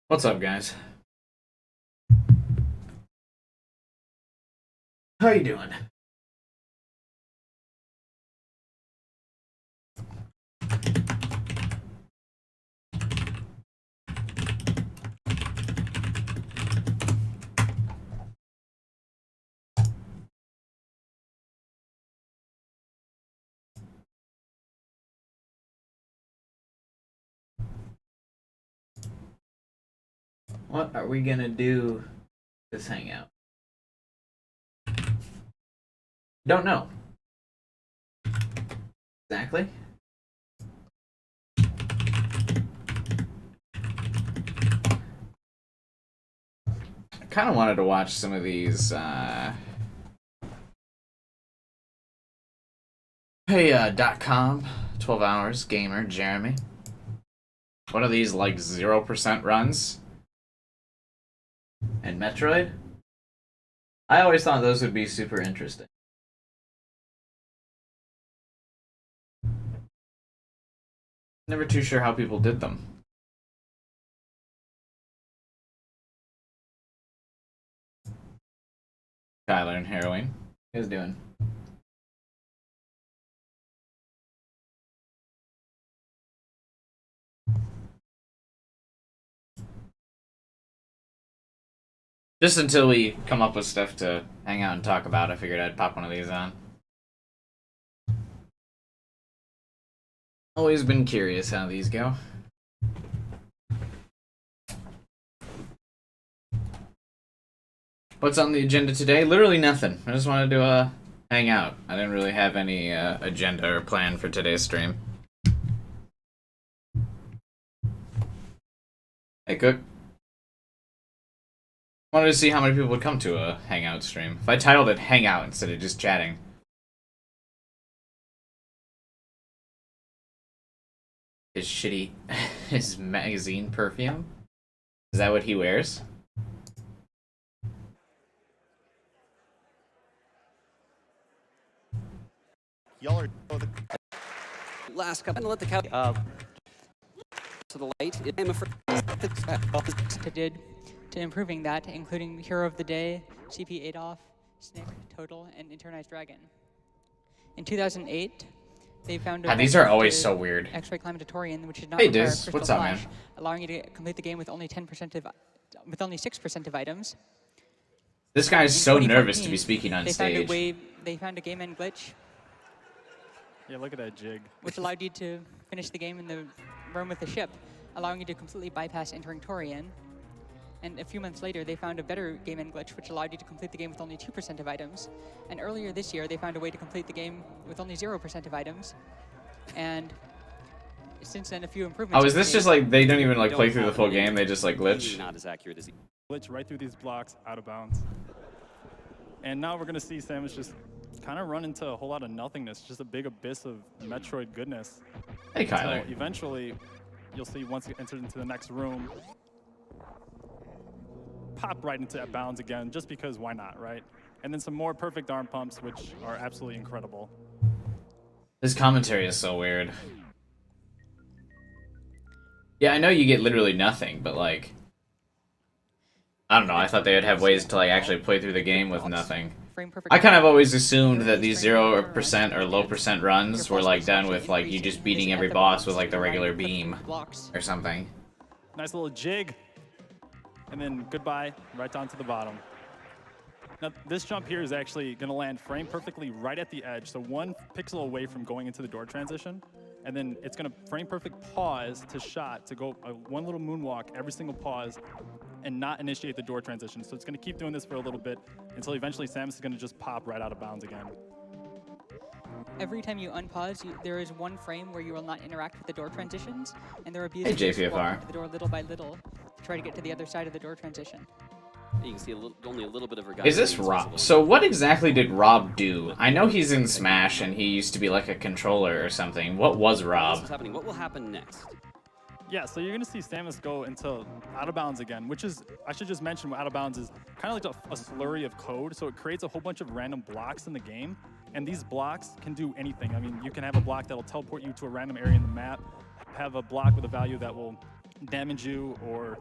What's up, guys? How you doing? What are we gonna do this hangout? Don't know. Exactly. I kind of wanted to watch some of these, Hey, .com, 12 hours, gamer, Jeremy. What are these, like, 0% runs? And Metroid? I always thought those would be super interesting. Never too sure how people did them. Tyler and Heroine. How you guys doing? Just until we come up with stuff to hang out and talk about, I figured I'd pop one of these on. Always been curious how these go. What's on the agenda today? Literally nothing. I just wanted to hang out. I didn't really have any agenda or plan for today's stream. Hey, Cook. Wanted to see how many people would come to a hangout stream. If I titled it Hangout instead of just chatting. His shitty... his magazine perfume? Is that what he wears? Y'all are last couple. Let the cow to the light. I'm afraid did to improving that, including Hero of the Day, CP Adolf, Snick, Total, and Internized Dragon. In 2008, they found a these are always so weird. X-ray Climatatorian, which did not hey, require Diz, crystal what's up, flash, man? allowing you to complete the game with only 6% of items. This guy is so nervous to be speaking on stage. They found a game end glitch. Yeah, look at that jig. Which allowed you to finish the game in the room with the ship, allowing you to completely bypass entering Torian. And a few months later, they found a better game end glitch, which allowed you to complete the game with only 2% of items. And earlier this year, they found a way to complete the game with only 0% of items. And since then, a few improvements. Oh, is this just like they don't even like play through the full game? They just like glitch? not as accurate as he. Glitch right through these blocks, out of bounds. And now we're gonna see Samus just kind of run into a whole lot of nothingness, just a big abyss of Metroid goodness. Hey, Kyler. So eventually, you'll see once it enters into the next room, pop right into that bounds again, just because why not, right? And then some more perfect arm pumps, which are absolutely incredible. This commentary is so weird. Yeah, I know you get literally nothing, but like... I don't know, I thought they would have ways to like actually play through the game with nothing. I kind of always assumed that these 0% or low percent runs were like done with like you just beating every boss with like the regular beam or something. Nice little jig. And then goodbye, right down to the bottom. Now, this jump here is actually going to land frame perfectly right at the edge, so 1 pixel away from going into the door transition. And then it's going to frame perfect pause to shot to go one little moonwalk every single pause and not initiate the door transition. So it's going to keep doing this for a little bit until eventually Samus is going to just pop right out of bounds again. Every time you unpause, there is 1 frame where you will not interact with the door transitions, and there will be Hey, JPFR. the door little by little to try to get to the other side of the door transition. You can see only a little bit of her. Is this Rob? So what exactly did Rob do? I know he's in Smash and he used to be like a controller or something. What was Rob? What's happening? What will happen next? Yeah, so you're going to see Samus go into out of bounds again, which is, I should just mention, out of bounds is kind of like a slurry of code. So it creates a whole bunch of random blocks in the game. And these blocks can do anything. I mean, you can have a block that'll teleport you to a random area in the map, have a block with a value that will damage you or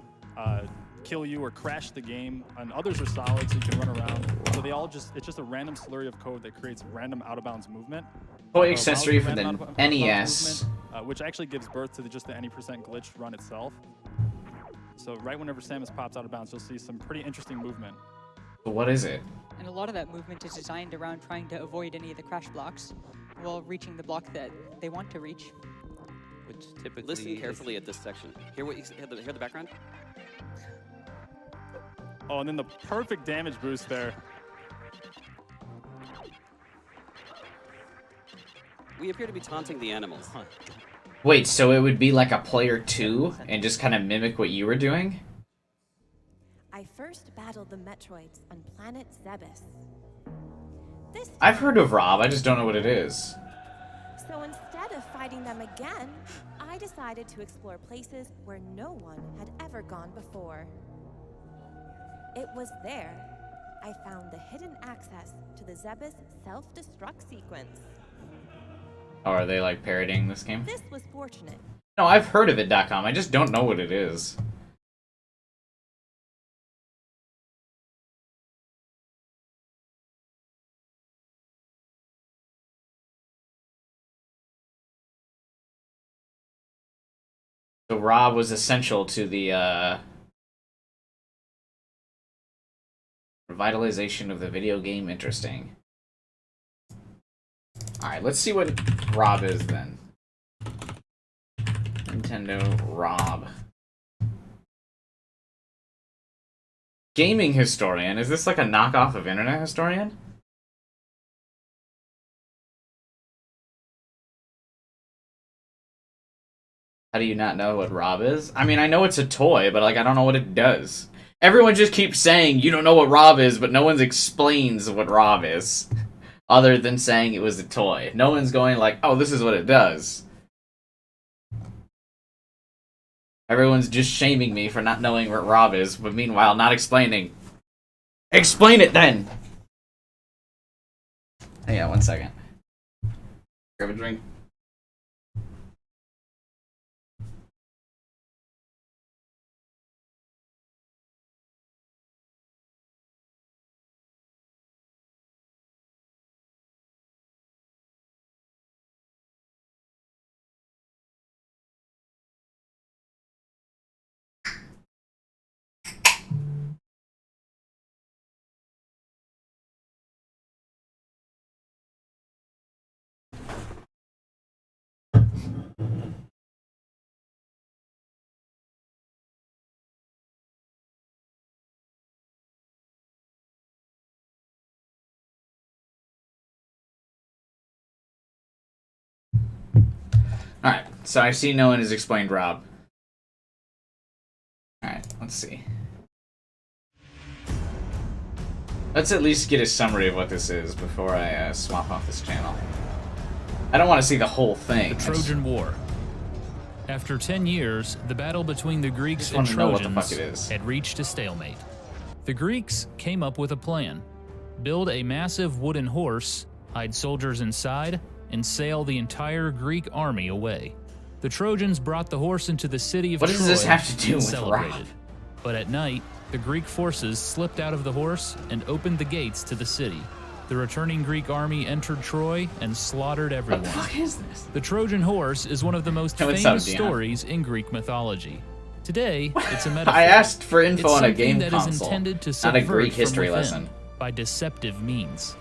kill you or crash the game, and others are solid, so you can run around. So they all it's just a random slurry of code that creates random out-of-bounds movement. Toy accessory for the Random out-of-bounds NES. movement, which actually gives birth to just the any percent glitch run itself. So right whenever Samus pops out of bounds, you'll see some pretty interesting movement. But what is it? And a lot of that movement is designed around trying to avoid any of the crash blocks while reaching the block that they want to reach. Which typically listen carefully at this section. Hear what you hear the background? Oh, and then the perfect damage boost there. We appear to be taunting the animals. Wait, so it would be like a player 2 and just kind of mimic what you were doing? I first battled the Metroids on planet Zebes. I've heard of Rob, I just don't know what it is. So instead of fighting them again, I decided to explore places where no one had ever gone before. It was there I found the hidden access to the Zebes self-destruct sequence. Oh, are they like parodying this game? This was fortunate. No, I've heard of it.com, I just don't know what it is. So Rob was essential to the revitalization of the video game. Interesting. Alright, let's see what Rob is then. Nintendo Rob. Gaming historian. Is this like a knockoff of Internet Historian? How do you not know what Rob is? I mean, I know it's a toy, but like I don't know what it does. Everyone just keeps saying you don't know what Rob is, but no one explains what Rob is. Other than saying it was a toy. No one's going like, oh, this is what it does. Everyone's just shaming me for not knowing what Rob is, but meanwhile not explaining. Explain it then! Hang on 1 second. Grab a drink. Alright, so I see no one has explained Rob. Alright, let's see. Let's at least get a summary of what this is before I swap off this channel. I don't want to see the whole thing. The Trojan War. After 10 years, the battle between the Greeks and Trojans had reached a stalemate. The Greeks came up with a plan. Build a massive wooden horse, hide soldiers inside, and sail the entire Greek army away. The Trojans brought the horse into the city of Troy. What does this have to do with celebrated. Rob? But at night, the Greek forces slipped out of the horse and opened the gates to the city. The returning Greek army entered Troy and slaughtered everyone. What the fuck is this? The Trojan horse is one of the most famous stories in Greek mythology. Today, it's a metaphor. I asked for info it's on a game that console, is intended to not a subvert Greek from history within lesson. by deceptive means.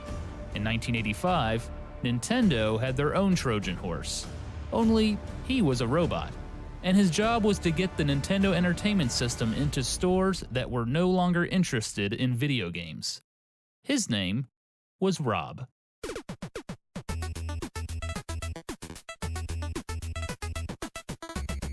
In 1985, Nintendo had their own Trojan horse. Only he was a robot, and his job was to get the Nintendo Entertainment System into stores that were no longer interested in video games. His name was Rob.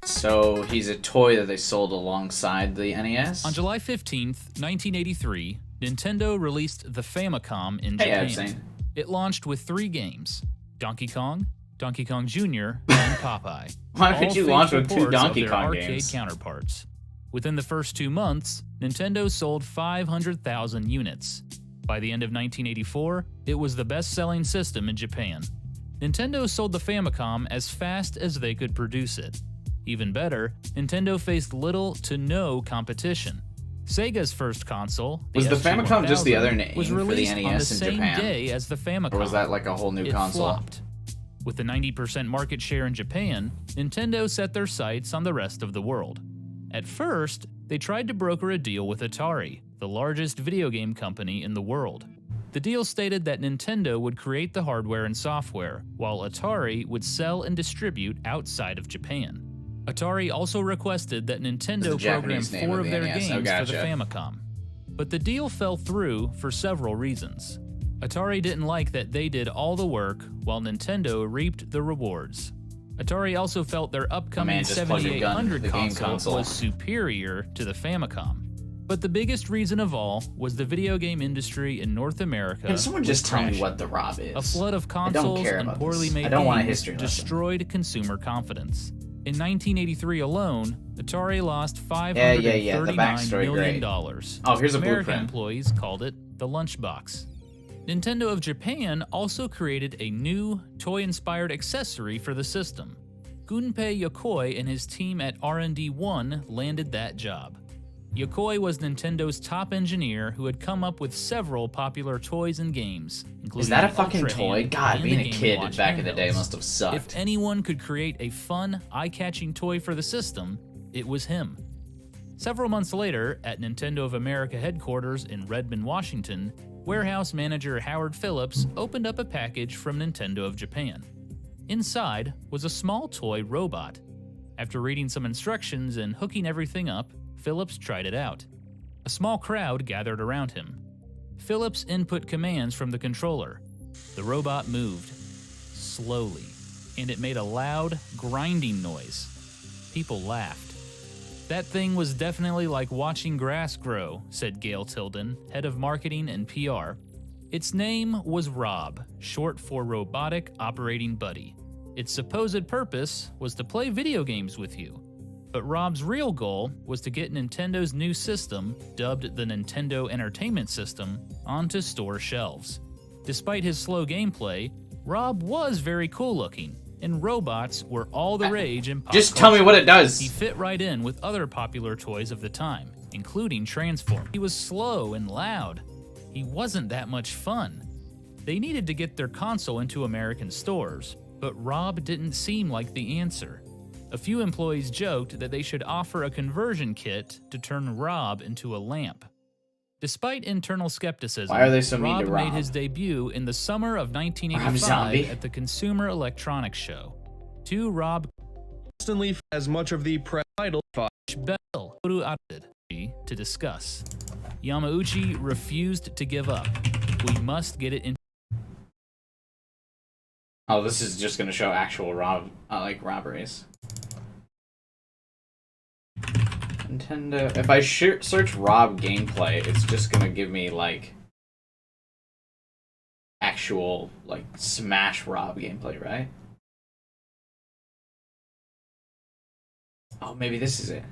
So he's a toy that they sold alongside the NES? On July 15th, 1983, Nintendo released the Famicom in Japan. It launched with 3 games: Donkey Kong, Donkey Kong Jr., and Popeye. Why would you launch with 2 Donkey Kong arcade games? Counterparts. Within the first 2 months, Nintendo sold 500,000 units. By the end of 1984, it was the best-selling system in Japan. Nintendo sold the Famicom as fast as they could produce it. Even better, Nintendo faced little to no competition. Sega's first console, Was the Famicom just the other SG-1000, name was for the released on the NES in same Japan? day as the Famicom. Or was that like a whole new It console? flopped. With the 90% market share in Japan, Nintendo set their sights on the rest of the world. At first, they tried to broker a deal with Atari, the largest video game company in the world. The deal stated that Nintendo would create the hardware and software, while Atari would sell and distribute outside of Japan. Atari also requested that Nintendo program 4 of their games for the Famicom. But the deal fell through for several reasons. Atari didn't like that they did all the work, while Nintendo reaped the rewards. Atari also felt their upcoming 7800 console was superior to the Famicom. But the biggest reason of all was the video game industry in North America. Can someone just tell me what the ROB is? A flood of consoles and poorly made games destroyed consumer confidence. In 1983 alone, Atari lost $539 million. Oh, here's a American blueprint. Employees called it the lunchbox. Nintendo of Japan also created a new, toy-inspired accessory for the system. Gunpei Yokoi and his team at R&D 1 landed that job. Yokoi was Nintendo's top engineer who had come up with several popular toys and games, including Is that a the fucking Ultra toy? Hand God, and being the a Game kid Watch back in the day handhelds. must have sucked. If anyone could create a fun, eye-catching toy for the system, it was him. Several months later, at Nintendo of America headquarters in Redmond, Washington, warehouse manager Howard Phillips opened up a package from Nintendo of Japan. Inside was a small toy robot. After reading some instructions and hooking everything up, Phillips tried it out. A small crowd gathered around him. Phillips input commands from the controller. The robot moved, slowly, and it made a loud, grinding noise. People laughed. That thing was definitely like watching grass grow, said Gail Tilden, head of marketing and PR. Its name was Rob, short for Robotic Operating Buddy. Its supposed purpose was to play video games with you. But Rob's real goal was to get Nintendo's new system, dubbed the Nintendo Entertainment System, onto store shelves. Despite his slow gameplay, Rob was very cool looking, and robots were all the rage in pop Just tell me what it does. He fit right in with other popular toys of the time, including Transform. He was slow and loud. He wasn't that much fun. They needed to get their console into American stores, but Rob didn't seem like the answer. A few employees joked that they should offer a conversion kit to turn Rob into a lamp. Despite internal skepticism, Why are they so mean to Rob made Rob? his debut in the summer of 1985 Zombie. at the Consumer Electronics Show. To Rob Constantly as much of the press title Bell to discuss. Yamauchi refused to give up. We must get it in. Oh, this is just gonna show actual robberies. Nintendo. If I search Rob gameplay, it's just gonna give me like actual like Smash Rob gameplay, right? Oh, maybe this is it.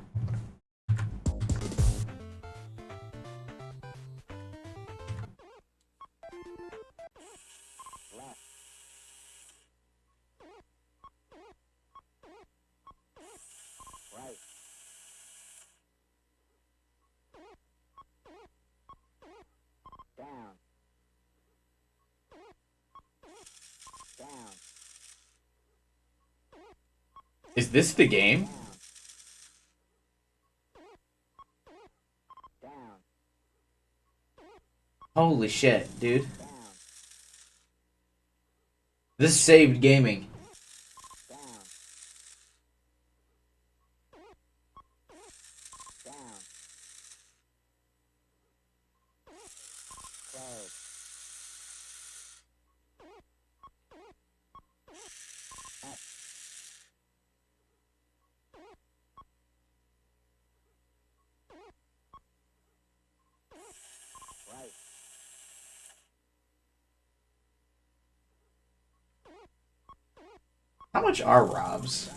Is this the game? Holy shit, dude. This saved gaming. How much are Robs?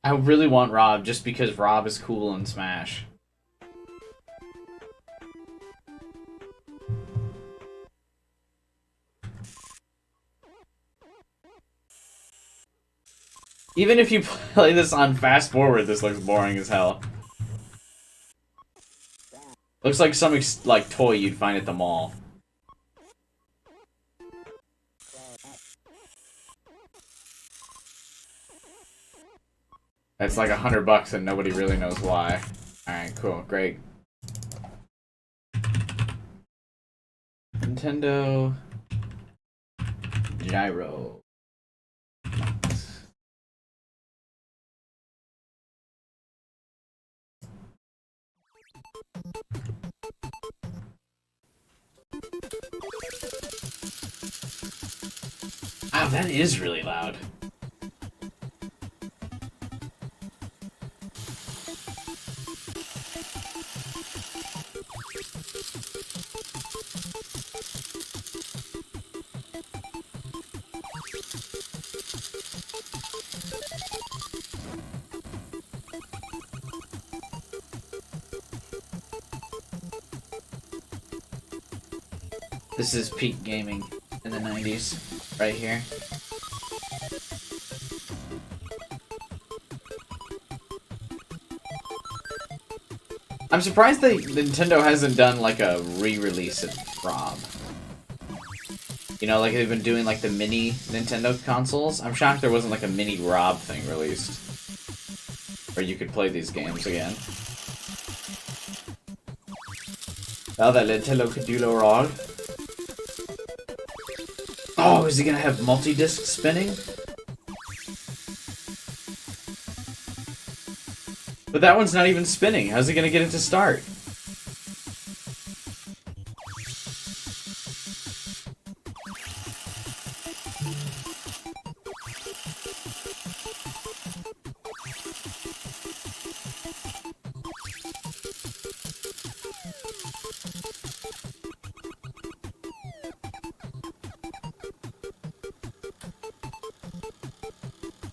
I really want Rob just because Rob is cool in Smash. Even if you play this on fast forward, this looks boring as hell. Looks like some like toy you'd find at the mall. It's like $100 and nobody really knows why. Alright, cool, great. Nintendo Gyro. Wow, that is really loud. This is peak gaming in the 90s, right here. I'm surprised that Nintendo hasn't done like a re-release of ROM. You know, like they've been doing like the mini Nintendo consoles. I'm shocked there wasn't like a mini ROM thing released. Where you could play these games again. Now that Nintendo could do no wrong. Oh, is he gonna have multi-disc spinning? But that one's not even spinning. How's he gonna get it to start?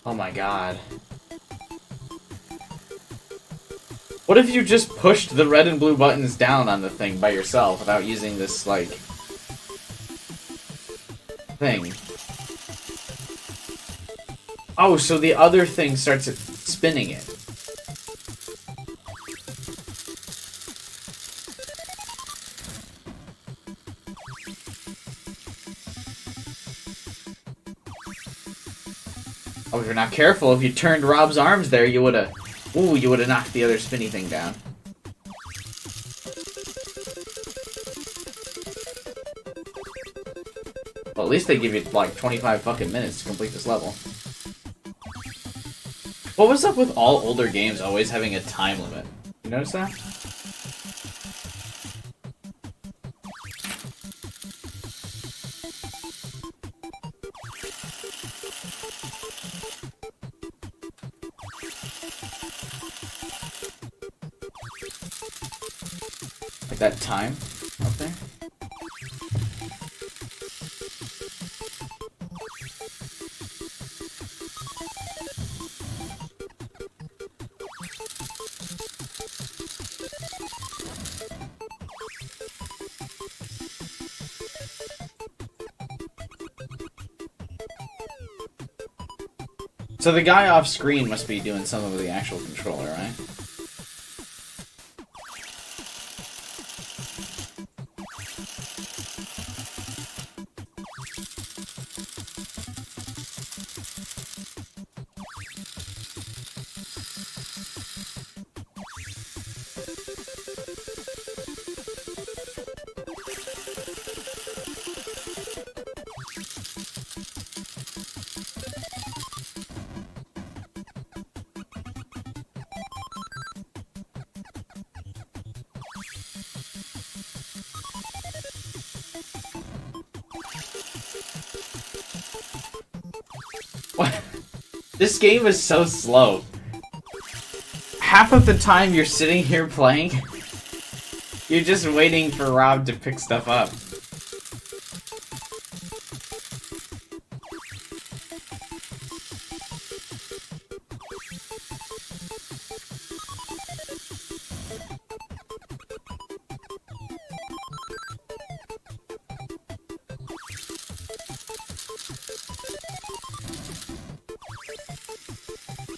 Oh my god. What if you just pushed the red and blue buttons down on the thing by yourself without using this, like, thing? Oh, so the other thing starts spinning it. Oh, if you're not careful, if you turned Rob's arms there, you would've... Ooh, you would've knocked the other spinny thing down. Well, at least they give you, like, 25 fucking minutes to complete this level. What was up with all older games always having a time limit? You notice that? Like that time up there? So the guy off screen must be doing something with the actual controller, right? What? This game is so slow. Half of the time you're sitting here playing, you're just waiting for Rob to pick stuff up.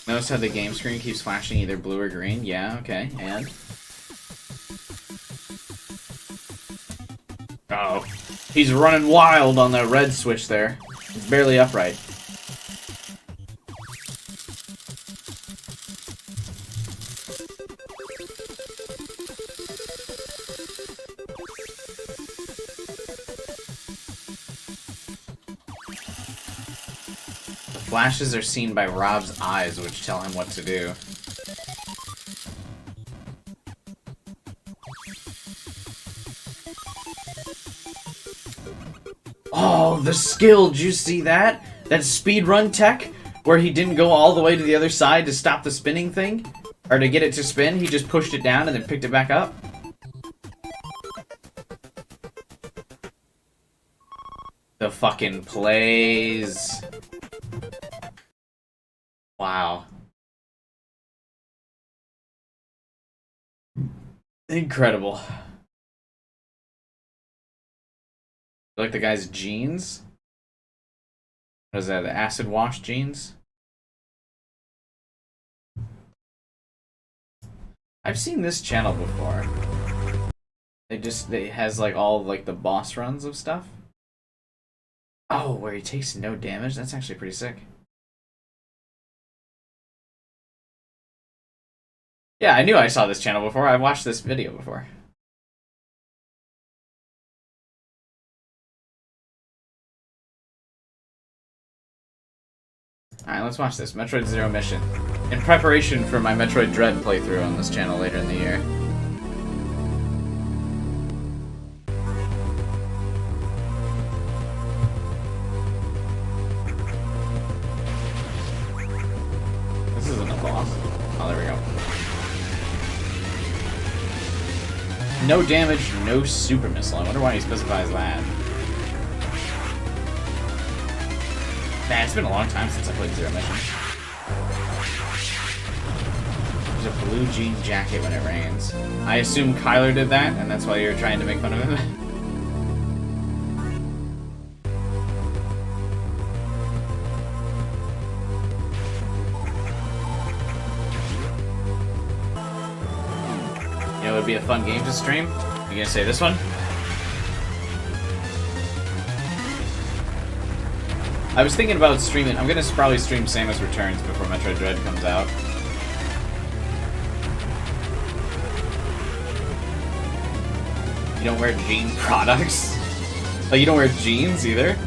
Notice how the game screen keeps flashing either blue or green? Yeah, okay, and? Uh oh. He's running wild on that red switch there. It's barely upright. Flashes are seen by Rob's eyes, which tell him what to do. Oh, the skill! Did you see that? That speedrun tech? Where he didn't go all the way to the other side to stop the spinning thing? Or to get it to spin, he just pushed it down and then picked it back up? The fucking plays. Wow. Incredible. Like the guy's jeans? What is that, the acid wash jeans? I've seen this channel before. It has like all like the boss runs of stuff. Oh, where he takes no damage? That's actually pretty sick. Yeah, I knew I saw this channel before. I watched this video before. Alright, let's watch this. Metroid Zero Mission. In preparation for my Metroid Dread playthrough on this channel later in the year. This isn't a boss. Oh, there we go. No damage, no super missile. I wonder why he specifies that. Man, it's been a long time since I played Zero Mission. There's a blue jean jacket when it rains. I assume Kyler did that, and that's why you're trying to make fun of him. You know, it would be a fun game to stream. You gonna say this one? I was thinking about streaming. I'm gonna probably stream Samus Returns before Metroid Dread comes out. You don't wear jean products? Like, you don't wear jeans either?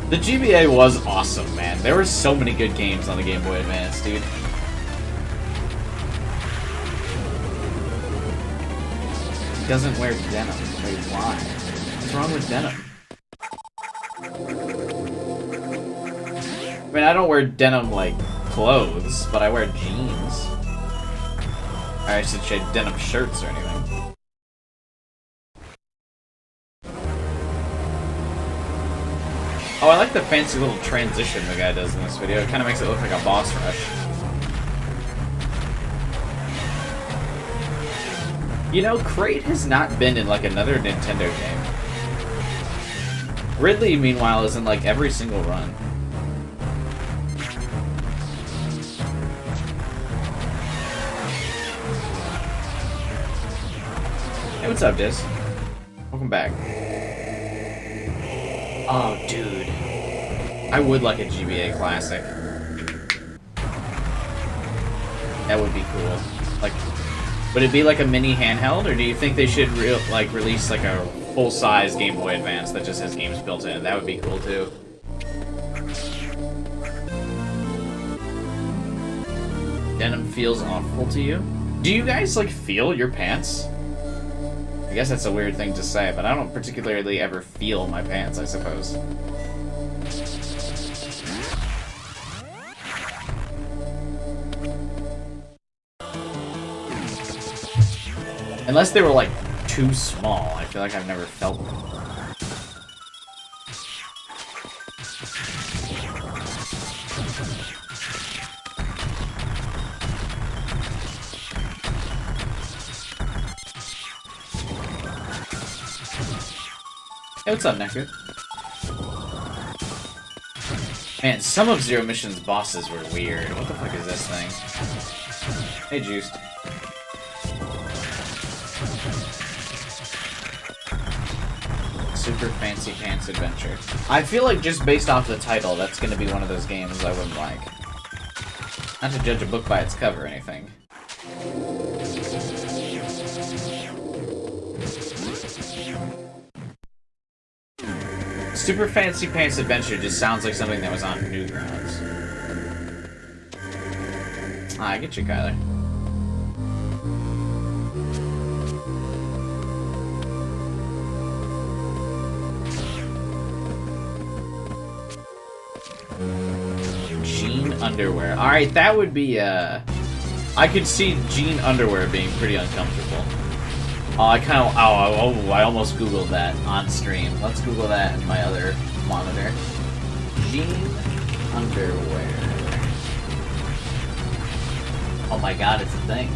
The GBA was awesome, man. There were so many good games on the Game Boy Advance, dude. He doesn't wear denim. Wait, why? What's wrong with denim? I mean, I don't wear denim, like, clothes, but I wear jeans. Or I should say denim shirts or anything. Oh, I like the fancy little transition the guy does in this video. It kind of makes it look like a boss rush. You know, Crate has not been in, like, another Nintendo game. Ridley, meanwhile, is in, like, every single run. Hey, what's up, Diz? Welcome back. Oh, dude. I would like a GBA classic. That would be cool. Like, would it be like a mini handheld, or do you think they should release like a full-size Game Boy Advance that just has games built in? That would be cool too. Denim feels awful to you? Do you guys like feel your pants? I guess that's a weird thing to say, but I don't particularly ever feel my pants, I suppose. Unless they were, like, too small. I feel like I've never felt them. Hey, what's up, Necker? Man, some of Zero Mission's bosses were weird. What the fuck is this thing? Hey, Juiced. Super Fancy Pants Adventure. I feel like just based off the title, that's gonna be one of those games I wouldn't like. Not to judge a book by its cover or anything. Super Fancy Pants Adventure just sounds like something that was on Newgrounds. I get you, Kyler. Jean underwear. Alright, that would be, I could see jean underwear being pretty uncomfortable. I almost Googled that on stream. Let's Google that in my other monitor. Jean underwear. Oh my god, it's a thing.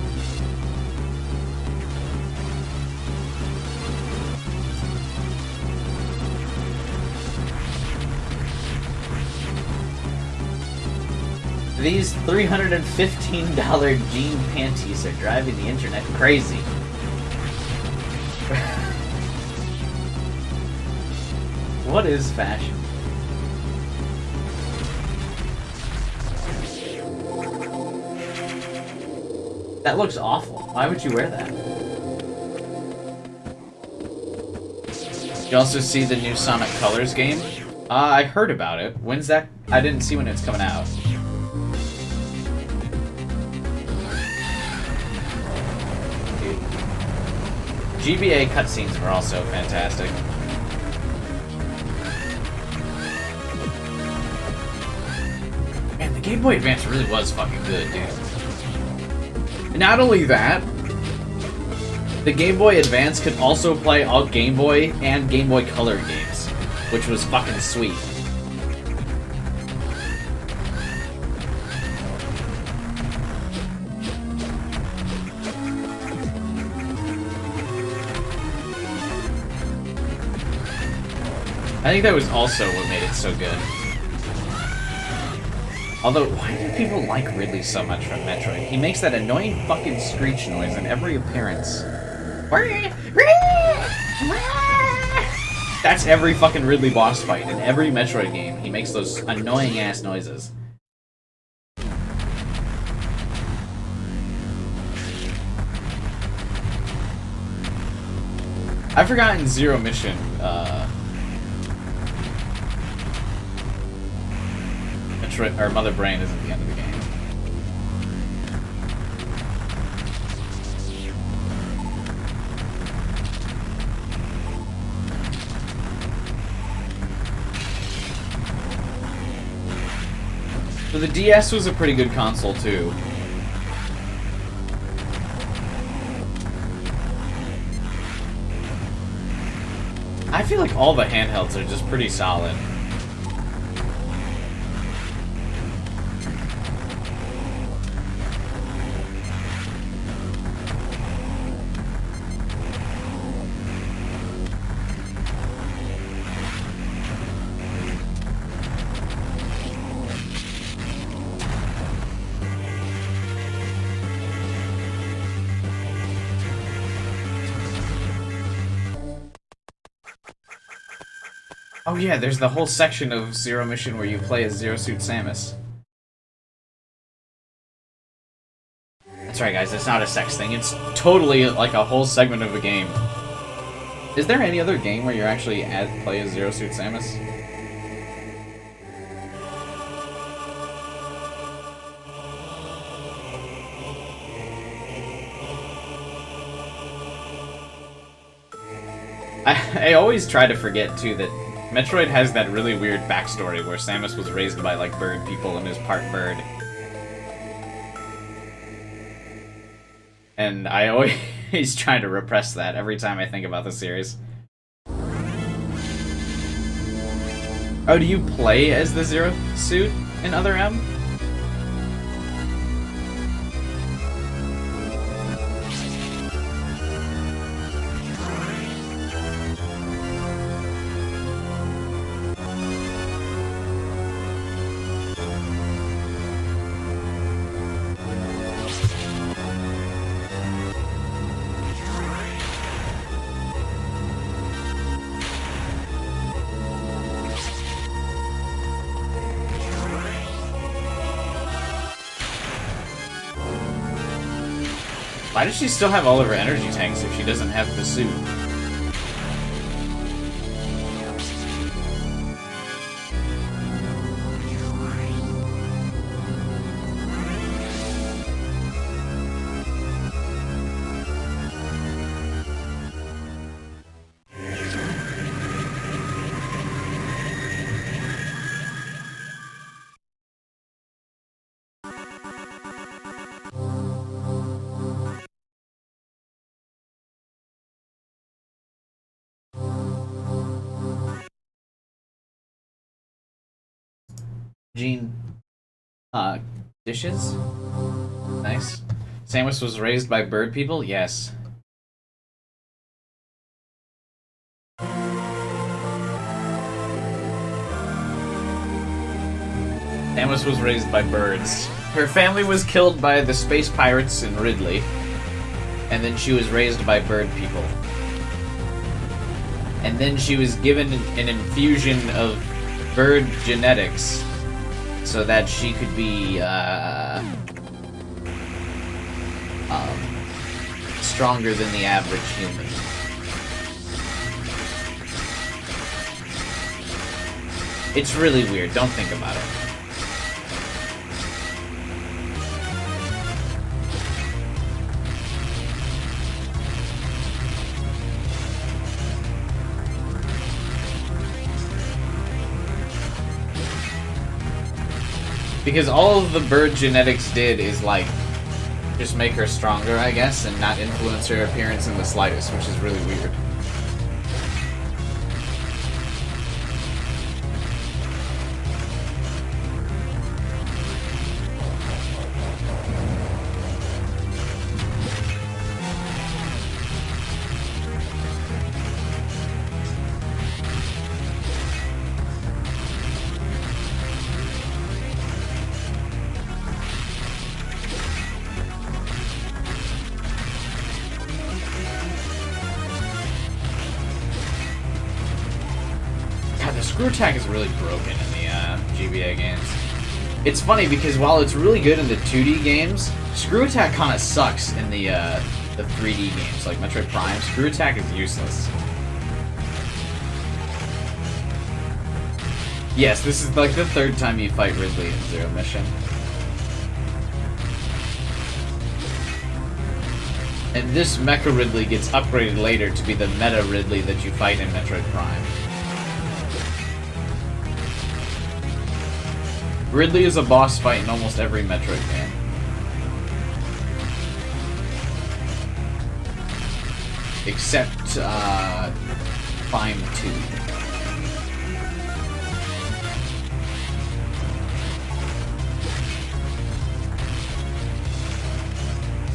These $315 jean panties are driving the internet crazy. What is fashion? That looks awful. Why would you wear that? You also see the new Sonic Colors game? I heard about it. When's that? I didn't see when it's coming out. GBA cutscenes were also fantastic. Man, the Game Boy Advance really was fucking good, dude. And not only that, the Game Boy Advance could also play all Game Boy and Game Boy Color games, which was fucking sweet. I think that was also what made it so good. Although, why do people like Ridley so much from Metroid? He makes that annoying fucking screech noise in every appearance. That's every fucking Ridley boss fight in every Metroid game. He makes those annoying ass noises. I've forgotten Zero Mission, or Mother Brain isn't the end of the game. So the DS was a pretty good console too. I feel like all the handhelds are just pretty solid. Oh yeah, there's the whole section of Zero Mission where you play as Zero Suit Samus. That's right, guys, it's not a sex thing. It's totally like a whole segment of a game. Is there any other game where you're actually play as Zero Suit Samus? I always try to forget, too, that Metroid has that really weird backstory where Samus was raised by, like, bird people and is part bird. And I always try to repress that every time I think about the series. Oh, do you play as the Zero Suit in Other M? Why does she still have all of her energy tanks if she doesn't have the suit? Gene, dishes? Nice. Samus was raised by bird people? Yes. Samus was raised by birds. Her family was killed by the space pirates in Ridley, and then she was raised by bird people. And then she was given an infusion of bird genetics so that she could be stronger than the average human. It's really weird, don't think about it. Because all of the bird genetics did is, like, just make her stronger, I guess, and not influence her appearance in the slightest, which is really weird. Screw attack is really broken in the GBA games. It's funny because while it's really good in the 2D games, screw attack kind of sucks in the 3D games, like Metroid Prime. Screw attack is useless. Yes, this is like the third time you fight Ridley in Zero Mission. And this Mecha Ridley gets upgraded later to be the Meta Ridley that you fight in Metroid Prime. Ridley is a boss fight in almost every Metroid game. Except, Prime 2.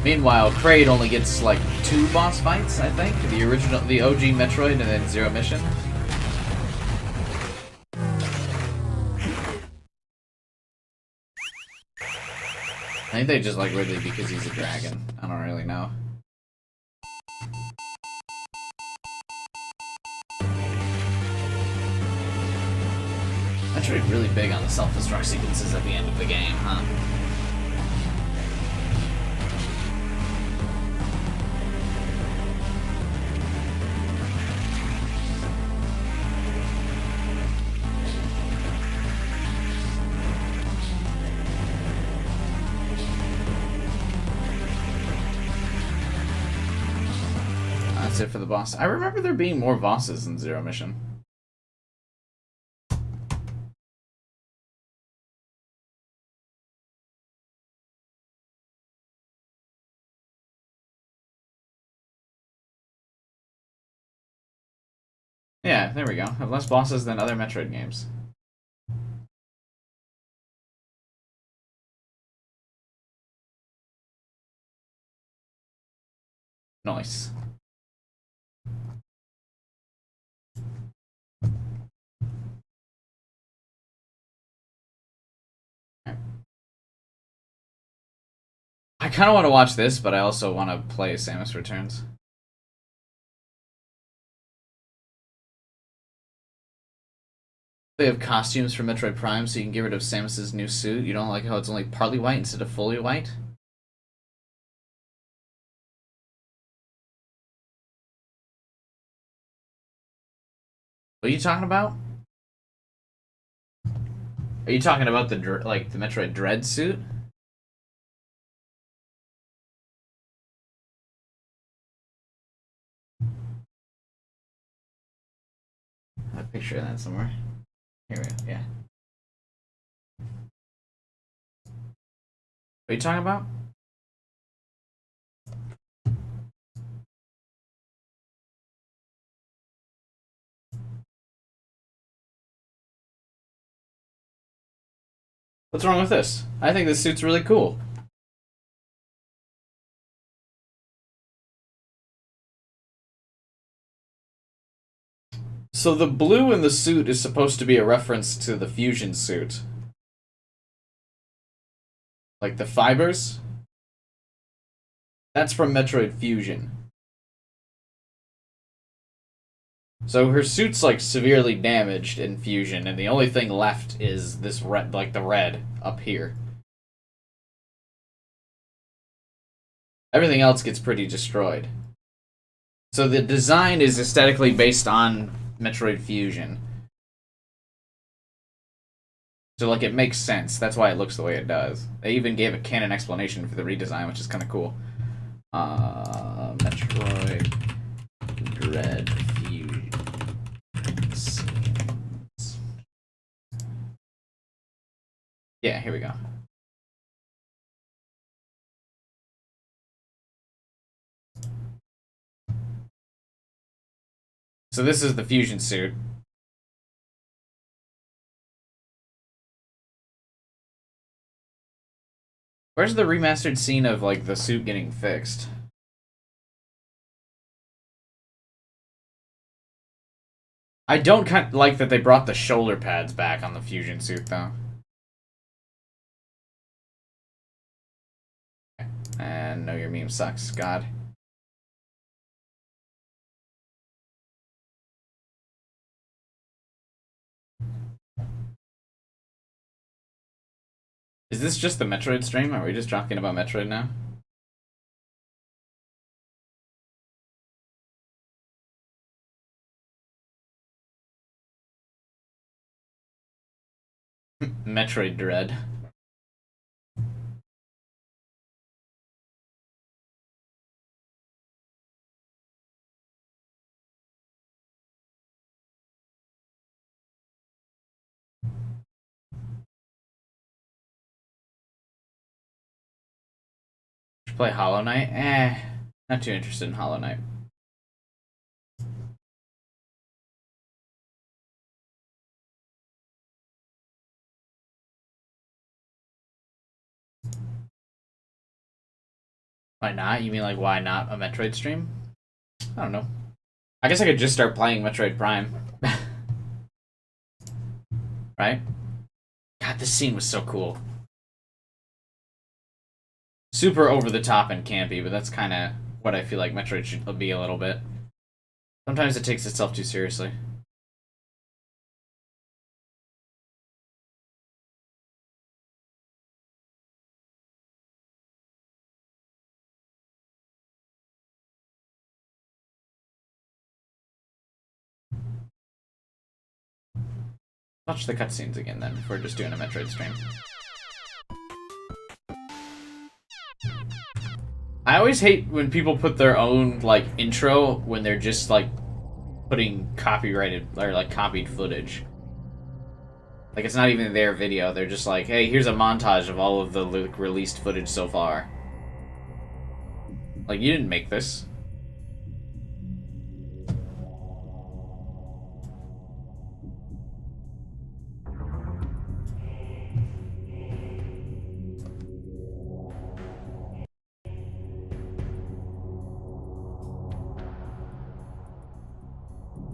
Meanwhile, Kraid only gets, like, 2 boss fights, I think? The OG Metroid and then Zero Mission. I think they just like Ridley because he's a dragon. I don't really know. Metroid really big on the self-destruct sequences at the end of the game, huh? That's it for the boss. I remember there being more bosses in Zero Mission. Yeah, there we go. Have less bosses than other Metroid games. Nice. I kind of want to watch this, but I also want to play Samus Returns. They have costumes for Metroid Prime, so you can get rid of Samus's new suit. You don't like how it's only partly white instead of fully white? What are you talking about? Are you talking about the like the Metroid Dread suit? I have a picture of that somewhere. Here we go. Yeah. What are you talking about? What's wrong with this? I think this suit's really cool. So the blue in the suit is supposed to be a reference to the fusion suit. Like the fibers? That's from Metroid Fusion. So her suit's like severely damaged in Fusion, and the only thing left is this red, like the red up here. Everything else gets pretty destroyed. So the design is aesthetically based on Metroid Fusion. So like it makes sense. That's why it looks the way it does. They even gave a canon explanation for the redesign, which is kind of cool. Metroid Dread Fusion scenes. Yeah, here we go. So this is the fusion suit. Where's the remastered scene of like the suit getting fixed? I don't like that they brought the shoulder pads back on the fusion suit though. And no, your meme sucks, God. Is this just the Metroid stream? Are we just talking about Metroid now? Metroid Dread. Play Hollow Knight? Not too interested in Hollow Knight. Why not? You mean like why not a Metroid stream? I don't know. I guess I could just start playing Metroid Prime. Right? God, this scene was so cool. Super over the top and campy, but that's kind of what I feel like Metroid should be a little bit. Sometimes it takes itself too seriously. Watch the cutscenes again then, if we're just doing a Metroid stream. I always hate when people put their own, like, intro when they're just, like, putting copyrighted, or, like, copied footage. Like, it's not even their video, they're just like, hey, here's a montage of all of the released footage so far. Like, you didn't make this.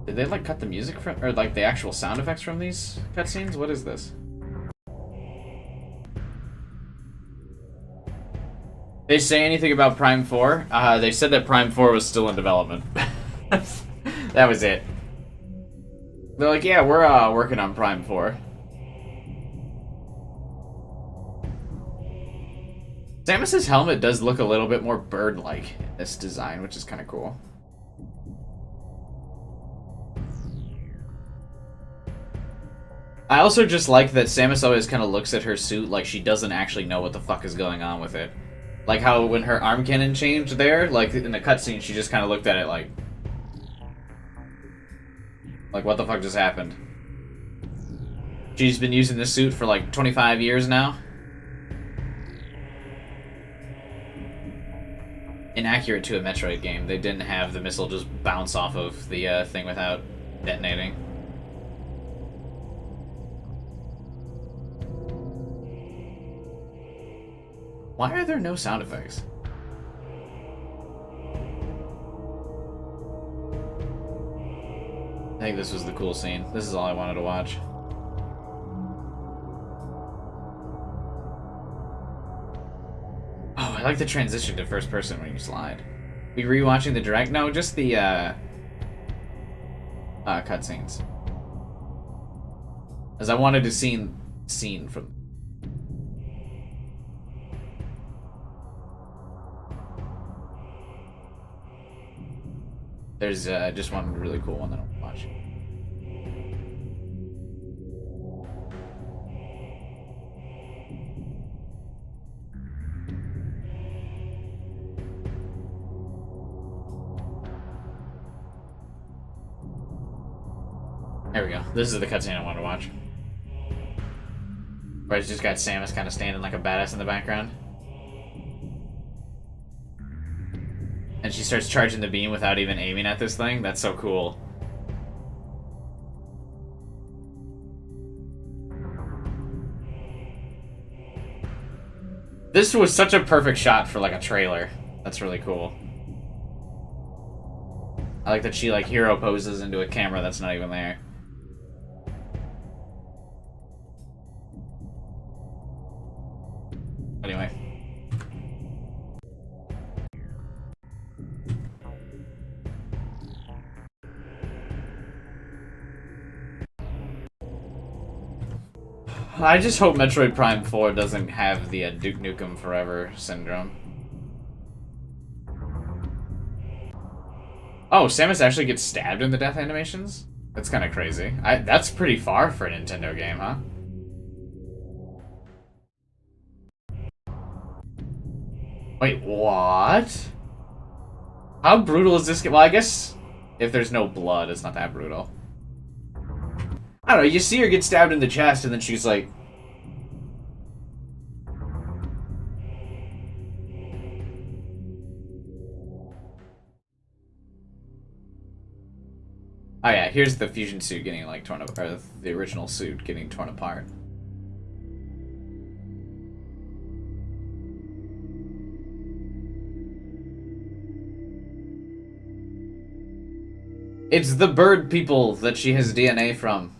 Did they, like, cut the music from, or, like, the actual sound effects from these cutscenes? What is this? They say anything about Prime 4? They said that Prime 4 was still in development. That was it. They're like, yeah, we're, working on Prime 4. Samus's helmet does look a little bit more bird-like in this design, which is kind of cool. I also just like that Samus always kind of looks at her suit like she doesn't actually know what the fuck is going on with it. Like how when her arm cannon changed there, like in the cutscene, she just kind of looked at it like what the fuck just happened? She's been using this suit for like 25 years now. Inaccurate to a Metroid game. They didn't have the missile just bounce off of the thing without detonating. Why are there no sound effects? I think this was the cool scene. This is all I wanted to watch. Oh, I like the transition to first person when you slide. We rewatching the direct? No, just the cutscenes. As I wanted to scene from. There's just one really cool one that I want to watch. There we go. This is the cutscene I want to watch. Where it's just got Samus kind of standing like a badass in the background. And she starts charging the beam without even aiming at this thing. That's so cool. This was such a perfect shot for like a trailer. That's really cool. I like that she like hero poses into a camera that's not even there. Anyway. I just hope Metroid Prime 4 doesn't have the Duke Nukem Forever syndrome. Oh, Samus actually gets stabbed in the death animations? That's kind of crazy. That's pretty far for a Nintendo game, huh? Wait, what? How brutal is this game? Well, I guess if there's no blood, it's not that brutal. I don't know, you see her get stabbed in the chest, and then she's like... Oh yeah, here's the fusion suit getting like torn apart, or the original suit getting torn apart. It's the bird people that she has DNA from.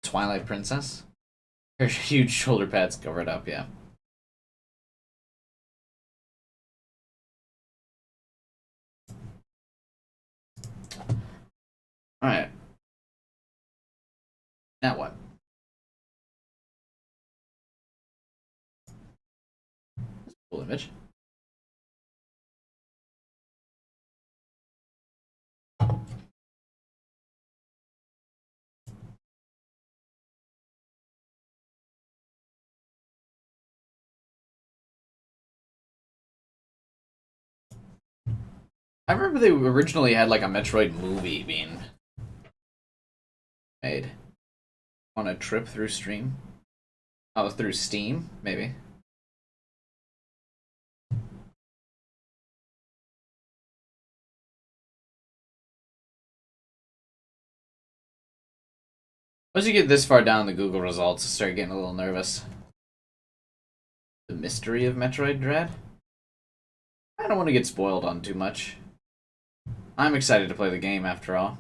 Twilight Princess? Her huge shoulder pads cover it up, yeah. Alright. Now what? Cool image. I remember they originally had like a Metroid movie being made. On a trip through Steam? Oh, through Steam, maybe. Once you get this far down the Google results, I start getting a little nervous. The mystery of Metroid Dread? I don't want to get spoiled on too much. I'm excited to play the game after all.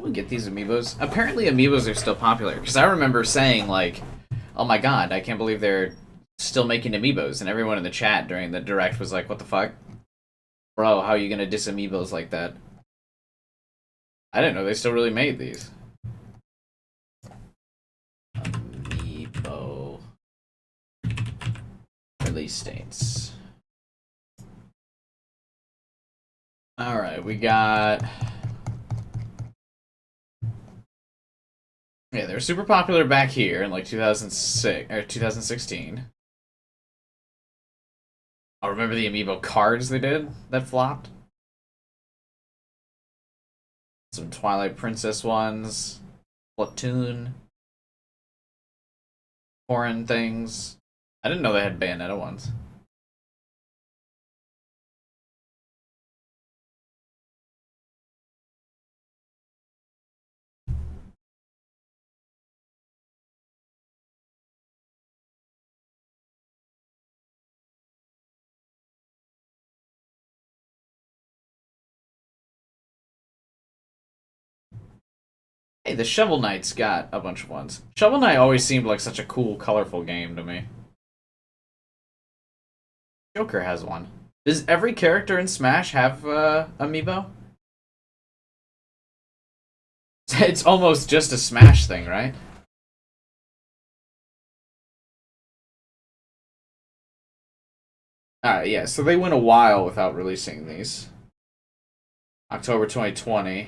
we get these amiibos? Apparently amiibos are still popular, because I remember saying, like, oh my god, I can't believe they're still making amiibos, and everyone in the chat during the direct was like, what the fuck? Bro, how are you gonna diss amiibos like that? I didn't know they still really made these. Amiibo release dates. Alright, we got... Yeah, they were super popular back here in like 2006 or 2016. I remember the amiibo cards they did that flopped. Some Twilight Princess ones, Platoon, foreign things. I didn't know they had Bayonetta ones. Hey, the Shovel Knight's got a bunch of ones. Shovel Knight always seemed like such a cool, colorful game to me. Joker has one. Does every character in Smash have amiibo? It's almost just a Smash thing, right? Alright, yeah, so they went a while without releasing these. October 2020.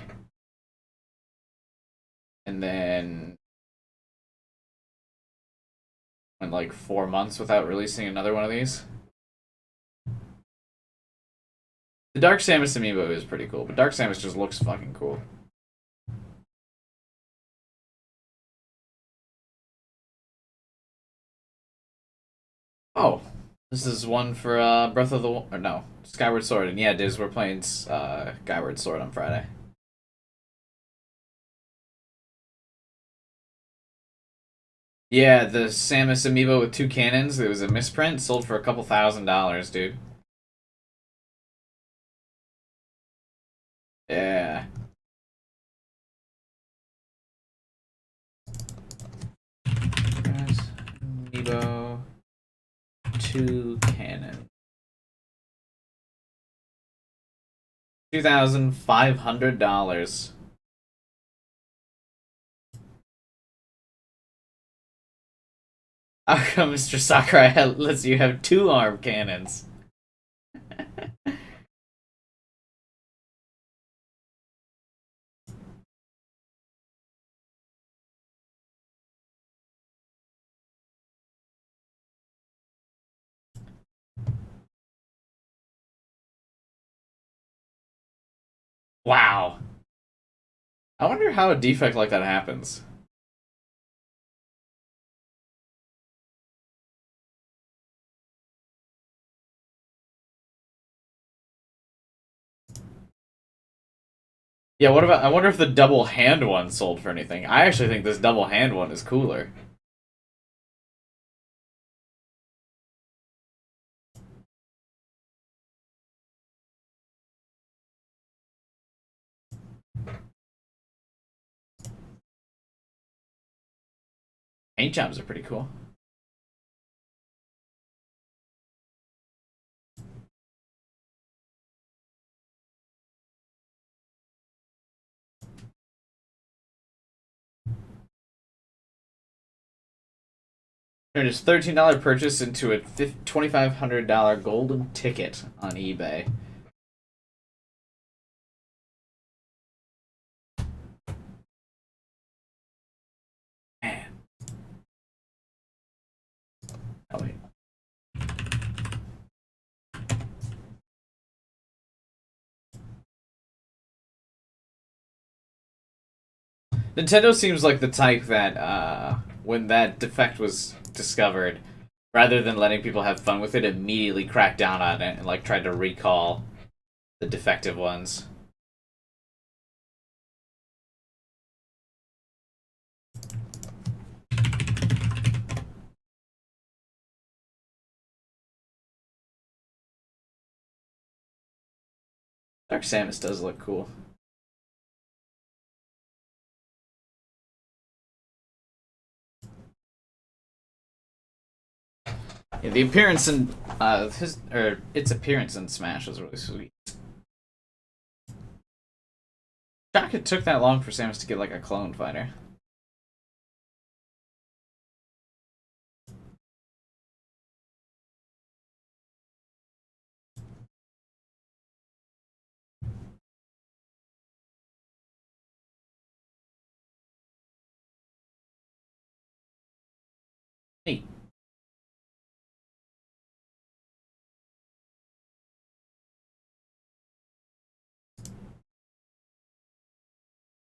And then went like 4 months without releasing another one of these. The Dark Samus amiibo is pretty cool, but Dark Samus just looks fucking cool. Oh, this is one for Breath of the or no, Skyward Sword, and yeah, Diz, we're playing Skyward Sword on Friday. Yeah, the Samus amiibo with 2 cannons. It was a misprint, sold for a couple $1,000s, dude. Yeah. Amiibo, 2 cannon. $2,500. How come Mr. Sakurai lets you have 2 arm cannons? Wow. I wonder how a defect like that happens. Yeah, what about... I wonder if the double hand one sold for anything. I actually think this double hand one is cooler. Paint jobs are pretty cool. Turned his $13 purchase into a $2,500 golden ticket on eBay. Man. Oh, wait. Nintendo seems like the type that, when that defect was discovered, rather than letting people have fun with it, immediately cracked down on it and, like, tried to recall the defective ones. Dark Samus does look cool. Yeah, the appearance in its appearance in Smash was really sweet. Shock it took that long for Samus to get like a clone fighter. Hey.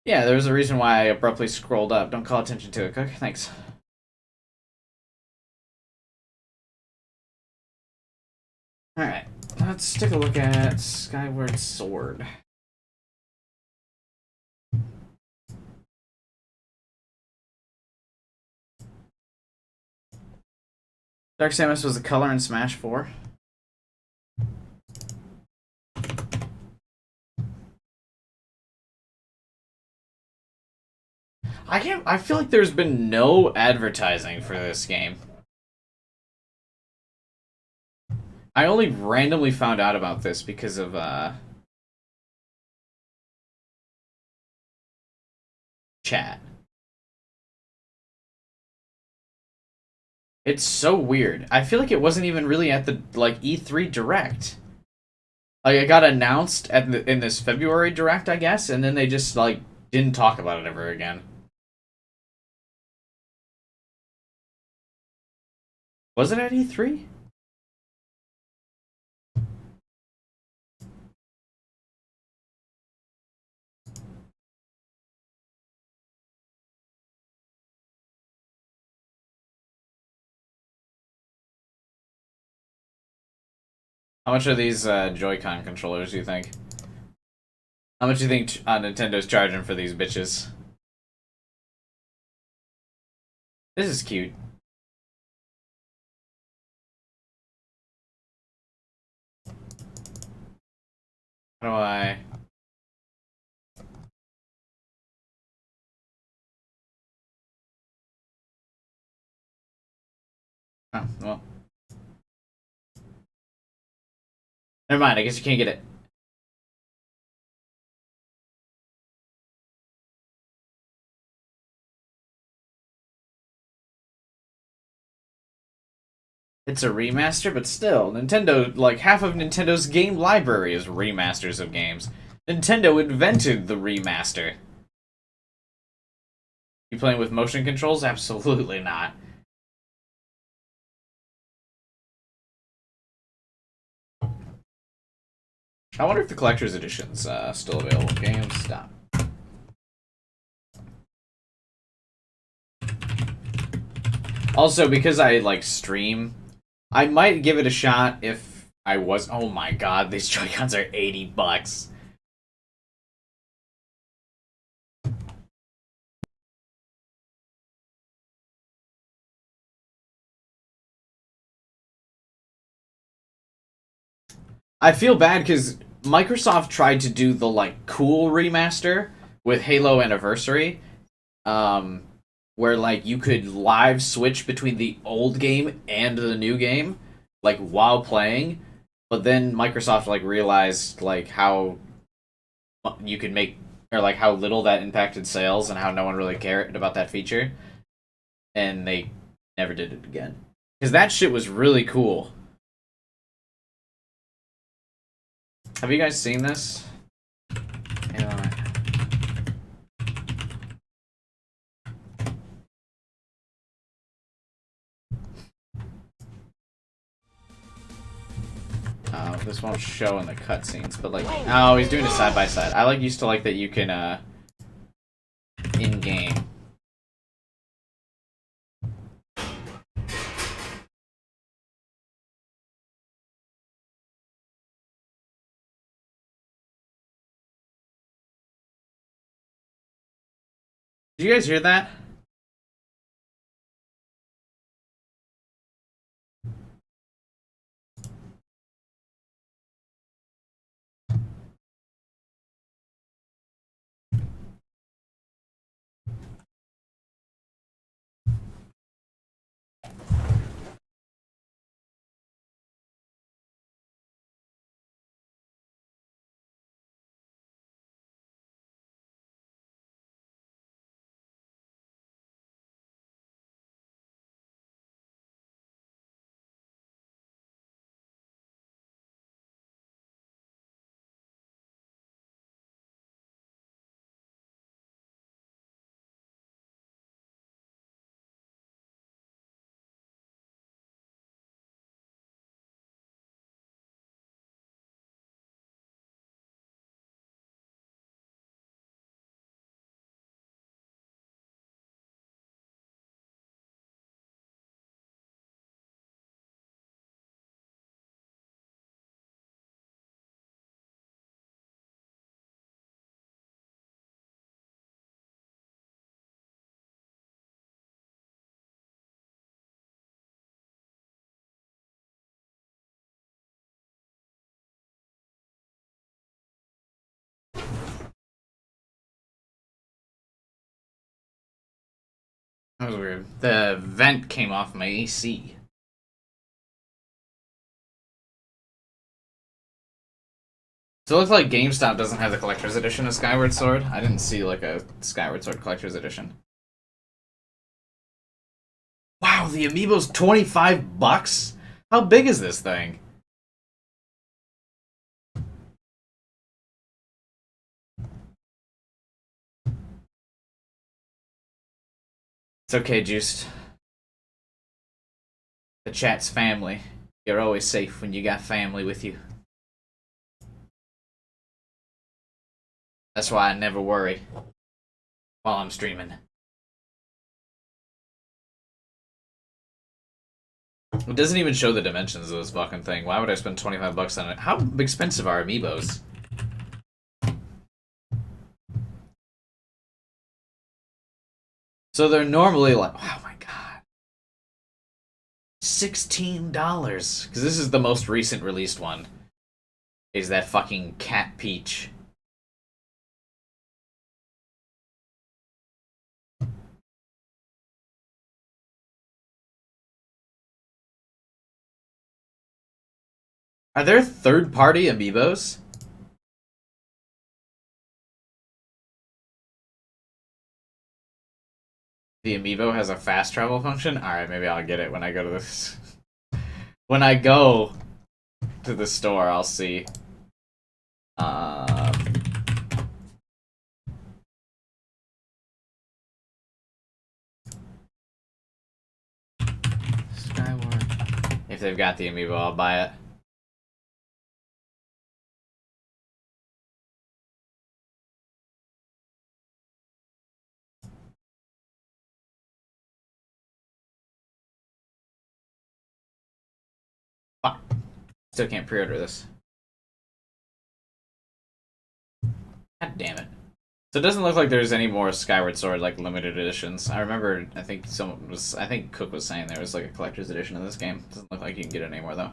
Yeah, there was a reason why I abruptly scrolled up. Don't call attention to it, Cook. Thanks. Alright, let's take a look at Skyward Sword. Dark Samus was the color in Smash 4. I feel like there's been no advertising for this game. I only randomly found out about this because of chat. It's so weird. I feel like it wasn't even really at the like E3 Direct. Like it got announced in this February Direct, I guess, and then they just like didn't talk about it ever again. Was it at E3? How much are these Joy-Con controllers, do you think? How much do you think Nintendo's charging for these bitches? This is cute. How do I... Oh, well. Never mind, I guess you can't get it. It's a remaster, but still, Nintendo, like, half of Nintendo's game library is remasters of games. Nintendo invented the remaster. You playing with motion controls? Absolutely not. I wonder if the collector's edition's still available. GameStop. Also, because I, like, stream, I might give it a shot if I was... Oh my god, these Joy-Cons are $80. I feel bad because Microsoft tried to do the, like, cool remaster with Halo Anniversary, where, like, you could live switch between the old game and the new game, like, while playing, but then Microsoft, like, realized, like, how you could make, or, like, how little that impacted sales and how no one really cared about that feature, and they never did it again. Because that shit was really cool. Have you guys seen this? This won't show in the cutscenes, but like, oh, he's doing it side by side. I used to like that you can in game. Did you guys hear that? That was weird. The vent came off my AC. So it looks like GameStop doesn't have the collector's edition of Skyward Sword. I didn't see like a Skyward Sword collector's edition. Wow, the amiibo's $25? How big is this thing? It's okay, Juiced. The chat's family. You're always safe when you got family with you. That's why I never worry while I'm streaming. It doesn't even show the dimensions of this fucking thing. Why would I spend 25 bucks on it? How expensive are amiibos? So they're normally like, oh my god, $16. Because this is the most recent released one. Is that fucking Cat Peach. Are there third-party amiibos? The amiibo has a fast travel function? Alright, maybe I'll get it when I go to this. When I go to the store, I'll see. Skyward. If they've got the amiibo, I'll buy it. Fuck. Still can't pre-order this. God damn it. So it doesn't look like there's any more Skyward Sword like limited editions. I remember I think Cook was saying there was like a collector's edition of this game. Doesn't look like you can get it anymore though.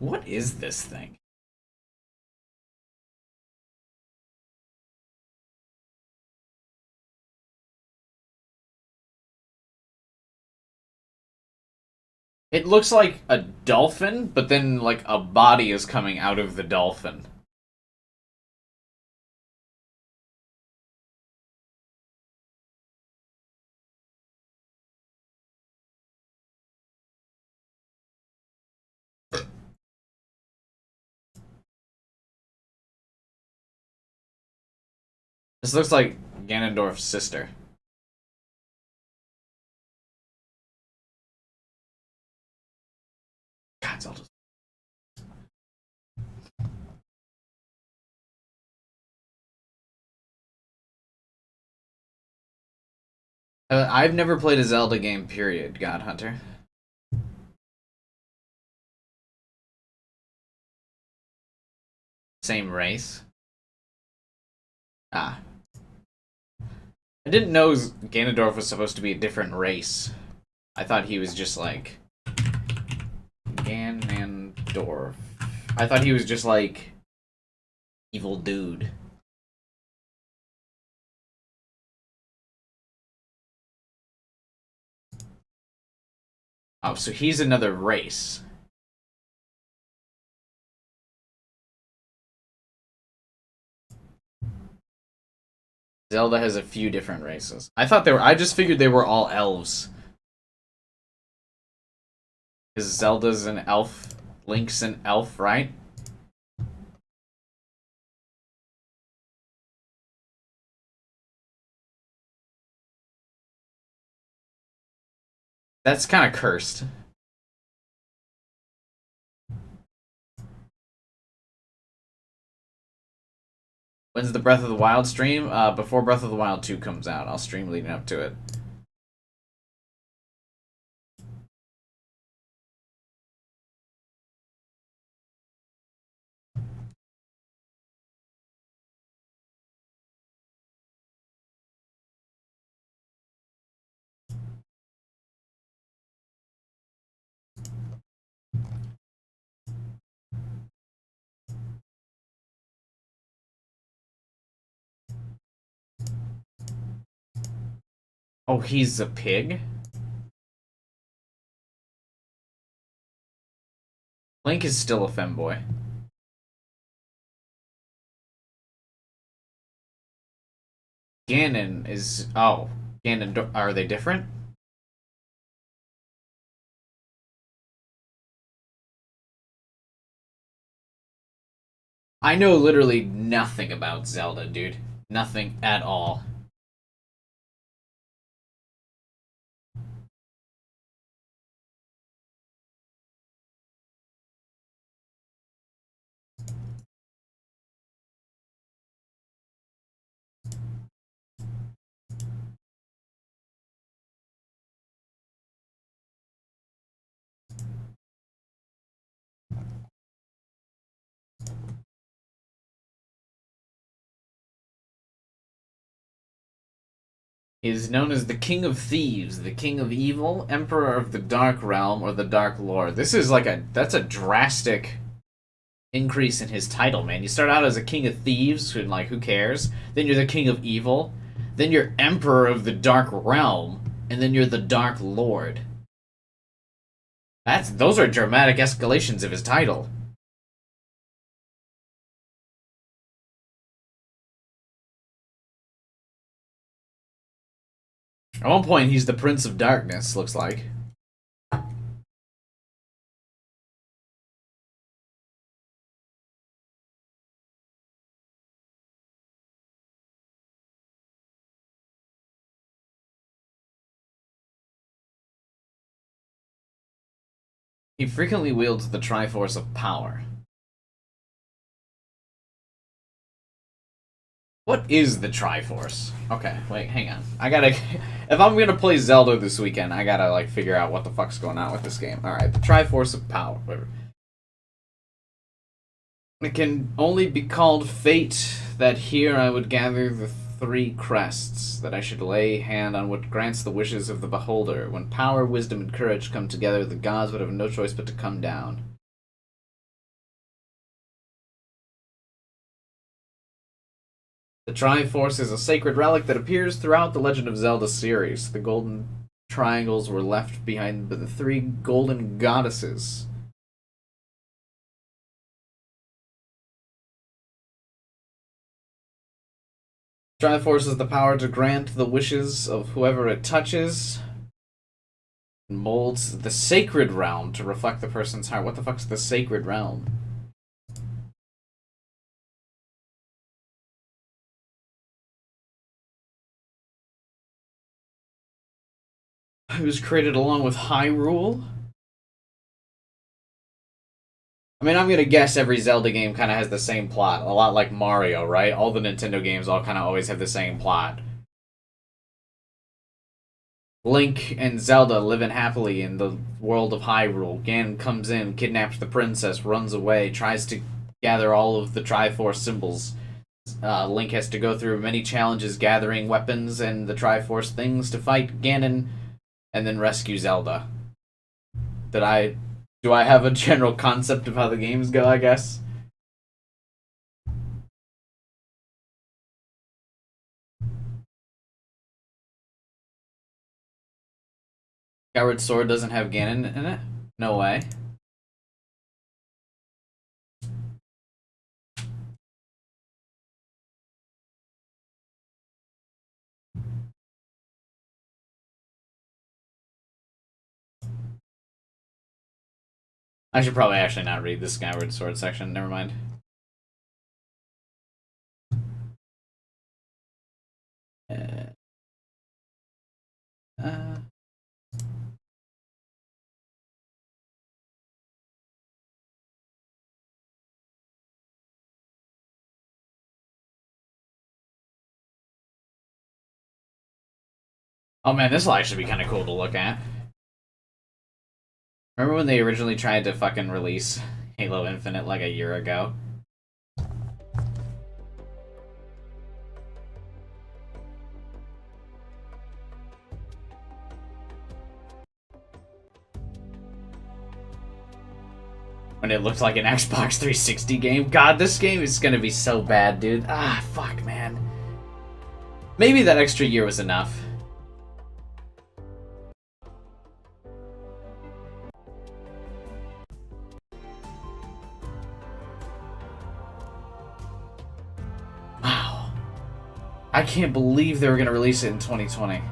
What is this thing? It looks like a dolphin, but then like a body is coming out of the dolphin. This looks like Ganondorf's sister. God, Zelda's. I've never played a Zelda game, period, God Hunter. Same race? Ah. I didn't know Ganondorf was supposed to be a different race. I thought he was just like... Ganondorf. I thought he was just like... evil dude. Oh, so he's another race. Zelda has a few different races. I just figured they were all elves. Because Zelda's an elf. Link's an elf, right? That's kind of cursed. When's the Breath of the Wild stream? Before Breath of the Wild 2 comes out. I'll stream leading up to it. Oh, he's a pig? Link is still a femboy. Ganon is... Oh. Ganon... Are they different? I know literally nothing about Zelda, dude. Nothing at all. He is known as the King of Thieves, the King of Evil, Emperor of the Dark Realm, or the Dark Lord. This is like that's a drastic increase in his title, man. You start out as a King of Thieves, who, like, who cares? Then you're the King of Evil. Then you're Emperor of the Dark Realm. And then you're the Dark Lord. Those are dramatic escalations of his title. At one point, he's the Prince of Darkness, looks like. He frequently wields the Triforce of Power. What is the Triforce? Okay, wait, hang on. I gotta... If I'm gonna play Zelda this weekend, I gotta, like, figure out what the fuck's going on with this game. Alright, the Triforce of Power. It can only be called fate that here I would gather the 3 crests, that I should lay hand on what grants the wishes of the beholder. When power, wisdom, and courage come together, the gods would have no choice but to come down. The Triforce is a sacred relic that appears throughout the Legend of Zelda series. The golden triangles were left behind by the 3 golden goddesses. Triforce has the power to grant the wishes of whoever it touches. It molds the sacred realm to reflect the person's heart. What the fuck's the sacred realm? It was created along with Hyrule. I mean, I'm gonna guess every Zelda game kind of has the same plot. A lot like Mario, right? All the Nintendo games all kind of always have the same plot. Link and Zelda living happily in the world of Hyrule. Ganon comes in, kidnaps the princess, runs away, tries to gather all of the Triforce symbols. Link has to go through many challenges gathering weapons and the Triforce things to fight Ganon and then rescue Zelda. Do I have a general concept of how the games go, I guess? Skyward Sword doesn't have Ganon in it? No way. I should probably actually not read the Skyward Sword section, never mind. Oh man, this will actually be kind of cool to look at. Remember when they originally tried to fucking release Halo Infinite like a year ago? When it looked like an Xbox 360 game? God, this game is gonna be so bad, dude. Ah, fuck, man. Maybe that extra year was enough. can't believe they were gonna release it in 2020.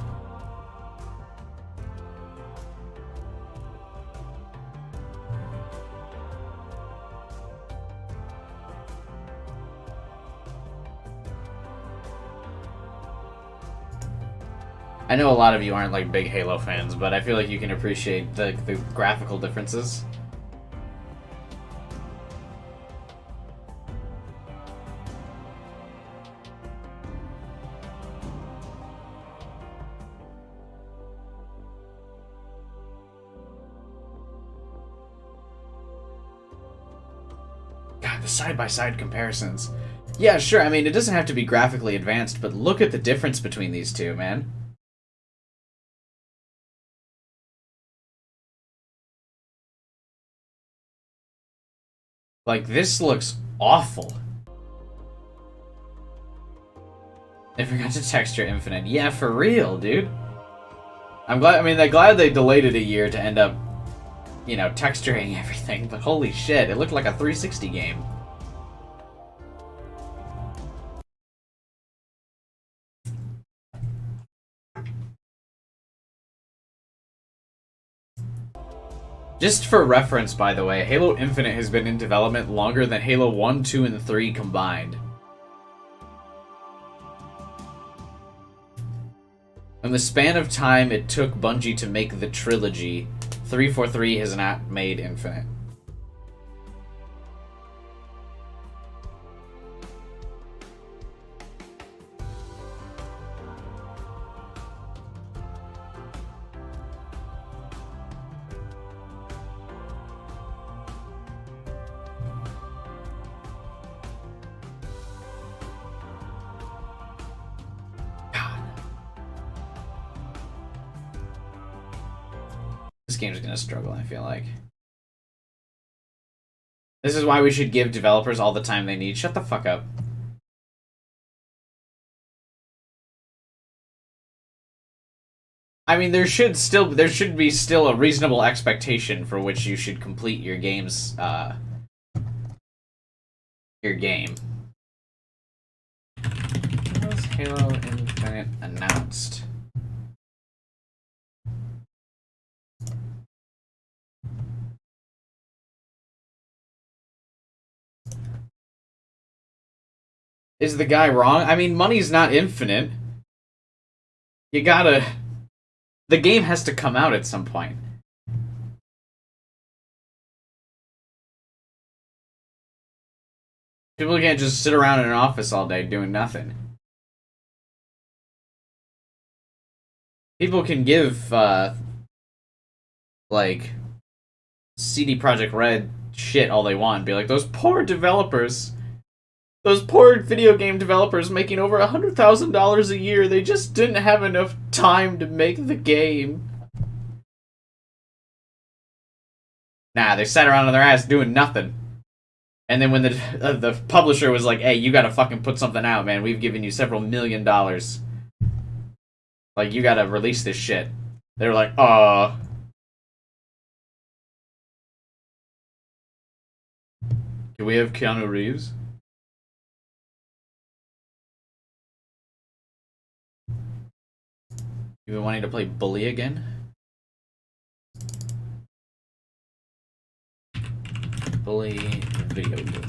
I know a lot of you aren't like big Halo fans, but I feel like you can appreciate the graphical differences. God, the side-by-side comparisons. Yeah, sure, I mean, it doesn't have to be graphically advanced, but look at the difference between these two, man. Like, this looks awful. They forgot to texture Infinite. Yeah, for real, dude. I'm glad they delayed it a year to end up, you know, texturing everything, but holy shit, it looked like a 360 game. Just for reference, by the way, Halo Infinite has been in development longer than Halo 1, 2, and 3 combined. In the span of time it took Bungie to make the trilogy, 343 has not made Infinite. This game's gonna struggle, I feel like. This is why we should give developers all the time they need. Shut the fuck up. I mean, there should be still a reasonable expectation for which you should complete your game's, your game. When was Halo Infinite announced? Is the guy wrong? I mean, money's not infinite. You gotta... The game has to come out at some point. People can't just sit around in an office all day doing nothing. People can give, like, CD Projekt Red shit all they want and be like, those poor developers... Those poor video game developers making over $100,000 a year, they just didn't have enough time to make the game. Nah, they sat around on their ass doing nothing. And then when the publisher was like, hey, you gotta fucking put something out, man. We've given you several $1 million. Like, you gotta release this shit. They were like, Can we have Keanu Reeves? You been wanting to play Bully again? Bully video game.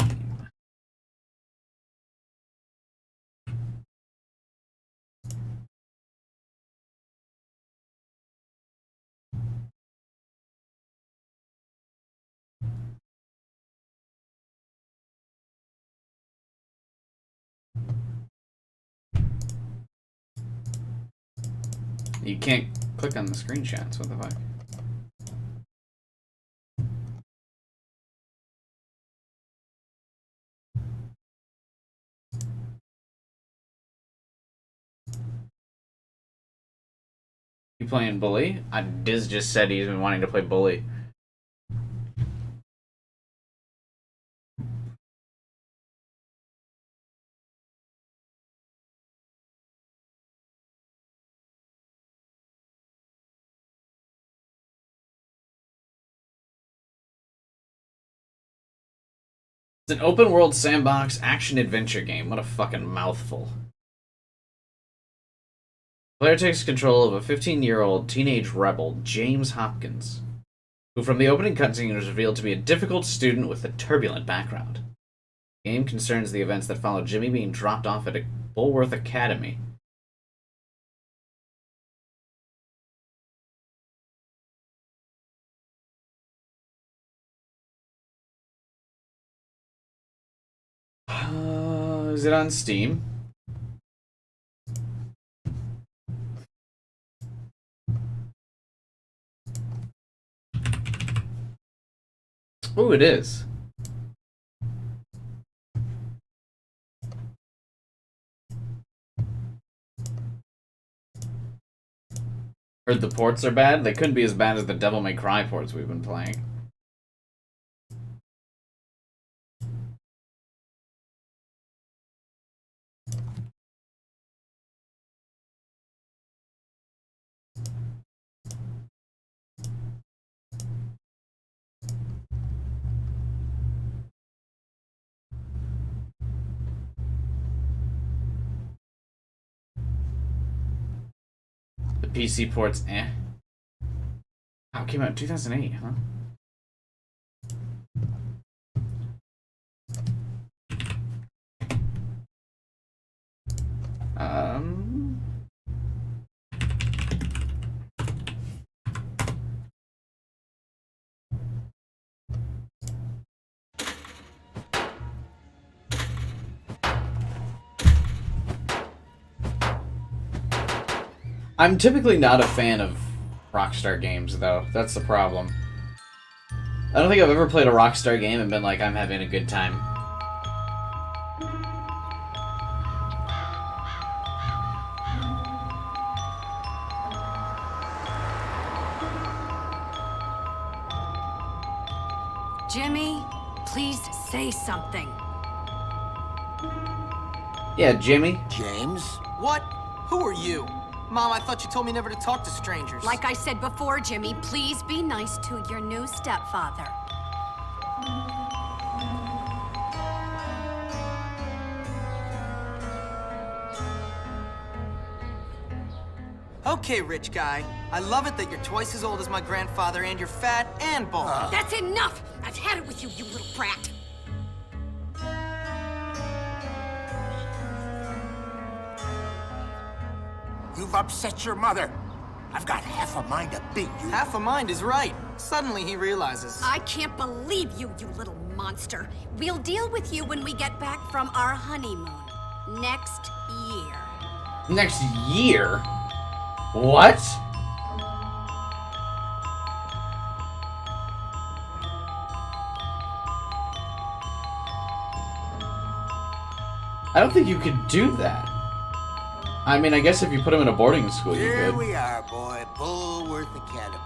You can't click on the screenshots, what the fuck? You playing Bully? Diz just said he's been wanting to play Bully. It's an open world sandbox action adventure game. What a fucking mouthful. Player takes control of a 15-year-old teenage rebel, James Hopkins, who from the opening cutscene was revealed to be a difficult student with a turbulent background. The game concerns the events that follow Jimmy being dropped off at a Bulworth Academy. Is it on Steam? Oh, it is. Heard the ports are bad? They couldn't be as bad as the Devil May Cry ports we've been playing. The PC ports, eh. Oh, it came out in 2008, huh? I'm typically not a fan of Rockstar games, though. That's the problem. I don't think I've ever played a Rockstar game and been like, I'm having a good time. Jimmy, please say something. Yeah, Jimmy. James? What? Who are you? Mom, I thought you told me never to talk to strangers. Like I said before, Jimmy, please be nice to your new stepfather. Okay, rich guy. I love it that you're twice as old as my grandfather and you're fat and bald. That's enough! I've had it with you, you little brat. You've upset your mother. I've got half a mind to beat you. Half a mind is right. Suddenly he realizes. I can't believe you, you little monster. We'll deal with you when we get back from our honeymoon. Next year. Next year? What? I don't think you could do that. I mean, I guess if you put him in a boarding school, you Here could. we are, boy. Bulworth Academy.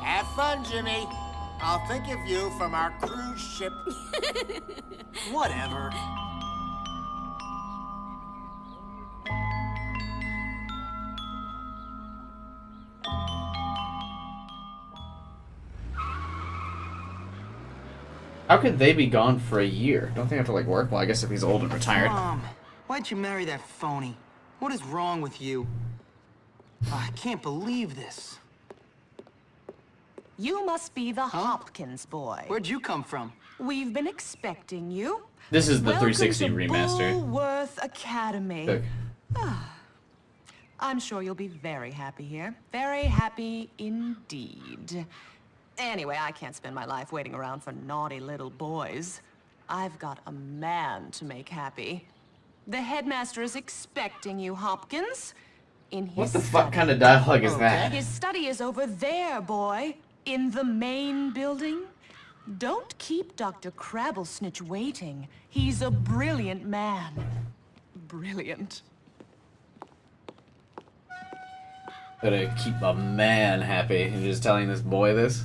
Have fun, Jimmy. I'll think of you from our cruise ship. Whatever. How could they be gone for a year? Don't they have to, like, work? Well, I guess if he's old and retired. Mom, why'd you marry that phony? What is wrong with you? I can't believe this. You must be the Hopkins boy. Where'd you come from? We've been expecting you. This is the Welcome 360 to remaster. Bulworth Academy. Look. I'm sure you'll be very happy here. Very happy indeed. Anyway, I can't spend my life waiting around for naughty little boys. I've got a man to make happy. The headmaster is expecting you, Hopkins. In his What the fuck study. kind of dialogue is that? His study is over there, boy. In the main building. Don't keep Dr. Crabblesnitch waiting. He's a brilliant man. Brilliant. Gotta keep a man happy. You're just telling this boy this?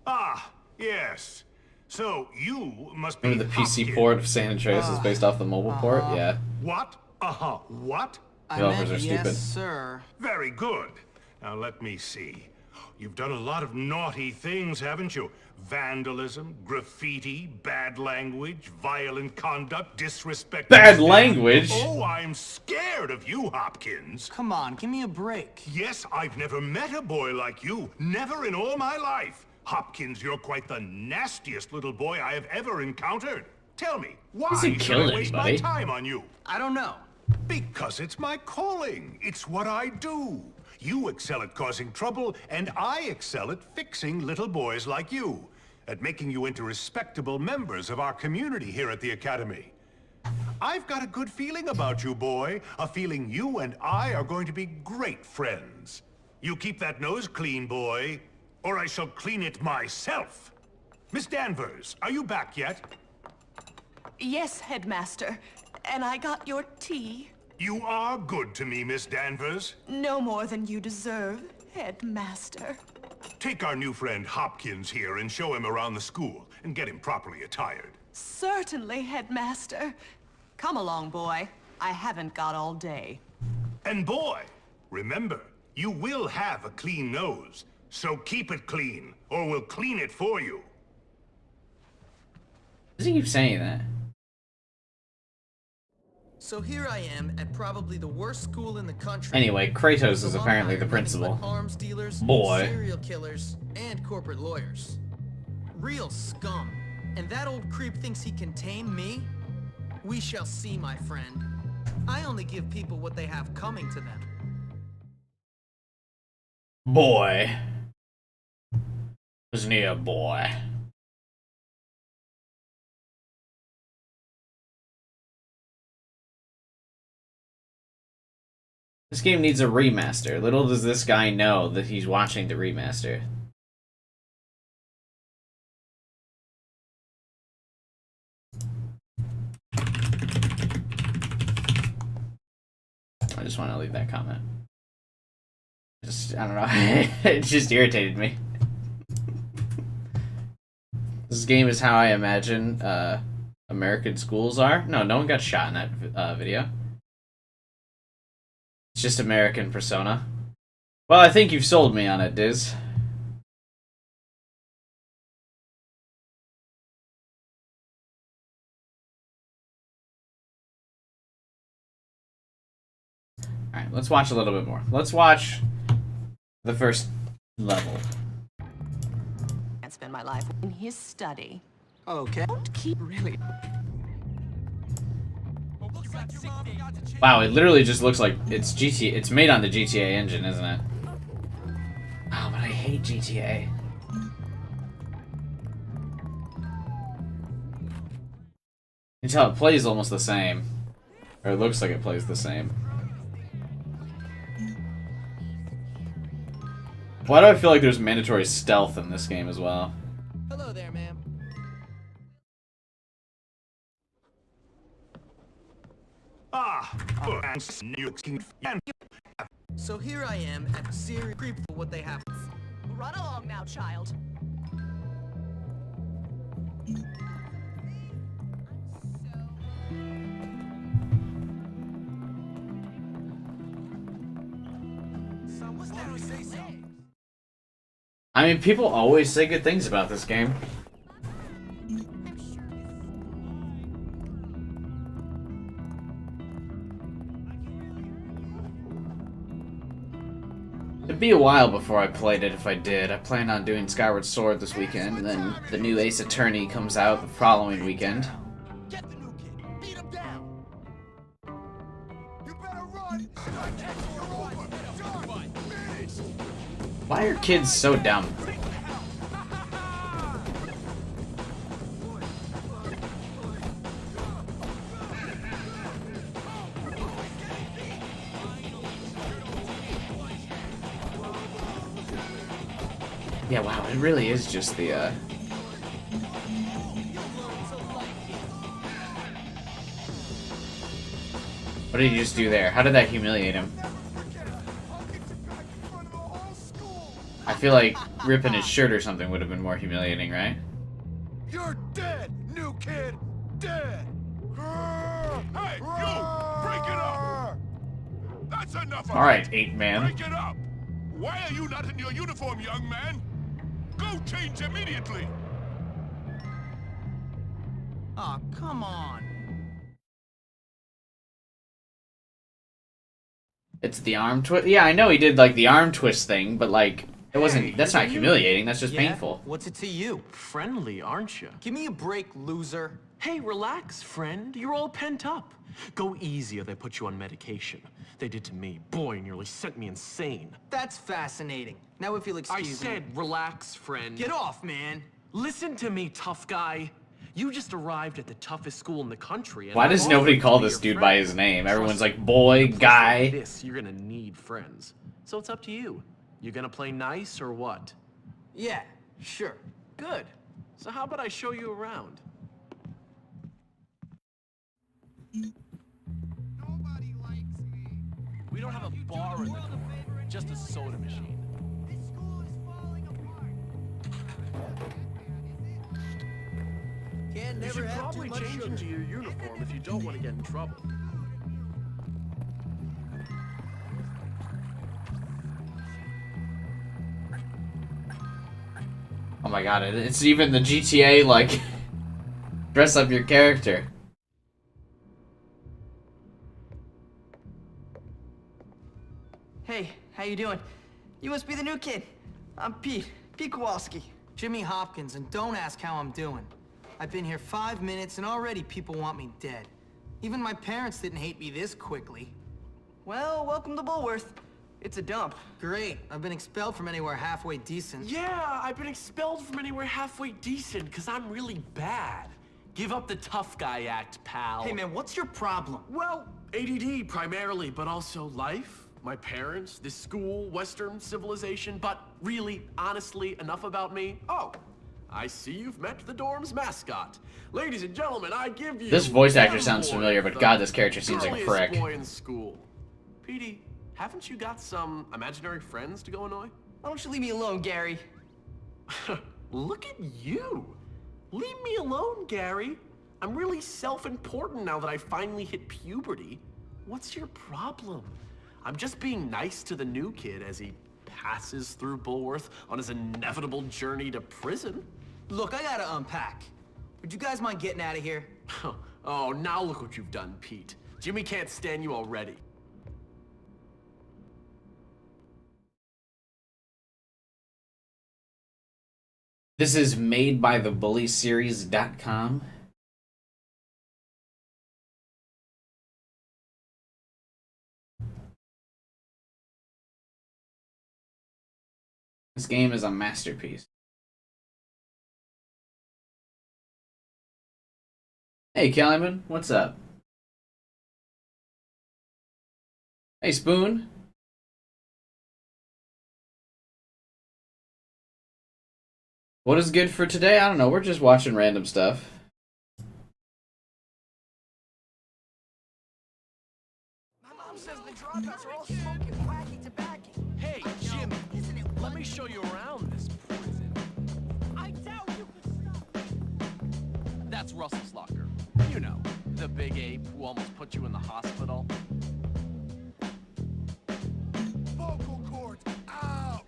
Ah, yes. So you must be Remember the PC Hopkins. port of San Andreas is based off the mobile port? Yeah. What? What? I Developers meant are yes, stupid. sir. Very good. Now let me see. You've done a lot of naughty things, haven't you? Vandalism, graffiti, bad language, violent conduct, disrespect. Bad language? Oh, I'm scared of you, Hopkins. Come on, give me a break. Yes, I've never met a boy like you. Never in all my life. Hopkins, you're quite the nastiest little boy I have ever encountered. Tell me, why Doesn't should kill I waste my anybody. time on you? I don't know. Because it's my calling. It's what I do. You excel at causing trouble, and I excel at fixing little boys like you. At making you into respectable members of our community here at the Academy. I've got a good feeling about you, boy. A feeling you and I are going to be great friends. You keep that nose clean, boy, or I shall clean it myself. Miss Danvers, are you back yet? Yes, Headmaster. And I got your tea. You are good to me, Miss Danvers. No more than you deserve, Headmaster. Take our new friend Hopkins here and show him around the school and get him properly attired. Certainly, Headmaster. Come along, boy. I haven't got all day. And boy, remember, you will have a clean nose. So keep it clean, or we'll clean it for you. Does he keep saying that? So here I am at probably the worst school in the country. Anyway, Kratos is apparently the principal. Arms dealers, Boy. serial killers, and corporate lawyers. Real scum. And that old creep thinks he can tame me? We shall see, my friend. I only give people what they have coming to them. Boy. Isn't he a boy? This game needs a remaster. Little does this guy know that he's watching the remaster. I just want to leave that comment. Just, I don't know. It just irritated me. This game is how I imagine American schools are. No, no one got shot in that video. It's just American persona. Well, I think you've sold me on it, Diz. Alright, let's watch a little bit more. Let's watch the first level. I spend my life in his study. Okay. Don't keep really. Wow, it literally just looks like it's GTA. It's made on the GTA engine, isn't it? Oh, but I hate GTA. You can tell it plays almost the same. Or it looks like it plays the same. Why do I feel like there's mandatory stealth in this game as well? Hello there, ma'am. So here I am at serious creep for what they have. Run along now, child. I mean, people always say good things about this game. It'd be a while before I played it if I did. I plan on doing Skyward Sword this weekend, and then the new Ace Attorney comes out the following weekend. Get the new kid. Beat him down. You better run. Why are kids so dumb? Yeah, wow, it really is just the, What did he just do there? How did that humiliate him? I feel like ripping his shirt or something would have been more humiliating, right? You're dead, new kid. Dead. Hey, you! Break it up! That's enough of Alright, it. 8-man. Break it up! Why are you not in your uniform, young man? Go change immediately! Aw, come on. It's the arm twist. Yeah, I know he did like the arm twist thing, but like it wasn't. That's not humiliating. That's just painful. What's it to you? Friendly, aren't you? Give me a break, loser. Hey, relax, friend. You're all pent up. Go easy or they put you on medication. They did to me. Boy, nearly sent me insane. That's fascinating. Now if you'll excuse me. I said relax, friend. Get off, man. Listen to me, tough guy. You just arrived at the toughest school in the country. And Why does nobody call this dude by his name? Everyone's like, boy, guy. This, you're gonna need friends. So it's up to you. You gonna play nice or what? Yeah, sure. Good. So how about I show you around? Nobody likes me. We don't have a bar in the dorm, just a soda machine. This school is falling apart. Can't You should probably change into your uniform if you don't want to get in trouble. Oh my god, it's even the GTA like dress up your character. Hey, how you doing? You must be the new kid. I'm Pete Kowalski. Jimmy Hopkins, and don't ask how I'm doing. I've been here 5 minutes and already people want me dead. Even my parents didn't hate me this quickly. Well, welcome to Bullworth. It's a dump. Great. I've been expelled from anywhere halfway decent. Yeah, I've been expelled from anywhere halfway decent because I'm really bad. Give up the tough guy act, pal. Hey man, what's your problem? Well, ADD primarily, but also life, my parents, this school, Western civilization, but really, honestly, enough about me. Oh, I see you've met the dorm's mascot. Ladies and gentlemen, I give you... This voice actor Young sounds Boy, familiar, but the god, this character seems like a girliest prick. boy in school. Petey, haven't you got some imaginary friends to go annoy? Why don't you leave me alone, Gary? Look at you. Leave me alone, Gary. I'm really self-important now that I finally hit puberty. What's your problem? I'm just being nice to the new kid as he passes through Bullworth on his inevitable journey to prison. Look, I gotta unpack. Would you guys mind getting out of here? Oh, now look what you've done, Pete. Jimmy can't stand you already. This is made by thebullyseries.com. This game is a masterpiece. Hey, Kellyman, what's up? Hey, Spoon. What is good for today? I don't know. We're just watching random stuff. My mom says the dropouts are all smoking wacky tobacco. Hey, Jimmy, let me show you around this prison. I doubt you could stop. That's Russell's locker. You know, the big ape who almost put you in the hospital. Vocal cords out!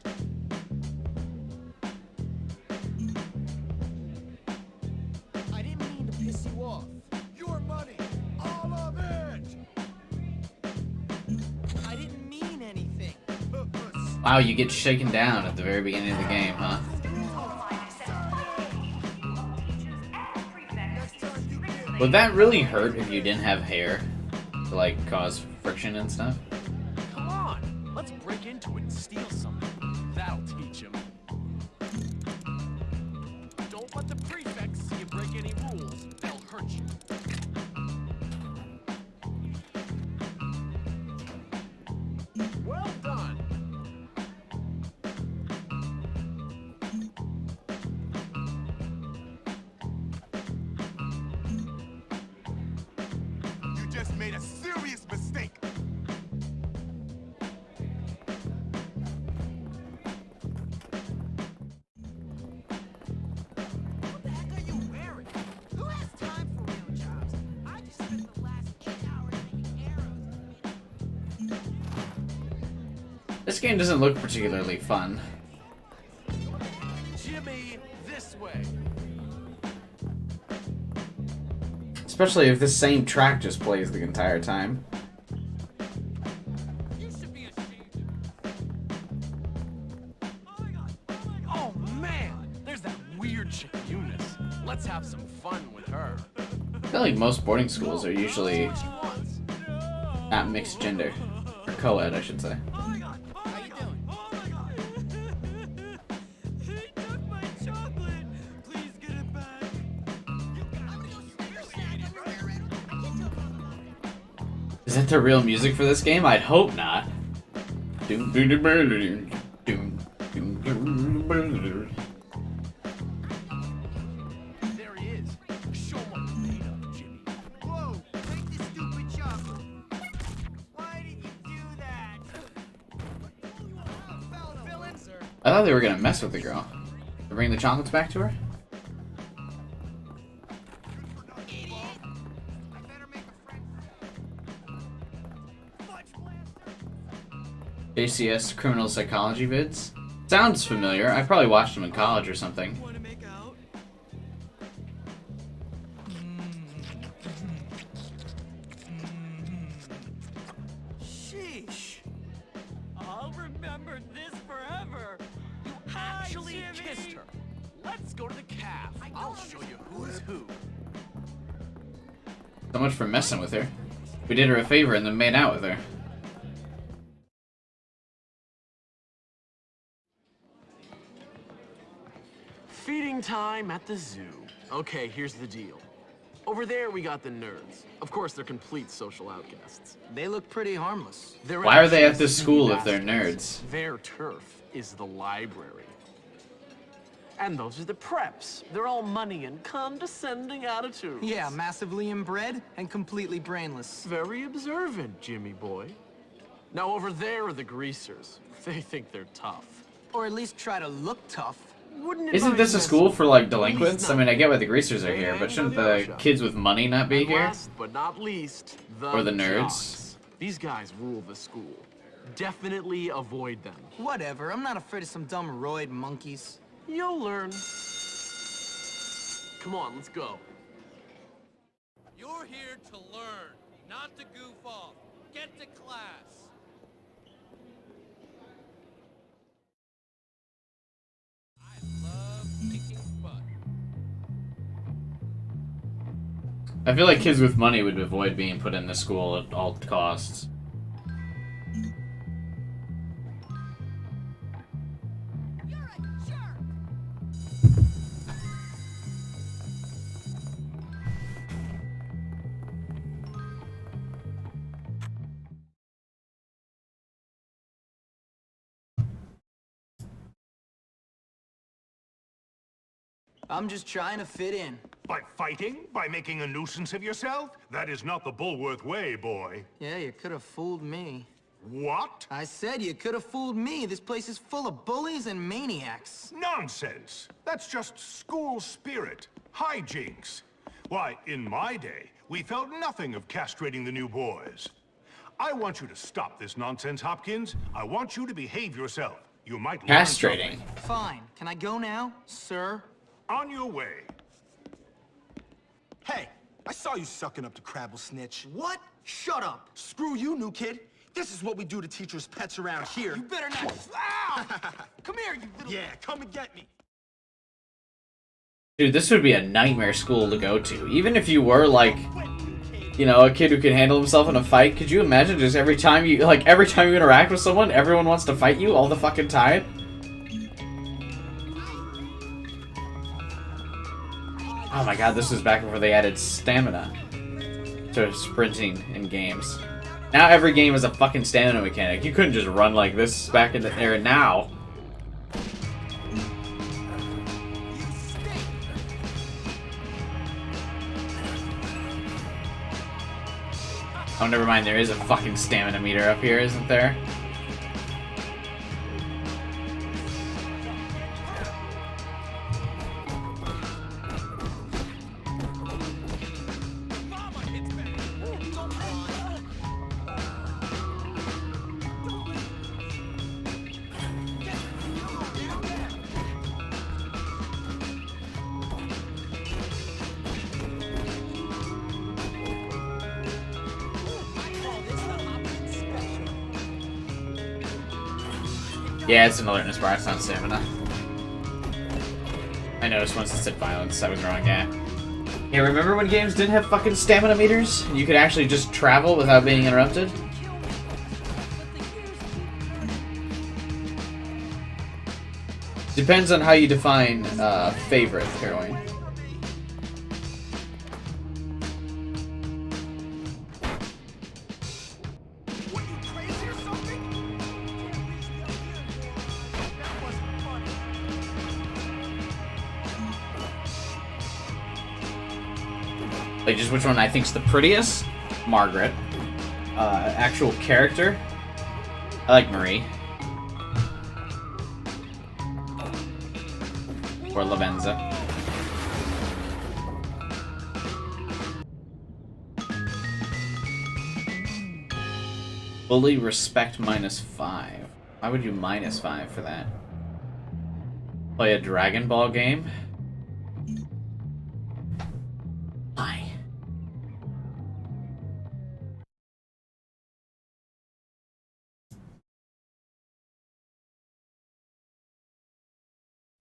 I didn't mean to piss you off. Your money! All of it! I didn't mean anything. Wow, you get shaken down at the very beginning of the game, huh? Would that really hurt if you didn't have hair to like cause friction and stuff? Come on, let's break into it and steal something. That'll teach him. Don't let the prefects see you break any rules. They'll hurt you. Well done. You just made a serious mistake! What the heck are you wearing? Who has time for real jobs? I just spent the last 8 hours making arrows. This game doesn't look particularly fun. Jimmy, this way. Especially if this same track just plays the entire time. Oh man, there's that weird chick Eunice. Let's have some fun with her. I feel like most boarding schools are usually not mixed gender. Or co-ed, I should say. Is that the real music for this game? I'd hope not. There he is. Show him what made of, Jimmy. Whoa, take this stupid chocolate. Why did you do that? I thought they were gonna mess with the girl. To bring the chocolates back to her? JCS criminal psychology vids? Sounds familiar. I probably watched them in college or something. Sheesh. I'll remember this forever. You actually kissed her. Let's go to the caf. I'll show you who's who. So much for messing with her. We did her a favor and then made out with her. Feeding time at the zoo. Okay, here's the deal. Over there, we got the nerds. Of course, they're complete social outcasts. They look pretty harmless. Why are they at this school if they're nerds? Their turf is the library. And those are the preps. They're all money and condescending attitudes. Yeah, massively inbred and completely brainless. Very observant, Jimmy boy. Now over there are the greasers. They think they're tough. Or at least try to look tough. Isn't this a school for, like, delinquents? I mean, I get why the greasers are here, but shouldn't the kids with money not be here? Last but not least, Or the nerds? jocks. These guys rule the school. Definitely avoid them. Whatever, I'm not afraid of some dumb roid monkeys. You'll learn. Come on, let's go. You're here to learn, not to goof off. Get to class. I feel like kids with money would avoid being put in the school at all costs. I'm just trying to fit in. By fighting? By making a nuisance of yourself? That is not the Bulworth way, boy. Yeah, you could have fooled me. What? I said you could have fooled me. This place is full of bullies and maniacs. Nonsense! That's just school spirit. Hijinks. Why, in my day, we felt nothing of castrating the new boys. I want you to stop this nonsense, Hopkins. I want you to behave yourself. You might learn Castrating. something. Fine. Can I go now, sir? On your way. Hey, I saw you sucking up to Crabble Snitch. What? Shut up. Screw you, new kid. This is what we do to teachers' pets around here. You better not. Ow! Come here, you little... Yeah, come and get me. Dude, this would be a nightmare school to go to. Even if you were, like, you know, a kid who could handle himself in a fight, could you imagine just every time you interact with someone, everyone wants to fight you all the fucking time? Oh my god, this was back before they added stamina to sprinting in games. Now every game has a fucking stamina mechanic. You couldn't just run like this back in the era now. Oh, never mind, there is a fucking stamina meter up here, isn't there? Yeah, it's an alertness bar, it's not stamina. I noticed once it said violence, I was wrong, yeah. Yeah, remember when games didn't have fucking stamina meters? You could actually just travel without being interrupted? Depends on how you define favorite heroine. Like, just which one I think's the prettiest? Margaret. Actual character? I like Marie. Or Lavenza. Fully respect -5. Why would you -5 for that? Play a Dragon Ball game? Why?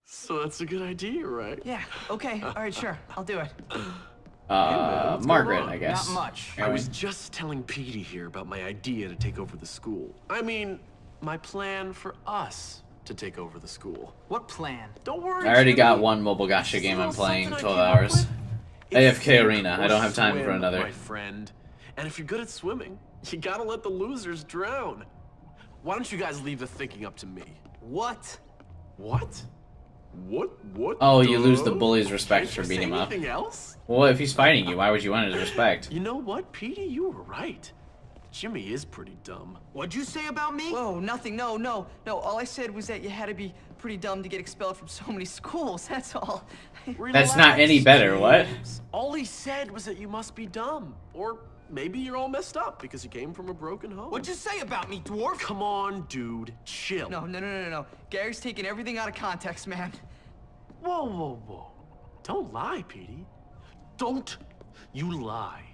So that's a good idea, right? Yeah, okay, alright, sure. I'll do it. Margaret, I guess. Not much. I was just telling Petey here about my idea to take over the school. I mean, my plan for us to take over the school. What plan? Don't worry, I already Jimmy. got one mobile gacha game I'm playing, Something I 12 came up hours. with? AFK It's Arena, I don't have time swim, for another. My friend. And if you're good at swimming, you gotta let the losers drown. Why don't you guys leave the thinking up to me? What? What? What? Oh, you lose the bully's respect Can't for you beating say him up. anything else? Well, if he's fighting you, why would you want his respect? You know what, Petey? You were right. Jimmy is pretty dumb. What'd you say about me? Whoa, nothing, no. All I said was that you had to be pretty dumb to get expelled from so many schools, that's all. That's not any better, what? All he said was that you must be dumb. Or maybe you're all messed up because you came from a broken home. What'd you say about me, dwarf? Come on, dude. Chill. No. Gary's taking everything out of context, man. Whoa. Don't lie, Petey. Don't you lie.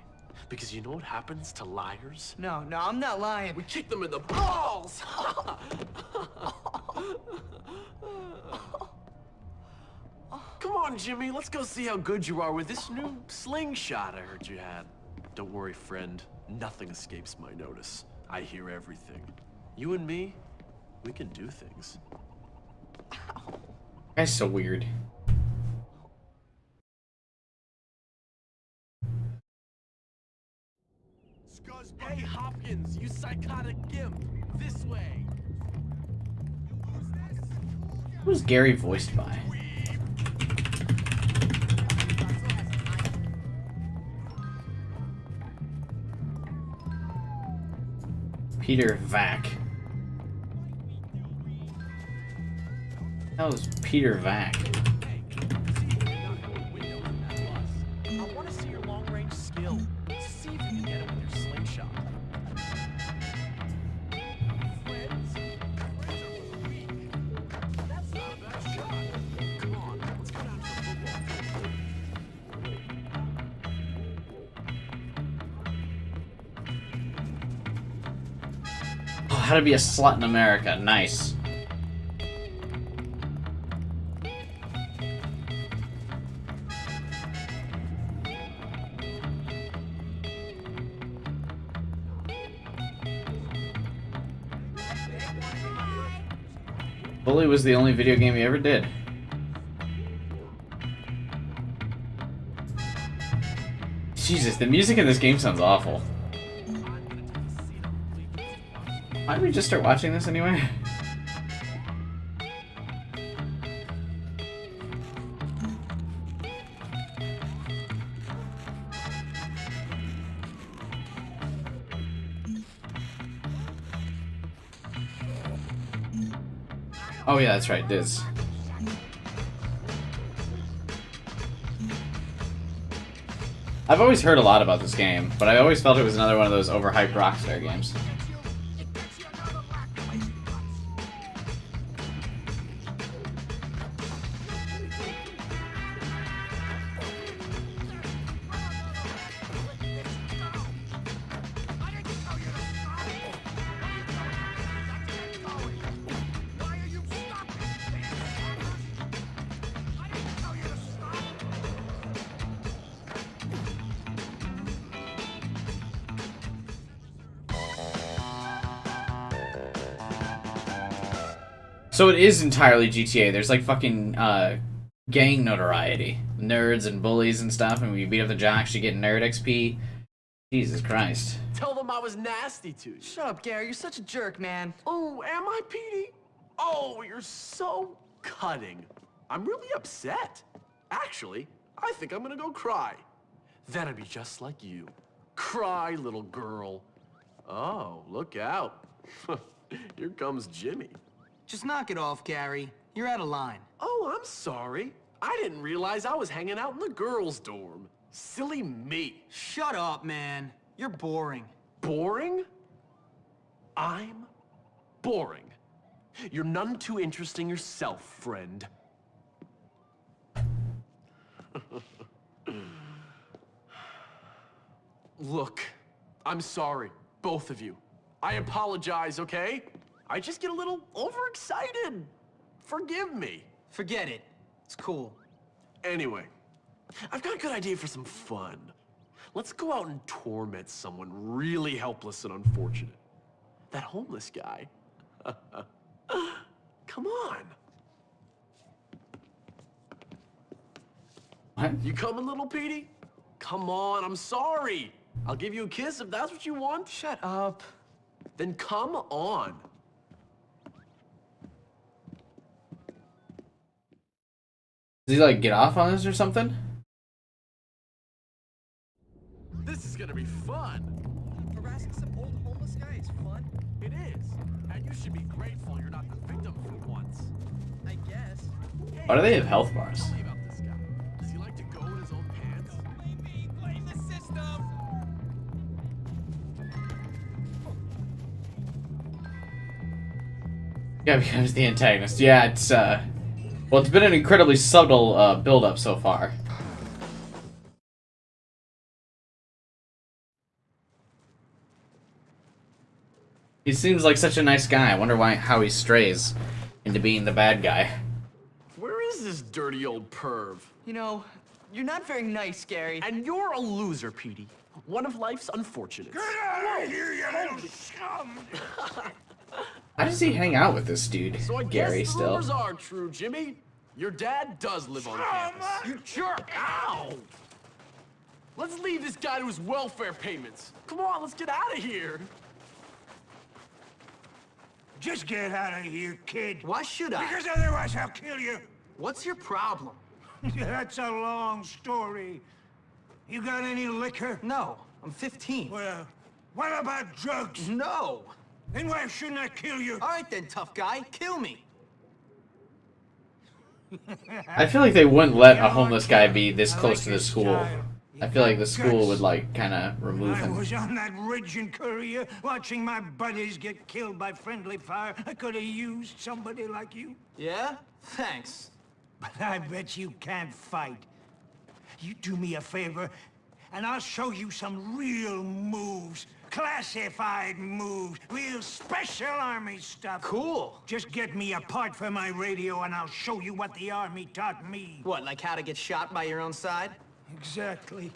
Because you know what happens to liars? No, I'm not lying. We kick them in the balls! Come on, Jimmy, let's go see how good you are with this new slingshot I heard you had. Don't worry, friend. Nothing escapes my notice. I hear everything. You and me, we can do things. That's so weird. Hey, Hopkins, you psychotic gimp! This way! Who was Gary voiced by? Peter Vack. That was Peter Vack. I want to see your long-range skill. See if you can get him with your slingshot. Friends are weak. That's not a bad shot. Come on, let's go down to the football field. Oh, how to be a slut in America. Nice. Bully was the only video game he ever did. Jesus, the music in this game sounds awful. Why did we just start watching this anyway? Oh yeah, that's right, Diz. I've always heard a lot about this game, but I always felt it was another one of those overhyped Rockstar games. So it is entirely GTA. There's like fucking gang notoriety. Nerds and bullies and stuff, and when you beat up the jocks, you get nerd XP. Jesus Christ. Tell them I was nasty to you. Shut up, Gary. You're such a jerk, man. Oh, am I, Petey? Oh, you're so cutting. I'm really upset. Actually, I think I'm gonna go cry. Then I'd be just like you. Cry, little girl. Oh, look out. Here comes Jimmy. Just knock it off, Gary. You're out of line. Oh, I'm sorry. I didn't realize I was hanging out in the girls' dorm. Silly me. Shut up, man. You're boring. Boring? I'm boring. You're none too interesting yourself, friend. Look, I'm sorry, both of you. I apologize, okay? I just get a little overexcited. Forgive me. Forget it. It's cool. Anyway, I've got a good idea for some fun. Let's go out and torment someone really helpless and unfortunate. That homeless guy. Come on. What? You coming, little Petey? Come on, I'm sorry. I'll give you a kiss if that's what you want. Shut up. Then come on. Does he like get off on this or something? This is gonna be fun. Harassing some old homeless guy is fun. It is. And you should be grateful you're not the victim for once. I guess. Why do they have health bars? Tell me about this guy. Does he like to go in his own pants? Blame the system. Yeah, becomes the antagonist. Yeah, it's well, it's been an incredibly subtle build-up so far. He seems like such a nice guy. I wonder how he strays into being the bad guy. Where is this dirty old perv? You know, you're not very nice, Gary. And you're a loser, Petey. One of life's unfortunates. Get out of here, you little scum! How does he hang out with this dude, So I Gary, guess the still? rumors are true, Jimmy. Your dad does live on campus. You jerk! Ow! Let's leave this guy to his welfare payments. Come on, let's get out of here. Just get out of here, kid. Why should I? Because otherwise I'll kill you. What's your problem? That's a long story. You got any liquor? No, I'm 15. Well, what about drugs? No. Then why shouldn't I kill you? All right then, tough guy, kill me. I feel like they wouldn't let a homeless guy be this close to the school. I feel like the school would, like, kind of remove I him. was on that ridge in Korea, watching my buddies get killed by friendly fire. I could have used somebody like you. Yeah? Thanks. But I bet you can't fight. You do me a favor, and I'll show you some real moves. Classified moves. Real special army stuff. Cool. Just get me a part for my radio, and I'll show you what the army taught me. What, like how to get shot by your own side? Exactly.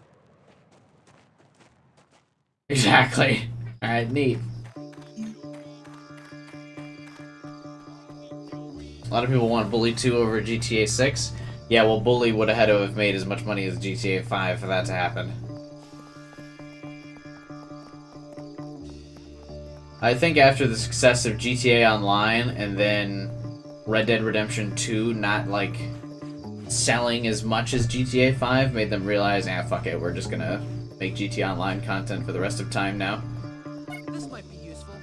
Exactly. Alright, neat. A lot of people want Bully 2 over GTA 6. Yeah, well, Bully would have had to have made as much money as GTA 5 for that to happen. I think after the success of GTA Online and then Red Dead Redemption 2 not, like, selling as much as GTA 5 made them realize, ah, fuck it, we're just gonna make GTA Online content for the rest of time now. This might be useful.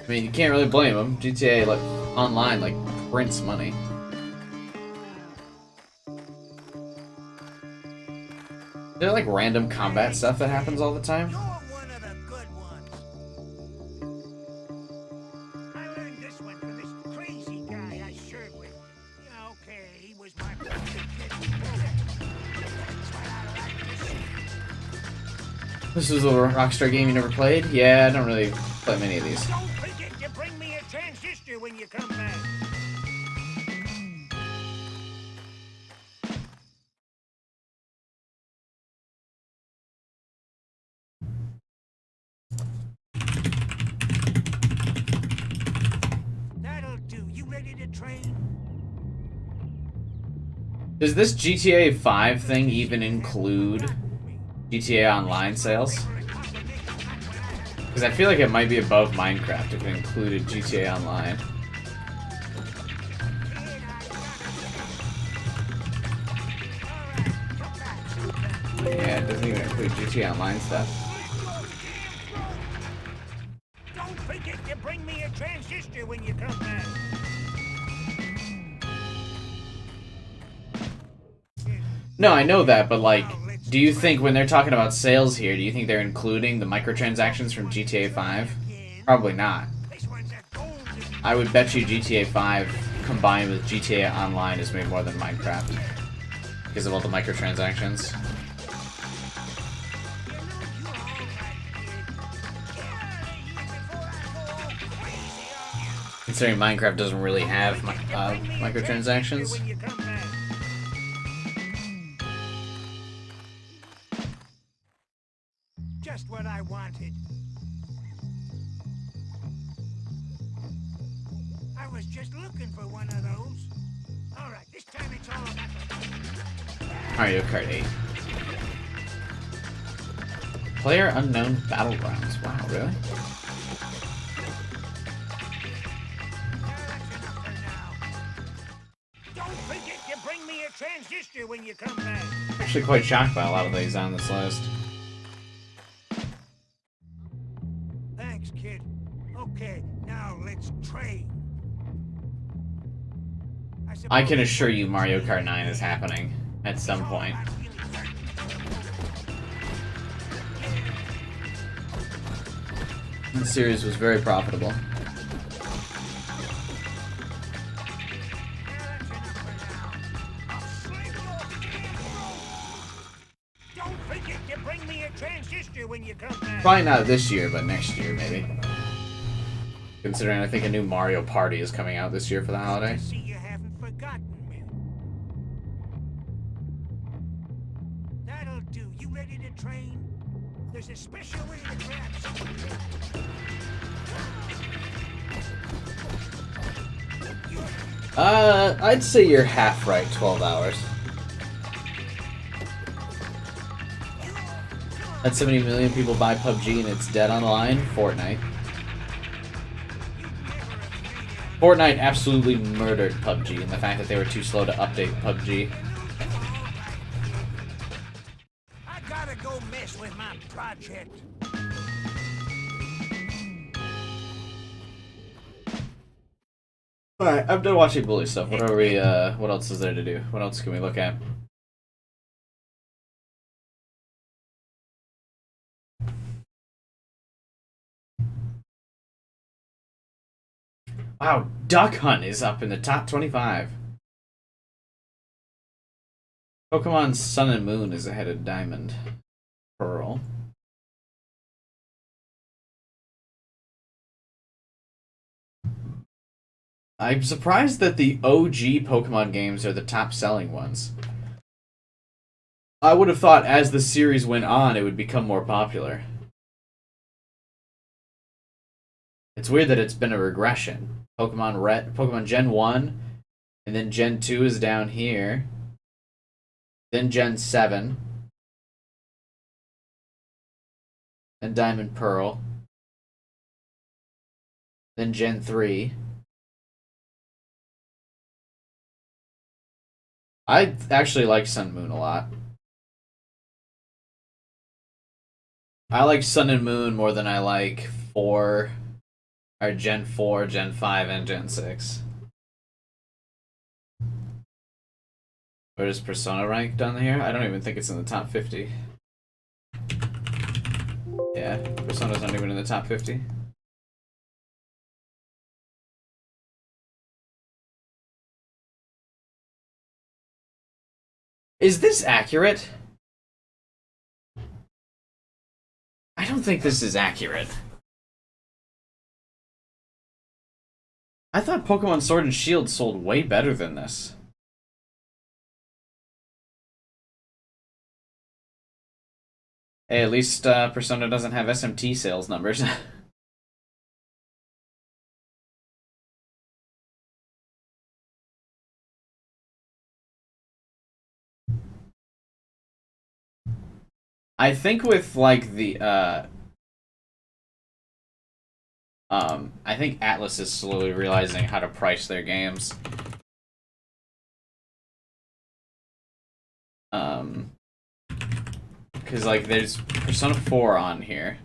I mean, you can't really blame them. GTA, like, Online, like, prints money. Is there, like, random combat stuff that happens all the time? You're one of the good ones. I learned this one from this crazy guy I served with. Yeah, okay, he was my This is a Rockstar game you never played? Yeah, I don't really play many of these. Don't forget to bring me a transistor when you come back. Does this GTA 5 thing even include GTA Online sales? Because I feel like it might be above Minecraft if it included GTA Online. Yeah, it doesn't even include GTA Online stuff. Don't forget to bring me a transistor when you come back. No, I know that, but like, do you think when they're talking about sales here, do you think they're including the microtransactions from GTA 5? Probably not. I would bet you GTA 5 combined with GTA Online has made more than Minecraft because of all the microtransactions. Considering Minecraft doesn't really have microtransactions. Just what I wanted. I was just looking for one of those. All right, this time it's all about Mario Kart 8. Player unknown battlegrounds. Wow, really? Don't forget to bring me a transistor when you come back. I'm actually quite shocked by a lot of these on this list. Thanks, kid. Okay, now let's trade. I can assure you Mario Kart 9 is happening at some point. The series was very profitable. Don't forget to bring me a transistor when you come back. Probably not this year, but next year, maybe. Considering I think a new Mario Party is coming out this year for the holiday. See, you haven't forgotten me. That'll do. You ready to train? There's a special way to grab something. I'd say you're half right, 12 hours. That 70 million people buy PUBG and it's dead online? Fortnite. Fortnite absolutely murdered PUBG, and the fact that they were too slow to update PUBG. I gotta go mess with my project. Alright, I'm done watching bully stuff. What are we, what else is there to do? What else can we look at? Wow, Duck Hunt is up in the top 25. Pokemon Sun and Moon is ahead of Diamond. Pearl. I'm surprised that the OG Pokemon games are the top selling ones. I would have thought as the series went on, it would become more popular. It's weird that it's been a regression. Pokemon Gen 1, and then Gen 2 is down here. Then Gen 7. Then Diamond Pearl. Then Gen 3. I actually like Sun Moon a lot. I like Sun and Moon more than I like 4, or Gen 4, Gen 5, and Gen 6. Where is Persona ranked down here? I don't even think it's in the top 50. Yeah, Persona's not even in the top 50. Is this accurate? I don't think this is accurate. I thought Pokemon Sword and Shield sold way better than this. Hey, at least Persona doesn't have SMT sales numbers. I think with like the I think Atlas is slowly realizing how to price their games. Because like there's Persona 4 on here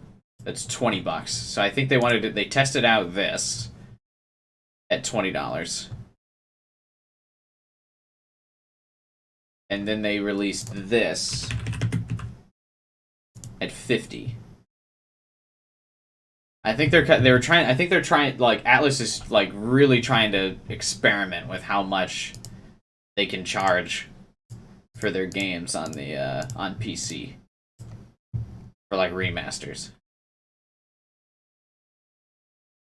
that's $20. So I think they tested out this at $20. And then they released this at 50. I think they're trying like Atlas is like really trying to experiment with how much they can charge for their games on the on PC for like remasters.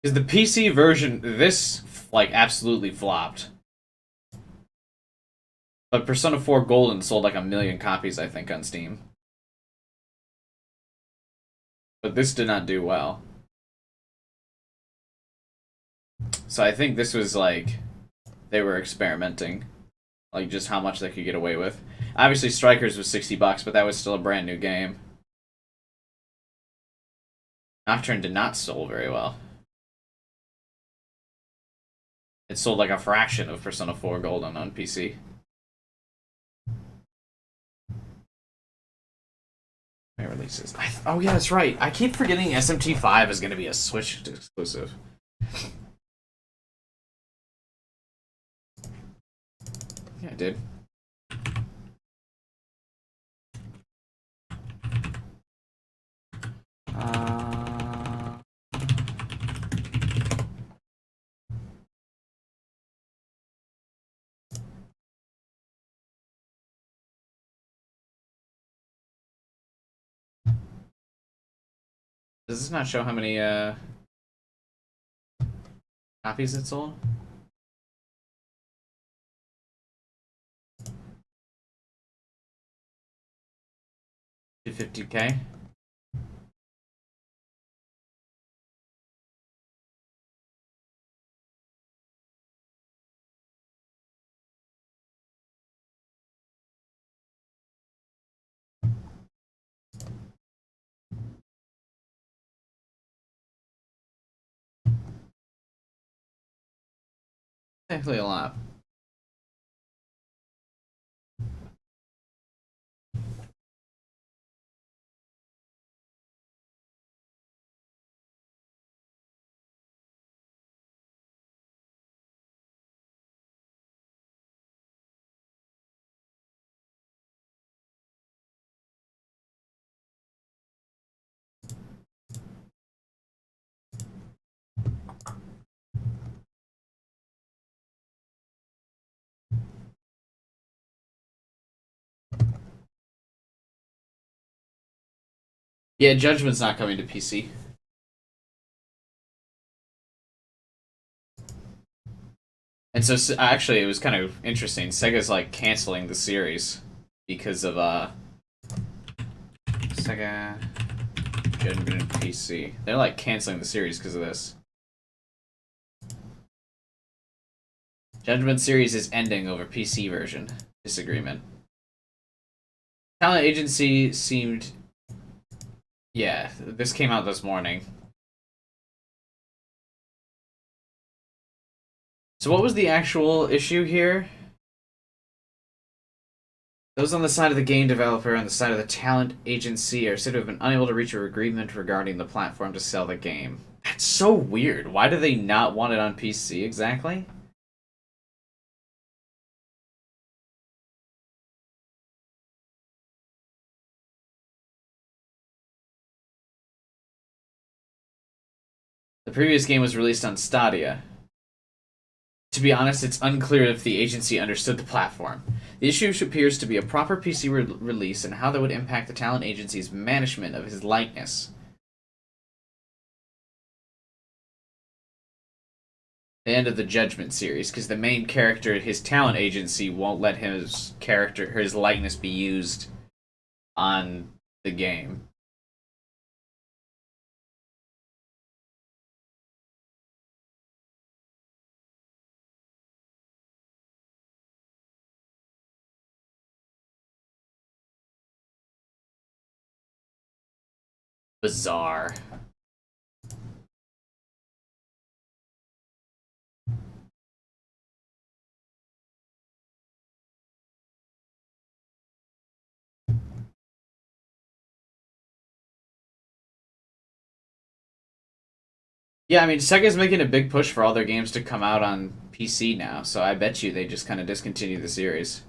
Because the PC version, this like absolutely flopped. But Persona 4 Golden sold like 1 million copies, I think, on Steam. But this did not do well. So I think this was like they were experimenting, like just how much they could get away with. Obviously, Strikers was $60, but that was still a brand new game. Nocturne did not sell very well. It sold like a fraction of Persona 4 Golden on PC. Releases. Oh yeah, that's right. I keep forgetting SMT5 is going to be a Switch exclusive. Yeah, I did. Does this not show how many copies it sold? 250K? Actually a lot. Yeah, Judgment's not coming to PC. And so actually, it was kind of interesting. Sega's like canceling the series because of Sega Judgment PC. They're like canceling the series because of this. Judgment series is ending over PC version. Disagreement. Talent agency seemed. Yeah, this came out this morning. So what was the actual issue here? Those on the side of the game developer and the side of the talent agency are said to have been unable to reach an agreement regarding the platform to sell the game. That's so weird. Why do they not want it on PC exactly? The previous game was released on Stadia. To be honest, it's unclear if the agency understood the platform. The issue appears to be a proper PC release and how that would impact the talent agency's management of his likeness. The end of the Judgment series, because the main character, his talent agency, won't let his likeness be used on the game. bizarre. Yeah, I mean, Sega's making a big push for all their games to come out on PC now, so I bet you they just kind of discontinue the series.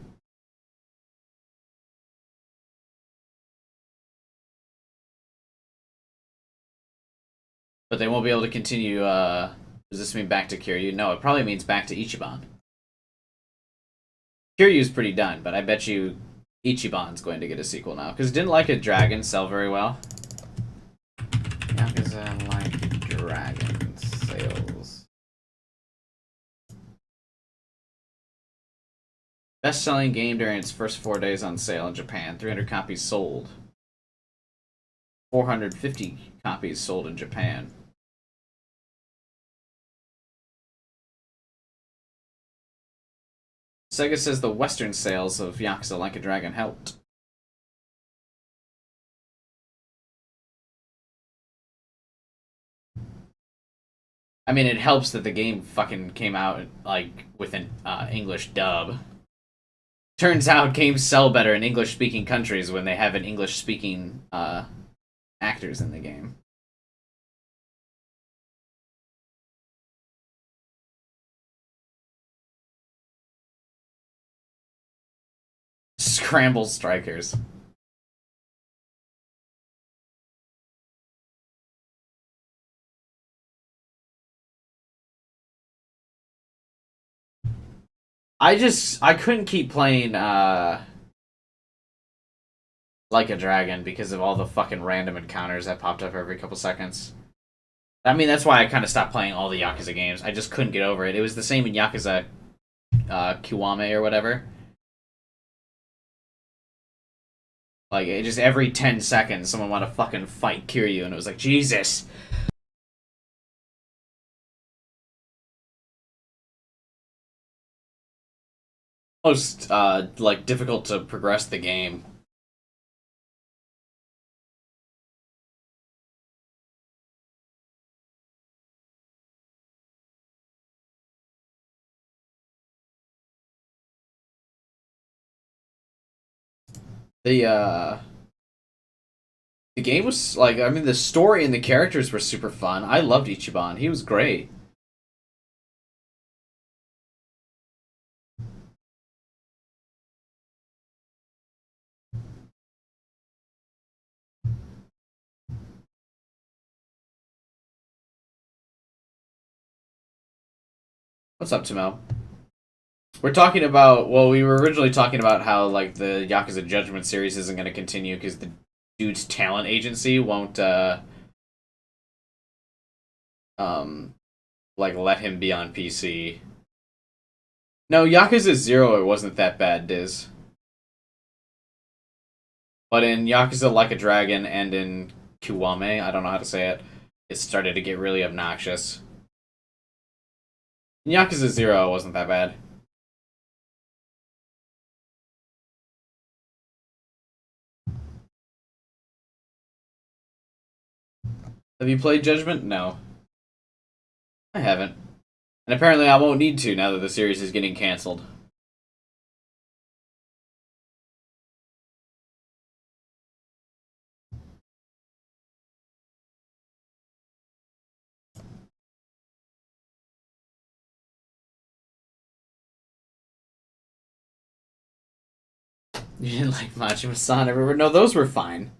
But they won't be able to continue, does this mean back to Kiryu? No, it probably means back to Ichiban. Kiryu's pretty done, but I bet you Ichiban's going to get a sequel now. Because didn't Like a Dragon sell very well? Yakuza Like a Dragon sales. Best-selling game during its first 4 days on sale in Japan. 300 copies sold. 450 copies sold in Japan. Sega says the Western sales of Yakuza Like a Dragon helped. I mean, it helps that the game fucking came out, like, with an English dub. Turns out games sell better in English-speaking countries when they have an English-speaking actors in the game. Scramble strikers. I couldn't keep playing Like a Dragon because of all the fucking random encounters that popped up every couple seconds. I mean, that's why I kind of stopped playing all the Yakuza games. I just couldn't get over it. It was the same in Yakuza Kiwame or whatever. Like, it just every 10 seconds, someone wanted to fucking fight Kiryu, and it was like, Jesus! Most, like, difficult to progress the game. The game was, like, I mean, the story and the characters were super fun. I loved Ichiban. He was great. What's up, Timo? We're talking about, well, we were originally talking about how, like, the Yakuza Judgment series isn't going to continue because the dude's talent agency won't, like, let him be on PC. No, Yakuza 0, it wasn't that bad, Diz. But in Yakuza Like a Dragon and in Kiwame, I don't know how to say it, it started to get really obnoxious. In Yakuza 0, it wasn't that bad. Have you played Judgment? No. I haven't. And apparently I won't need to now that the series is getting cancelled. You didn't like Majima-san everywhere? No, those were fine.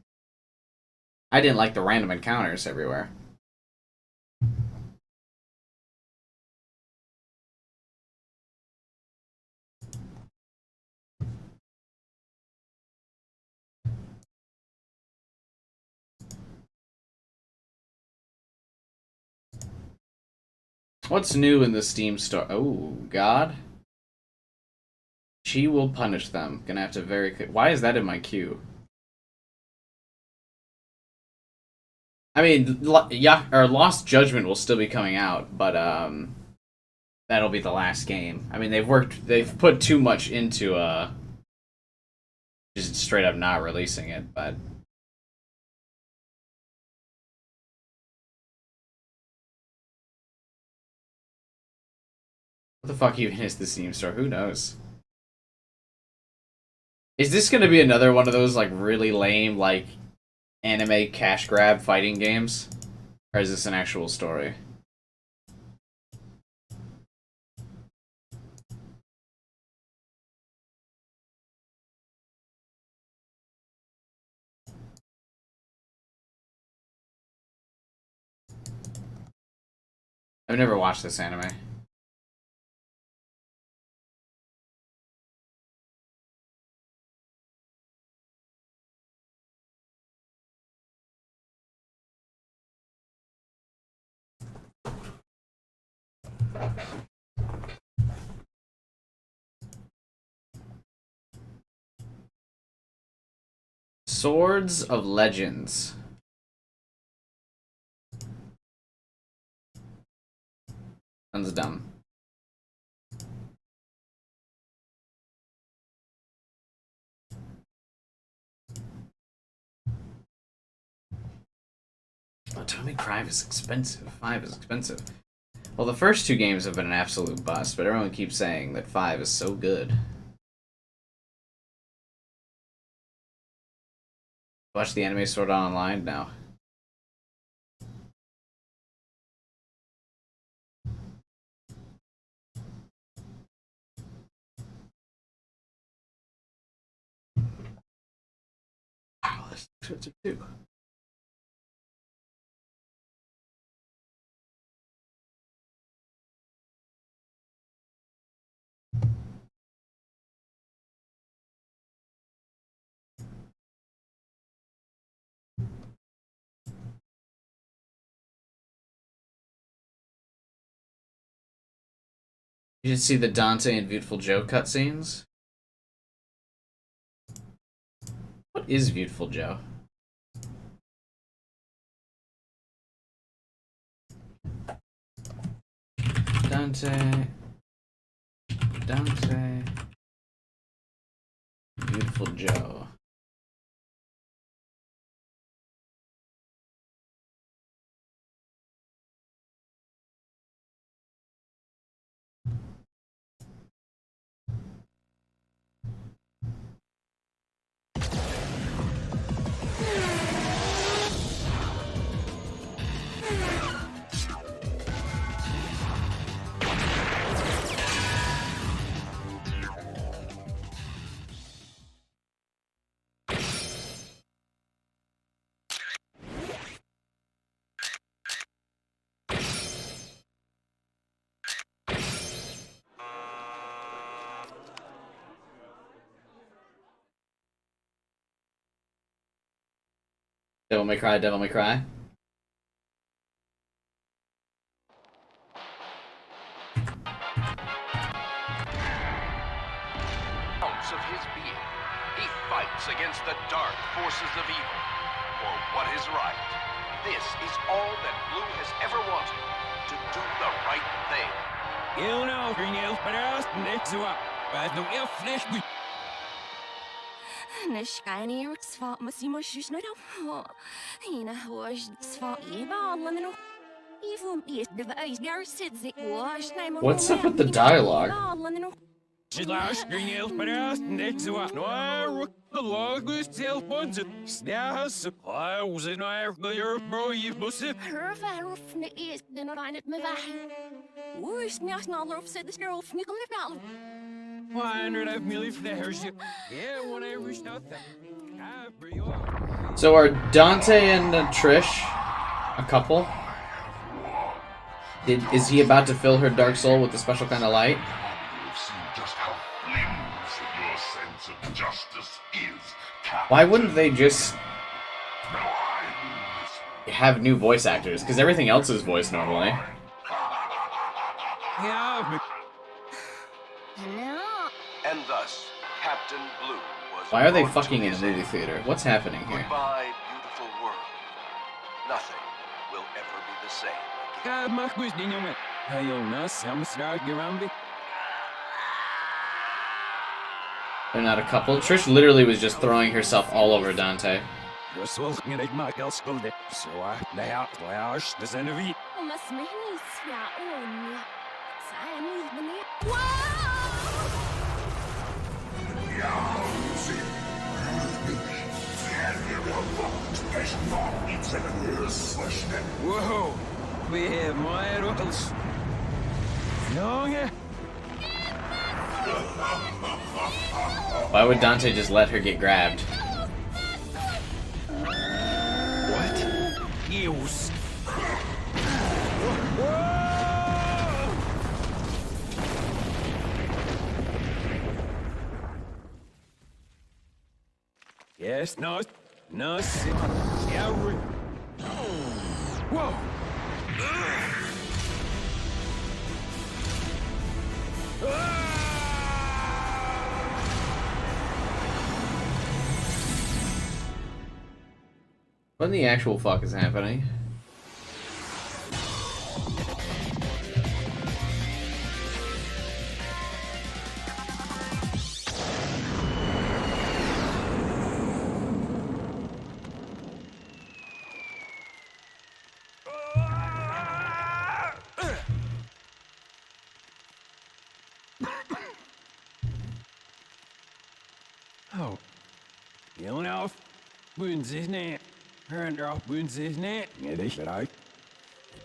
I didn't like the random encounters everywhere. What's new in the Steam store? Oh, God. She will punish them. Gonna have to very... Why is that in my queue? I mean, Lost Judgment will still be coming out, but that'll be the last game. I mean, they've put too much into just straight up not releasing it, but What the fuck even is the Steam store? Who knows? Is this gonna be another one of those, like, really lame, like, anime cash grab fighting games? Or is this an actual story? I've never watched this anime. Swords of Legends. Sounds dumb. Atomic Prime is expensive. 5 is expensive. Well, the first 2 games have been an absolute bust, but everyone keeps saying that 5 is so good. Watch the anime Sword Art Online now. Wow, that's expensive too. You should see the Dante and Beautiful Joe cutscenes. What is Beautiful Joe? Dante. Beautiful Joe. Devil May Cry, Devil May Cry. Of his being, he fights against the dark forces of evil for what is right. This is all that Blue has ever wanted, to do the right thing. You know, Green Elf, but us next up. But the elf flesh we. نشكاني ركسفا مسيما شوش نرى هنا هو جسفا يبا الله منو يفهم يتدفع يرسد زي واش نايم What's up with the dialogue? Slash Green Elf, but us next up. No, I rook the longest tail ones. Snaps, I was in our bro, you must have. Herf عرف نقيس دنا رانت مفاحي وش ناس نعرف سد الشرف نقل نفعل 100 million flares. Yeah, when I reached out there. So are Dante and Trish a couple? Is he about to fill her dark soul with a special kind of light? Why wouldn't they just have new voice actors? Because everything else is voiced normally. Yeah. And thus, Captain Blue was. Why are they fucking in a movie theater? What's happening here? Goodbye, beautiful world. Nothing will ever be the same. They're not a couple. Trish literally was just throwing herself all over Dante. Whoa, we have my rules. Why would Dante just let her get grabbed? What? Eels. Yes, no, yeah, whoa. What in the actual fuck is happening? Oh, yelling off. Wounds, isn't it? Hand off, wounds, isn't it? Ja, det er right.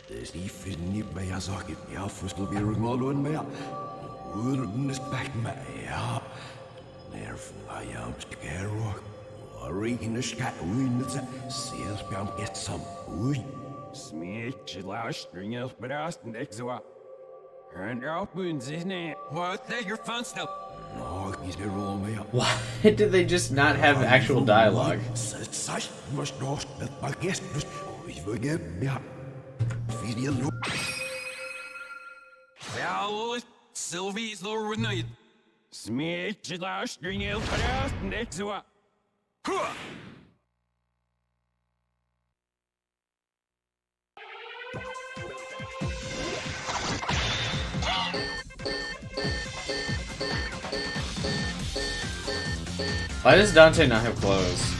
Det er lige finde i mig, jeg så kan jeg forskel vi rykke mig løn med. Uden at spække mig, ja. Nerven var jeg opskærer. Og rene skal uden at se spjørn gæst som ud. Smit til lastring af spørgsmål, ikke så? Hand off, wounds, isn't it? What? Take your fun stuff. Why did they just not have actual dialogue? Sylvie's the night. Smith, the last string out past next to her. Why does Dante not have clothes?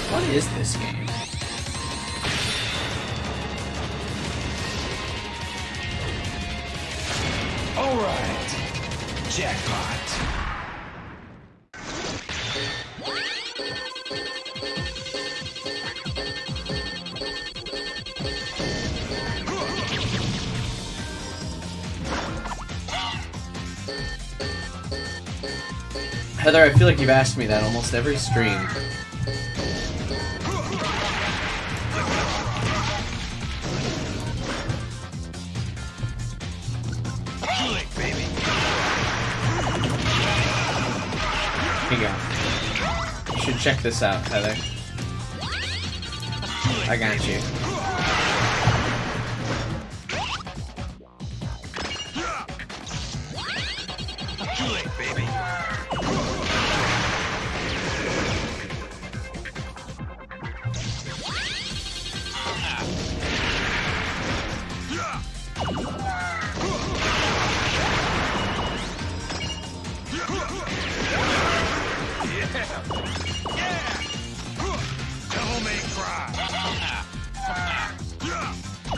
What is this game? All right, jackpot. Heather, I feel like you've asked me that almost every stream. Here you go. You should check this out, Heather. I got you.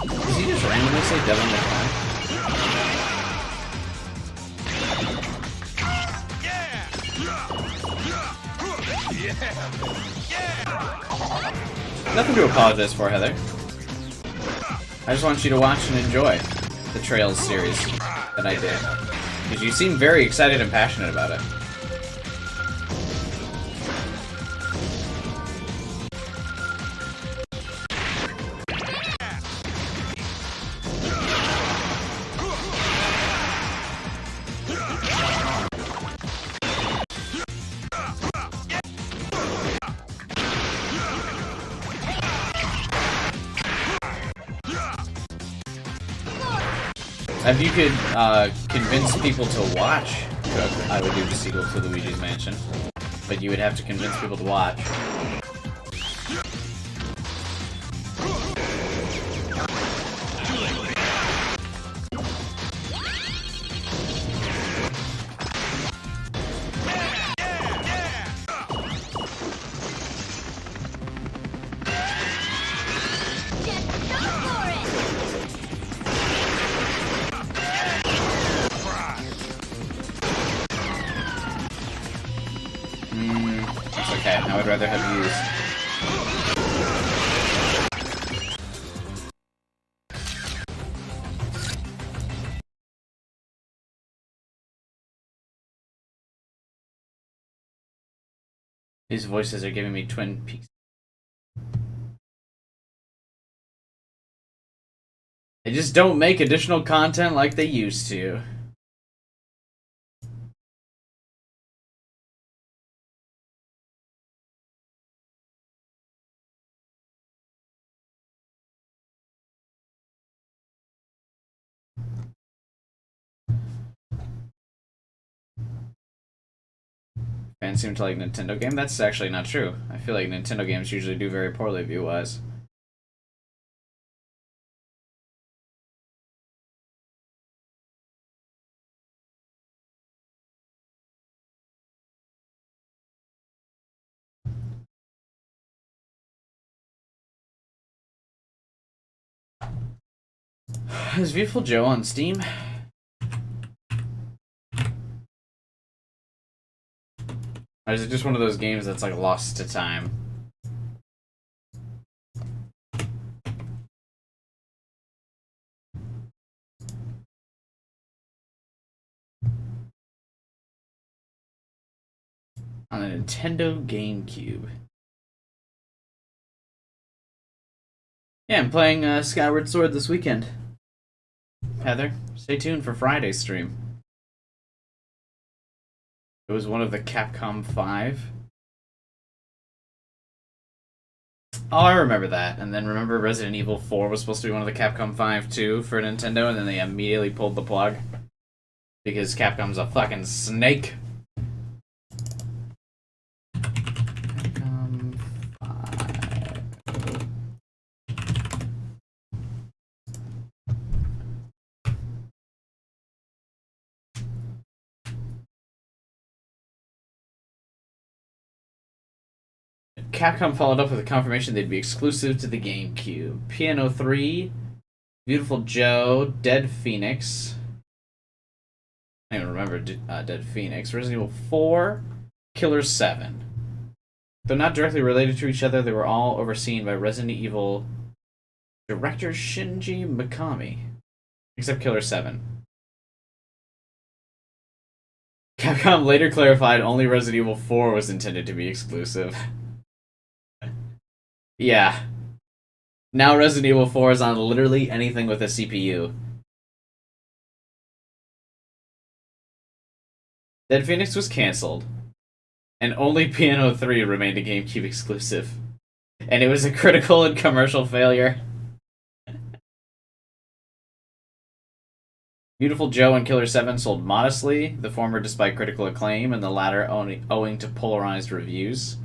Does he just randomly say Devil May Cry? Nothing to apologize for, Heather. I just want you to watch and enjoy the Trails series that I did. Because you seem very excited and passionate about it. If you could convince people to watch Cook, I would do the sequel to Luigi's Mansion. But you would have to convince people to watch. That's okay. I would rather have used. These voices are giving me Twin Peaks. They just don't make additional content like they used to. Fans seem to like Nintendo game. That's actually not true. I feel like Nintendo games usually do very poorly view-wise. Is Beautiful Joe on Steam? Or is it just one of those games that's like lost to time? On the Nintendo GameCube. Yeah, I'm playing Skyward Sword this weekend. Heather, stay tuned for Friday's stream. It was one of the Capcom 5. Oh, I remember that. And then remember Resident Evil 4 was supposed to be one of the Capcom 5 too for Nintendo, and then they immediately pulled the plug. Because Capcom's a fucking snake. Capcom 5. Capcom followed up with a confirmation they'd be exclusive to the GameCube. Piano 3, Beautiful Joe, Dead Phoenix. I don't even remember Dead Phoenix. Resident Evil 4, Killer 7. Though not directly related to each other, they were all overseen by Resident Evil director Shinji Mikami. Except Killer 7. Capcom later clarified only Resident Evil 4 was intended to be exclusive. Yeah. Now Resident Evil 4 is on literally anything with a CPU. Dead Phoenix was cancelled, and only Piano 3 remained a GameCube exclusive. And it was a critical and commercial failure. Beautiful Joe and Killer 7 sold modestly, the former despite critical acclaim, and the latter owing to polarized reviews.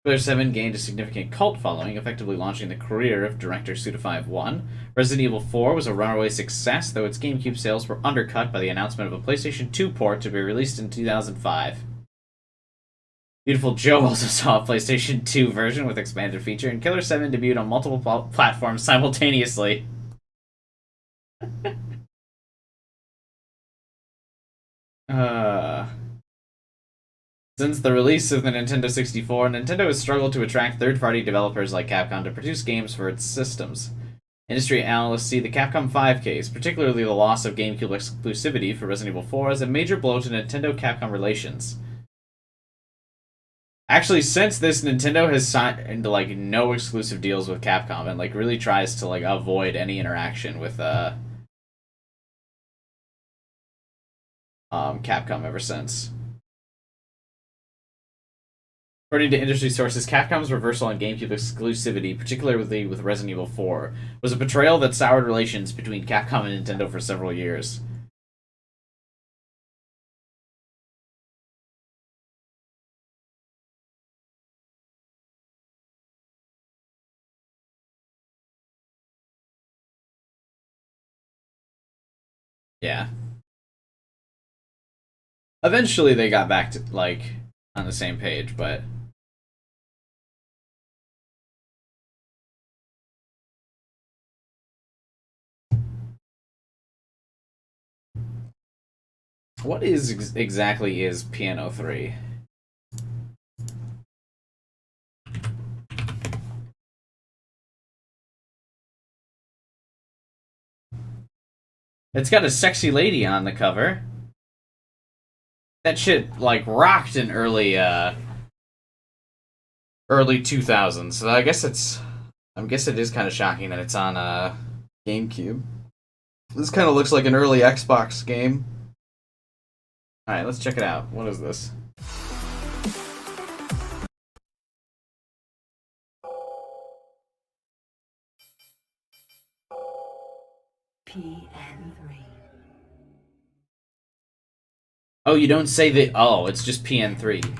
Killer 7 gained a significant cult following, effectively launching the career of director Suda51. Resident Evil 4 was a runaway success, though its GameCube sales were undercut by the announcement of a PlayStation 2 port to be released in 2005. Beautiful Joe also saw a PlayStation 2 version with expanded feature, and Killer 7 debuted on multiple platforms simultaneously. Since the release of the Nintendo 64, Nintendo has struggled to attract third-party developers like Capcom to produce games for its systems. Industry analysts see the Capcom 5 case, particularly the loss of GameCube exclusivity for Resident Evil 4, as a major blow to Nintendo-Capcom relations. Actually, since this, Nintendo has signed like no exclusive deals with Capcom and like really tries to like avoid any interaction with Capcom ever since. According to industry sources, Capcom's reversal on GameCube exclusivity, particularly with Resident Evil 4, was a betrayal that soured relations between Capcom and Nintendo for several years. Yeah. Eventually they got back to, like, on the same page, but... What exactly is Piano 3? It's got a sexy lady on the cover. That shit, like, rocked in early 2000s. So I guess it is kind of shocking that it's on GameCube. This kind of looks like an early Xbox game. Alright, let's check it out. What is this? PN3. Oh, you don't say the... Oh, it's just PN3.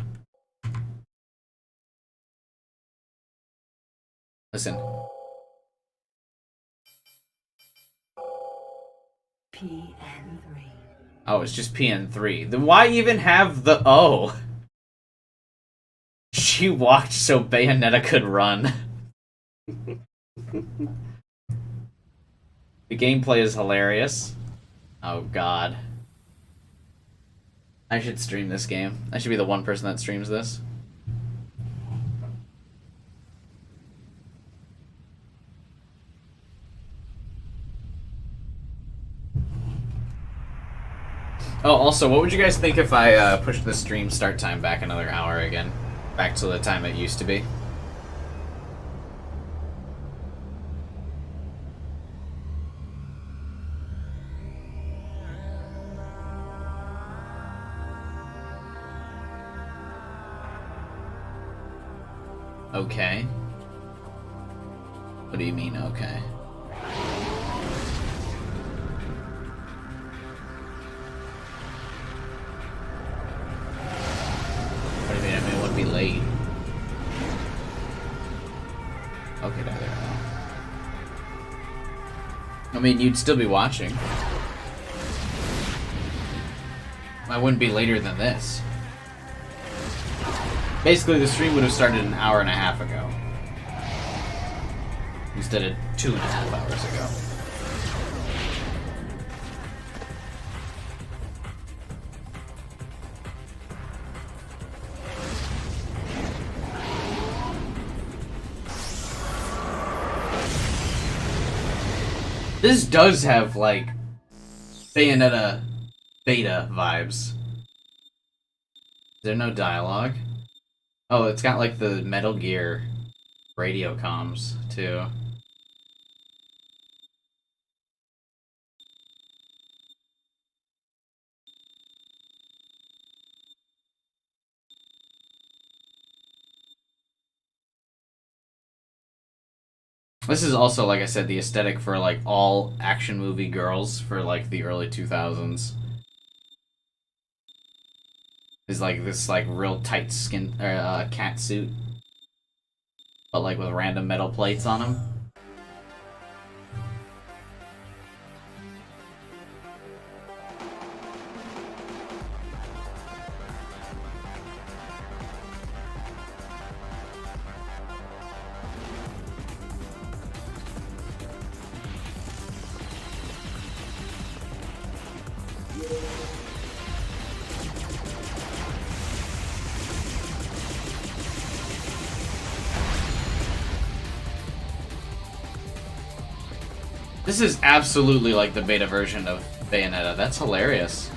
Listen. PN3. Oh, it's just PN3. Then why even have the O? She walked so Bayonetta could run. The gameplay is hilarious. Oh god. I should stream this game. I should be the one person that streams this. Oh, also, what would you guys think if I pushed the stream start time back another hour again? Back to the time it used to be? Okay. What do you mean, okay? What do you mean? I mean, it wouldn't be late. Okay, no, there we go. I mean, you'd still be watching. I wouldn't be later than this. Basically, the stream would have started an hour and a half ago. Instead of 2.5 hours ago. This does have, like, Bayonetta beta vibes. Is there no dialogue? Oh, it's got, like, the Metal Gear radio comms, too. This is also, like I said, the aesthetic for, like, all action movie girls for, like, the early 2000s. Is, like, this, like, real tight skin, cat suit. But, like, with random metal plates on them. This is absolutely like the beta version of Bayonetta. That's hilarious.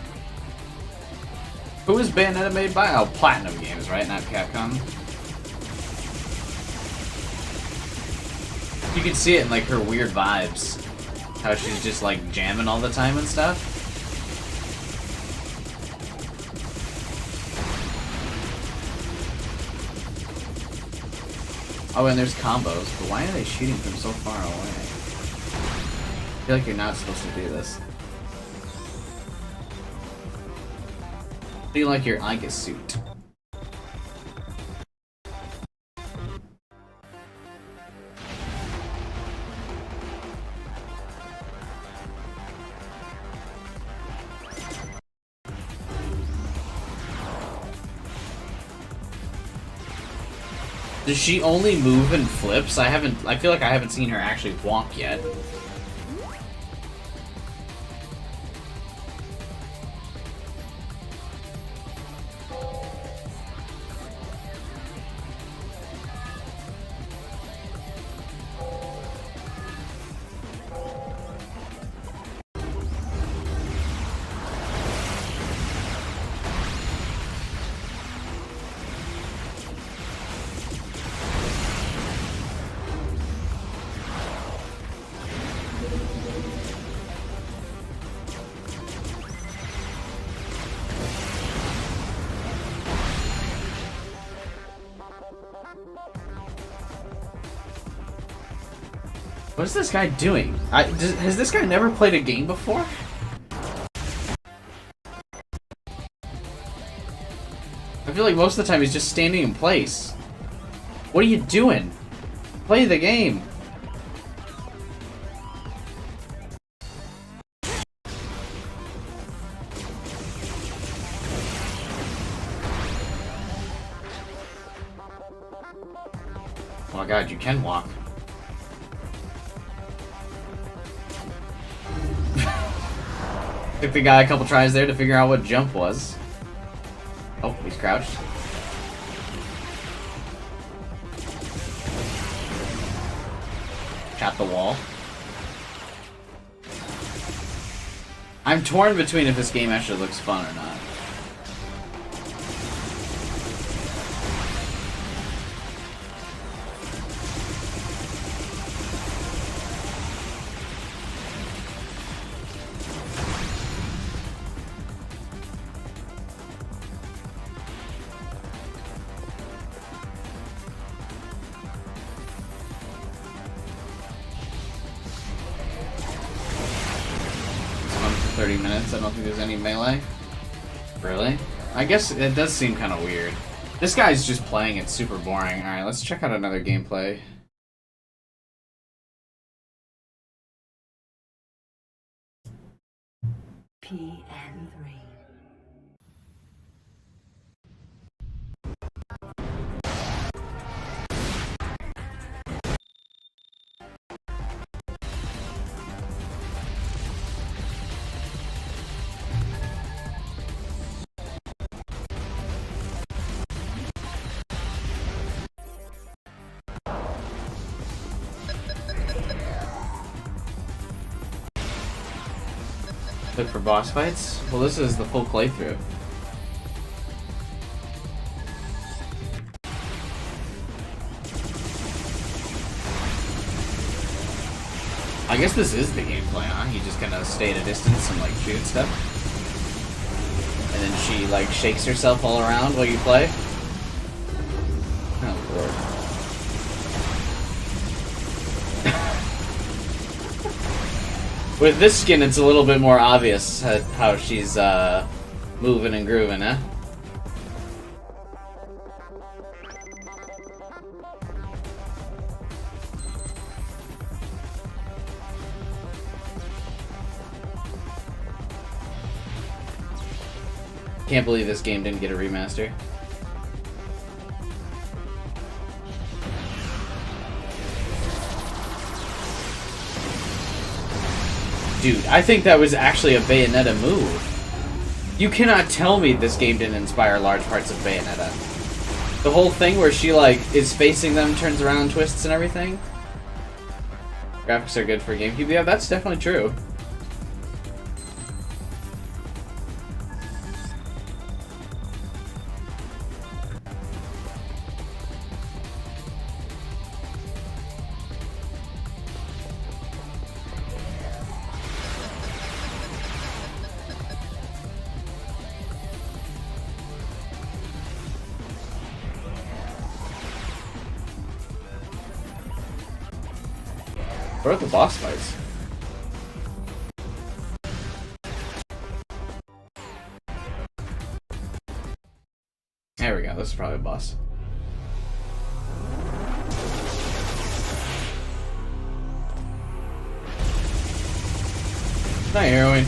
Who is Bayonetta made by? Oh, Platinum Games, right? Not Capcom. You can see it in like her weird vibes. How she's just like jamming all the time and stuff. Oh, and there's combos, but why are they shooting from so far away? I feel like you're not supposed to do this. Feel like your Ica suit. Does she only move and flips? I feel like I haven't seen her actually walk yet. What is this guy doing? Has this guy never played a game before? I feel like most of the time he's just standing in place. What are you doing? Play the game. Oh my god, you can walk. Took the guy a couple tries there to figure out what jump was. Oh, he's crouched. Chop the wall. I'm torn between if this game actually looks fun or not. For 30 minutes, I don't think there's any melee. Really? I guess it does seem kind of weird. This guy's just playing it super boring. Alright, let's check out another gameplay. PN3. Look for boss fights? Well, this is the full playthrough. I guess this is the gameplay, huh? You just kind of stay at a distance and like shoot stuff. And then she like shakes herself all around while you play. Oh lord. With this skin, it's a little bit more obvious how she's moving and grooving, huh? Can't believe this game didn't get a remaster. Dude, I think that was actually a Bayonetta move. You cannot tell me this game didn't inspire large parts of Bayonetta. The whole thing where she, like, is facing them, turns around, twists and everything. Graphics are good for GameCube. Yeah, that's definitely true. What are the boss fights? There we go, this is probably a boss. Hi, heroine.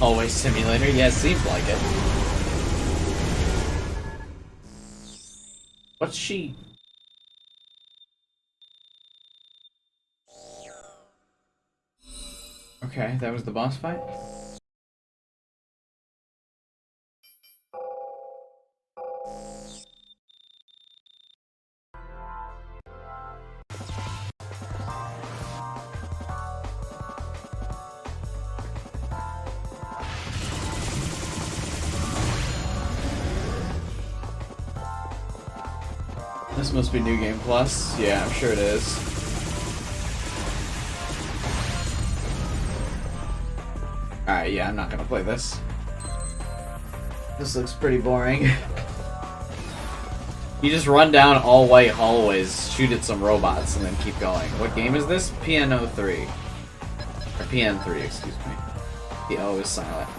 Always simulator? Yeah, it seems like it. What's she? Okay, that was the boss fight? This must be New Game Plus. Yeah, I'm sure it is. Alright, yeah, I'm not gonna play this. This looks pretty boring. You just run down all white hallways, shoot at some robots, and then keep going. What game is this? PN03. Or PN3, excuse me. The O is silent.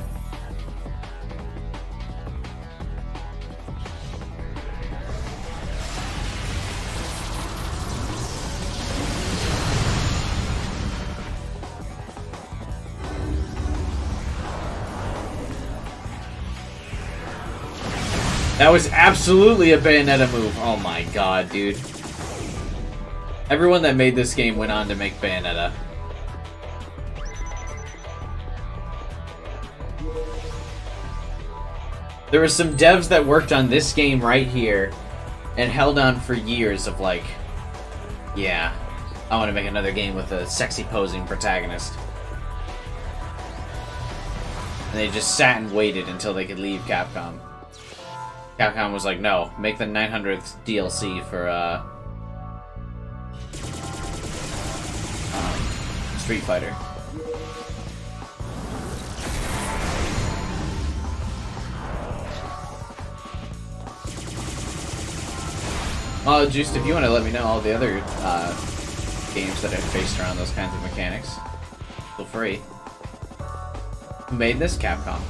That was absolutely a Bayonetta move. Oh my god, dude. Everyone that made this game went on to make Bayonetta. There were some devs that worked on this game right here and held on for years of like, yeah, I want to make another game with a sexy posing protagonist. And they just sat and waited until they could leave Capcom. Capcom was like, no, make the 900th DLC for, Street Fighter. Juiced, if you want to let me know all the other, games that are based around those kinds of mechanics, feel free. Who made this? Capcom.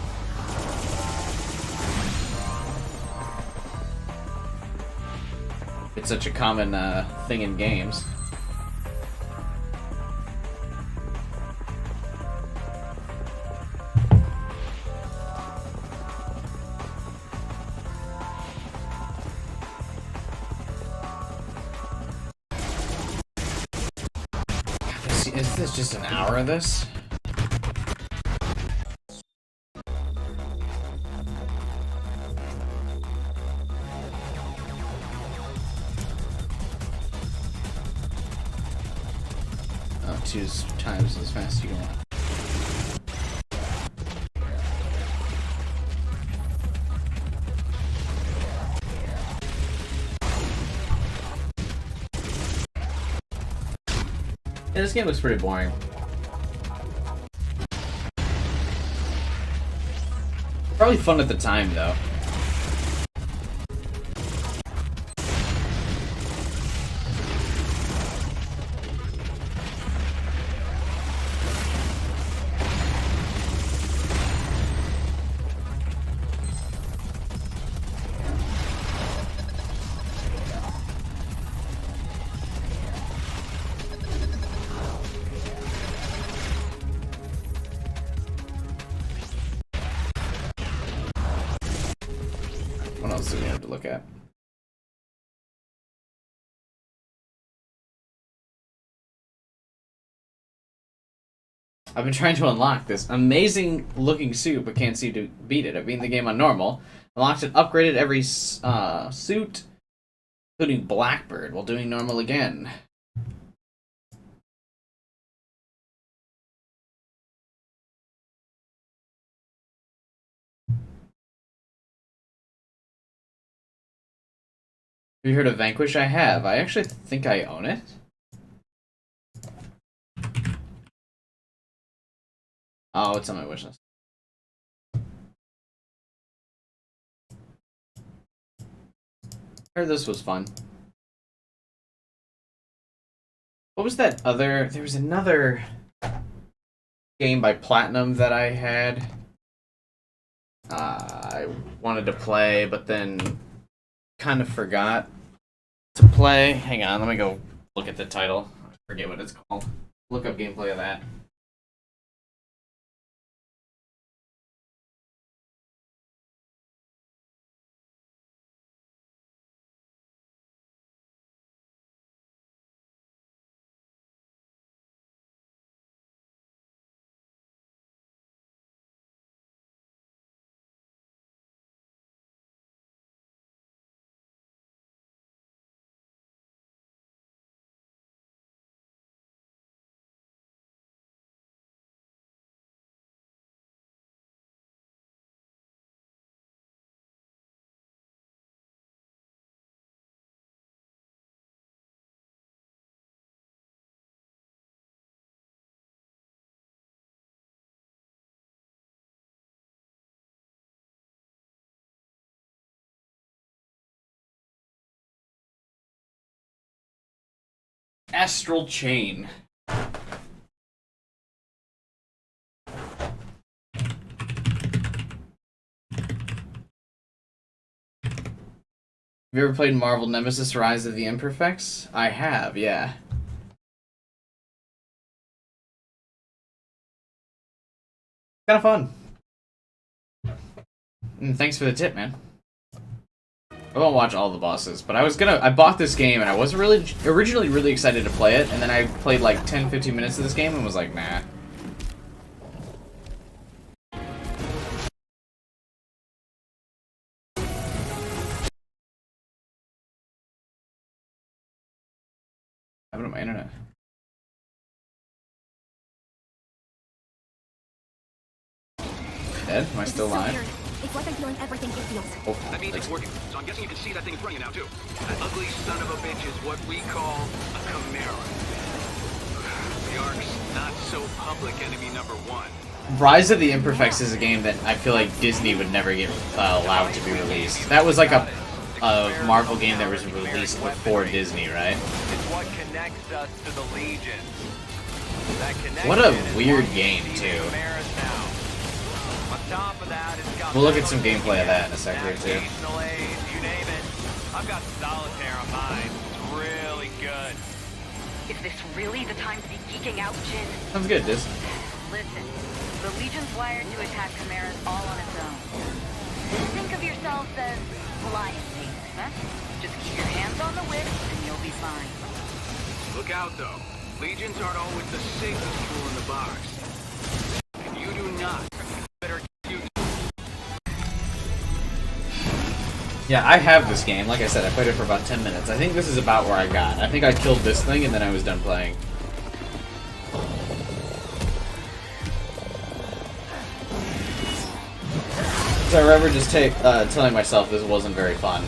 It's such a common thing in games. Is this just an hour of this? Two times as fast as you want. Yeah, this game looks pretty boring. Probably fun at the time, though. What else do we have to look at? I've been trying to unlock this amazing looking suit, but can't seem to beat it. I've beaten the game on normal. Unlocked and upgraded every suit, including Blackbird, while doing normal again. Have you heard of Vanquish? I have. I actually think I own it. Oh, it's on my wishlist. I heard this was fun. What was that other... There was another game by Platinum that I had. I wanted to play, but then kind of forgot to play. Hang on, let me go look at the title. I forget what it's called. Look up gameplay of that. Astral Chain. Have you ever played Marvel Nemesis Rise of the Imperfects? I have, yeah. Kind of fun. And thanks for the tip, man. I won't watch all the bosses, but I bought this game and I wasn't originally really excited to play it, and then I played like 10-15 minutes of this game and was like, nah. What happened to my internet? Dead? Am I still alive? It's like I'm feeling everything it feels. Oh, That means it's working. So I'm guessing you can see that thing in front of you now, too. That ugly son of a bitch is what we call a Chimera. The Ark's not so public enemy number one. Rise of the Imperfects is a game that I feel like Disney would never get allowed to be released. That was like a Marvel game that was released before Disney, right? It's what connects us to the Legion. What a weird game, too. We'll look at some gameplay of that in a second or two. You name it. I've got solitaire on mine. It's really good. Is this really the time to be geeking out, Jin? Sounds good, Diz. Listen, the Legion's wired to attack Chimeras all on its own. Think of yourselves as lion takers, huh? Just keep your hands on the whip and you'll be fine. Look out, though. Legions aren't always the safest tool in the box. And you do not. Better you. Yeah, I have this game. Like I said, I played it for about 10 minutes. I think this is about where I got. I think I killed this thing and then I was done playing. So I remember just telling myself this wasn't very fun.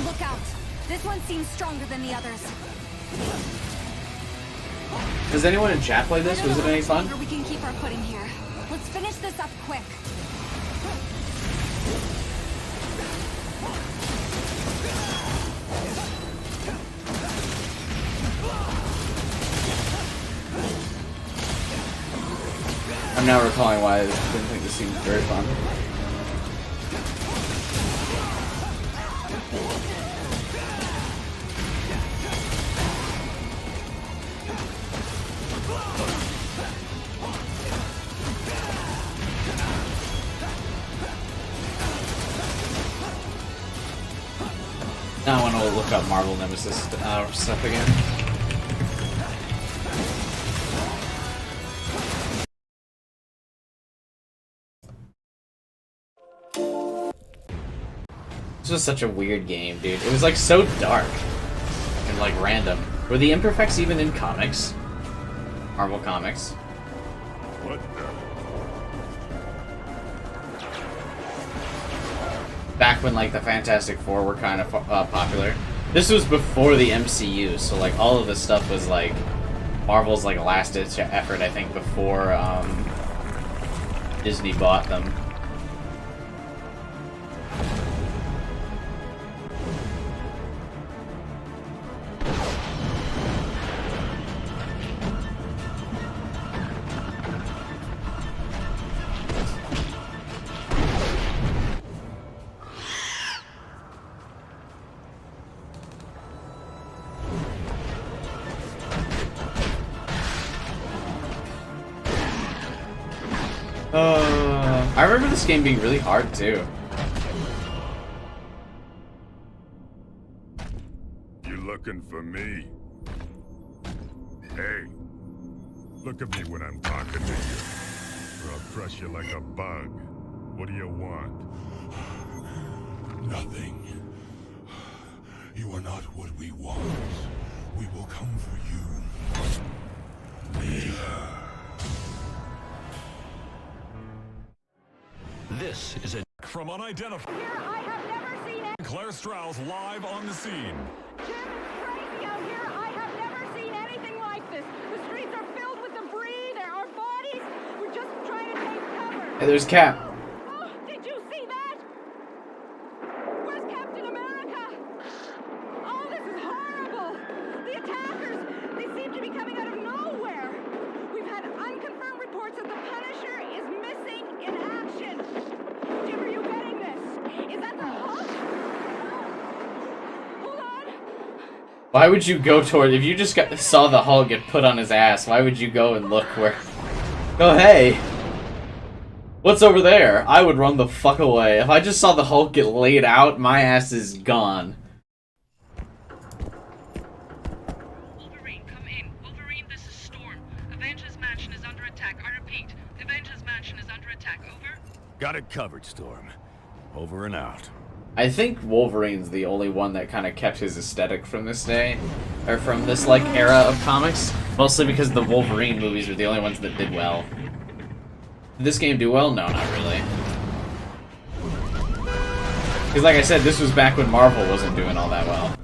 Look out! This one seems stronger than the others. Does anyone in chat play this? Was it any fun? We can keep our footing here. Let's finish this up quick. I'm now recalling why I didn't think this seemed very fun. Now I want to look up Marvel Nemesis stuff again. This was such a weird game, dude. It was like so dark and like random. Were the Imperfects even in comics? Marvel Comics? What Back when like the Fantastic Four were kind of popular. This was before the MCU, so like all of this stuff was like Marvel's like last ditch effort, I think, before Disney bought them. I remember this game being really hard too. You looking for me? Hey, look at me when I'm talking to you, or I'll crush you like a bug. What do you want? Nothing. You are not what we want. We will come for you later. This is a from unidentified. Here, I have never seen it. Claire Strauss live on the scene. Jim, it's crazy out here. I have never seen anything like this. The streets are filled with debris. There are bodies. We're just trying to take cover. Hey, there's Cap. Oh, did you see that? Where's Captain America? Oh, this is horrible. The attackers, they seem to be coming out of nowhere. We've had unconfirmed reports that the Punisher is missing in action. Jim, are you getting this? Is that the Hulk? Hold on. Why would you go toward, if you just saw the Hulk get put on his ass, why would you go and look where... Oh, hey! What's over there? I would run the fuck away. If I just saw the Hulk get laid out, my ass is gone. Wolverine, come in. Wolverine, this is Storm. Avengers Mansion is under attack. I repeat, the Avengers Mansion is under attack. Over. Got it covered, Storm. Over and out. I think Wolverine's the only one that kind of kept his aesthetic from this day, or from this, like, era of comics. Mostly because the Wolverine movies were the only ones that did well. Did this game do well? No, not really. Because like I said, this was back when Marvel wasn't doing all that well.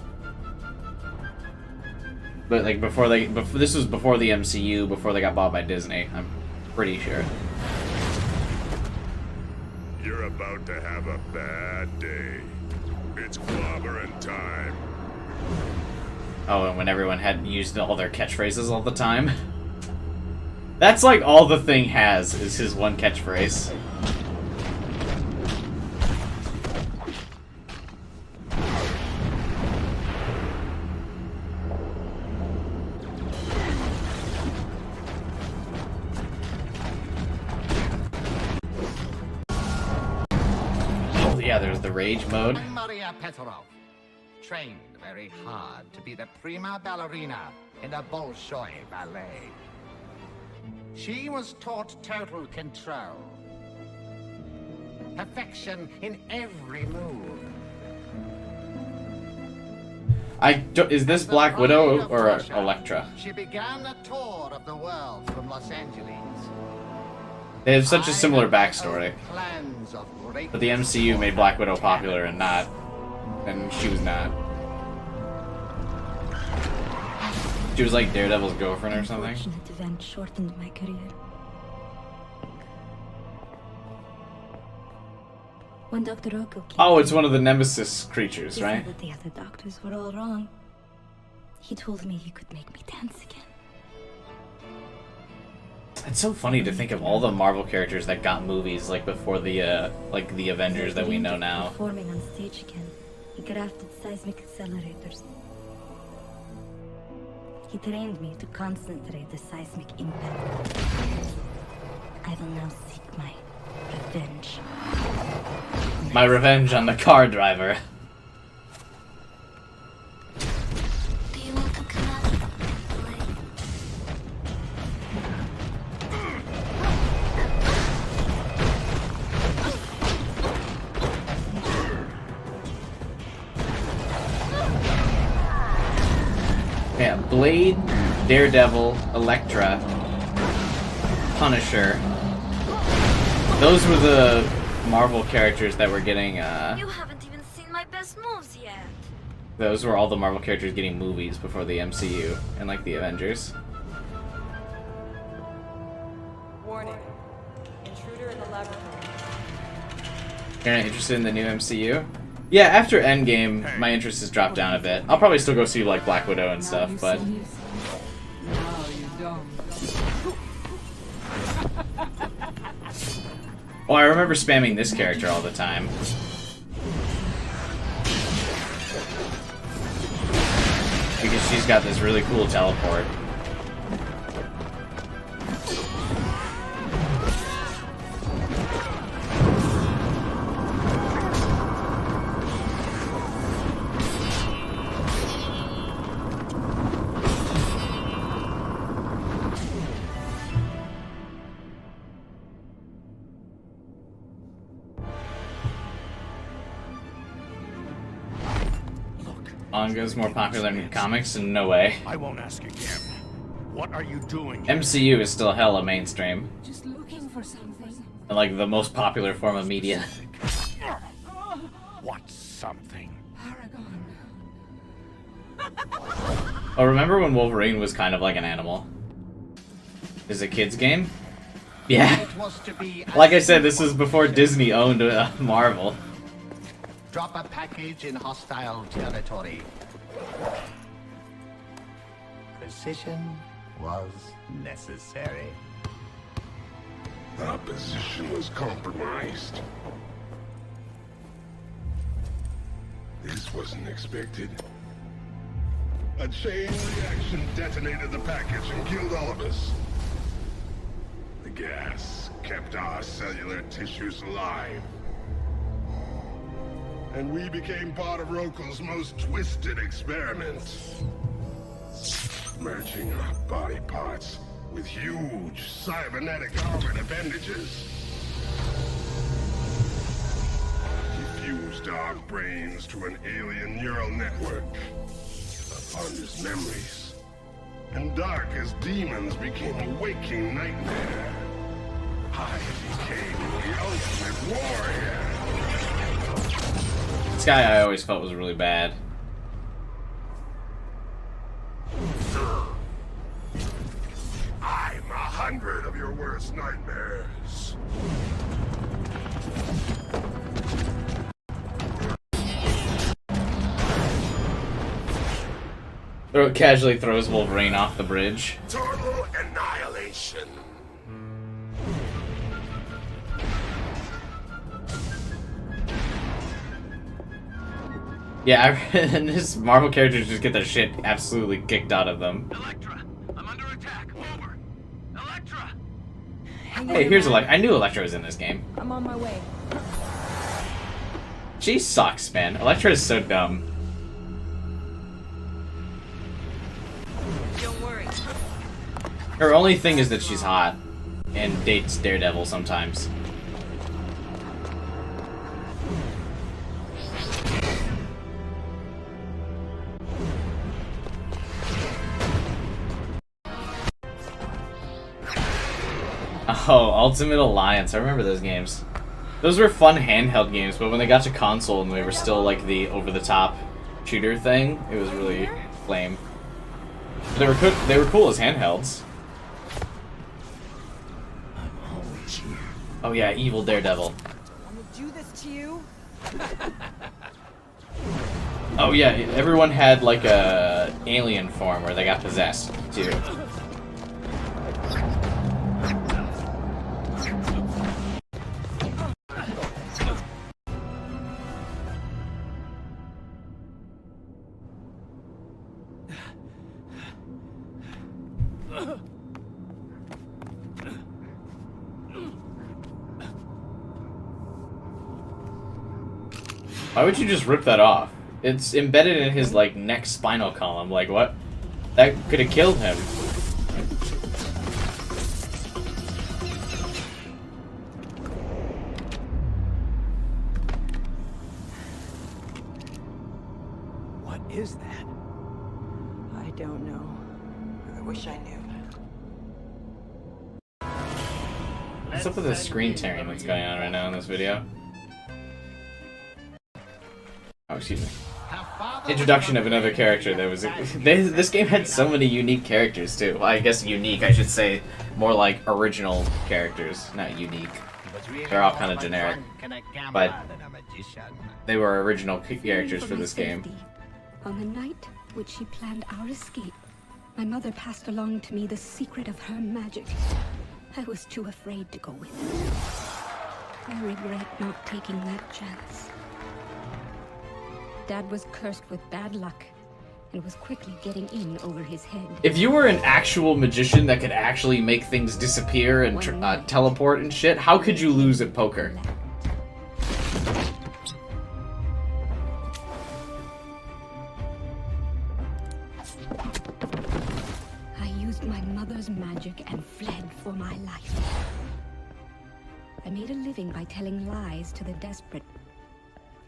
But like this was before the MCU, before they got bought by Disney, I'm pretty sure. You're about to have a bad day. It's clobbering time. Oh, and when everyone had used all their catchphrases all the time. That's like all the Thing has, is his one catchphrase. Oh yeah, there's the rage mode. Maria Petrov, trained very hard to be the prima ballerina in a Bolshoi ballet. She was taught total control. Perfection in every move. Is this Black Widow or Elektra? She began a tour of the world from Los Angeles. They have such a similar backstory. Plans of great But the MCU made Black Widow popular and she was not. She was like Daredevil's girlfriend or something. Unfortunate event shortened my career. When Dr. Oko came, Oh, it's one of the Nemesis creatures, he right? said that the other doctors were all wrong. He told me he could make me dance again. It's so funny to think of all the Marvel characters that got movies like before the the Avengers that we know now. Performing on stage again, he crafted seismic accelerators. He trained me to concentrate the seismic impact. I will now seek my revenge. My revenge on the car driver. Do you want to come out and play? Yeah, Blade, Daredevil, Elektra, Punisher. Those were the Marvel characters that were getting, You haven't even seen my best moves yet. those were all the Marvel characters getting movies before the MCU and like the Avengers. Warning. Intruder in the laboratory. You're not interested in the new MCU? Yeah, after Endgame, my interest has dropped down a bit. I'll probably still go see like Black Widow and stuff, but. No, you don't. Oh, I remember spamming this character all the time. Because she's got this really cool teleport. Manga's more popular than comics? No way. I won't ask again. What are you doing? MCU is still hella mainstream. Just looking for something. And like the most popular form of media. What's something? Paragon. Oh, remember when Wolverine was kind of like an animal? Is it a kid's game? Yeah. Like I said, this was before Disney owned Marvel. Drop a package in hostile territory. Precision was necessary. Our position was compromised. This wasn't expected. A chain reaction detonated the package and killed all of us. The gas kept our cellular tissues alive. And we became part of Rokel's most twisted experiment. Merging our body parts with huge cybernetic armored appendages. He fused our brains to an alien neural network. Upon his memories. And dark as demons became a waking nightmare. I became the ultimate warrior. This guy I always felt was really bad. I'm 100 of your worst nightmares. Casually throws Wolverine off the bridge. Total annihilation. Yeah, and his Marvel characters just get their shit absolutely kicked out of them. Elektra, I'm under attack. Over. Elektra. Hey, here's Elektra. I knew Elektra was in this game. I'm on my way. She sucks, man. Elektra is so dumb. Don't worry. Her only thing is that she's hot and dates Daredevil sometimes. Oh, Ultimate Alliance. I remember those games. Those were fun handheld games, but when they got to console and they were still like the over-the-top shooter thing, it was really lame. They were cool as handhelds. Oh yeah, evil Daredevil. I'm gonna do this to you. Oh yeah, everyone had like a alien form where they got possessed too. Why would you just rip that off? It's embedded in his, like, neck spinal column. Like, what? That could have killed him. What is that? I don't know. I wish I knew. What's up with the screen tearing that's going on right now in this video? Oh, excuse me. Have father introduction of another character. There was this game had so many unique characters too. Well, I guess unique, I should say, more like original characters, not unique. They're all kind of generic, but they were original characters for this game. On the night which she planned our escape, my mother passed along to me the secret of her magic. I was too afraid to go with her. I regret not taking that chance. Dad was cursed with bad luck and was quickly getting in over his head. If you were an actual magician that could actually make things disappear and teleport and shit, how could you lose at poker? I used my mother's magic and fled for my life. I made a living by telling lies to the desperate.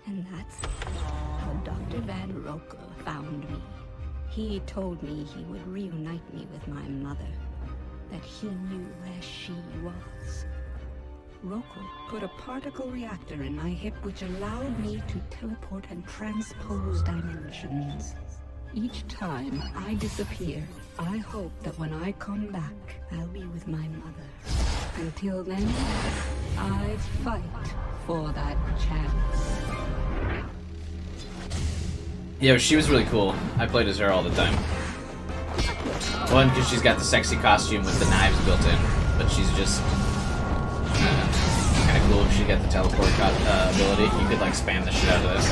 And that's how Dr. Van Roker found me. He told me he would reunite me with my mother, that he knew where she was. Roker put a particle reactor in my hip which allowed me to teleport and transpose dimensions. Each time I disappear, I hope that when I come back, I'll be with my mother. Until then, I fight for that chance. Yeah, she was really cool. I played as her all the time. One, because she's got the sexy costume with the knives built in, but she's just kind of cool. She got the teleport ability. You could like spam the shit out of this.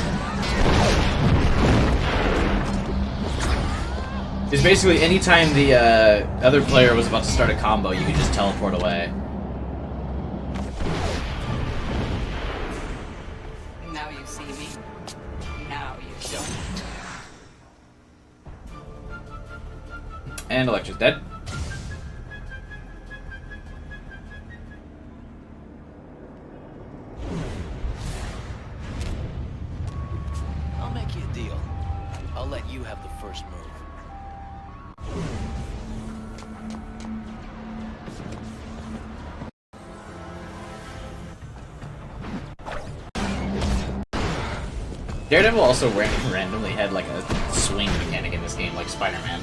It's basically anytime the other player was about to start a combo, you could just teleport away. Now you see me. Now you don't. And Electra's dead. I'll make you a deal. I'll let you have the first move. Daredevil also randomly had like a swing mechanic in this game, like Spider-Man.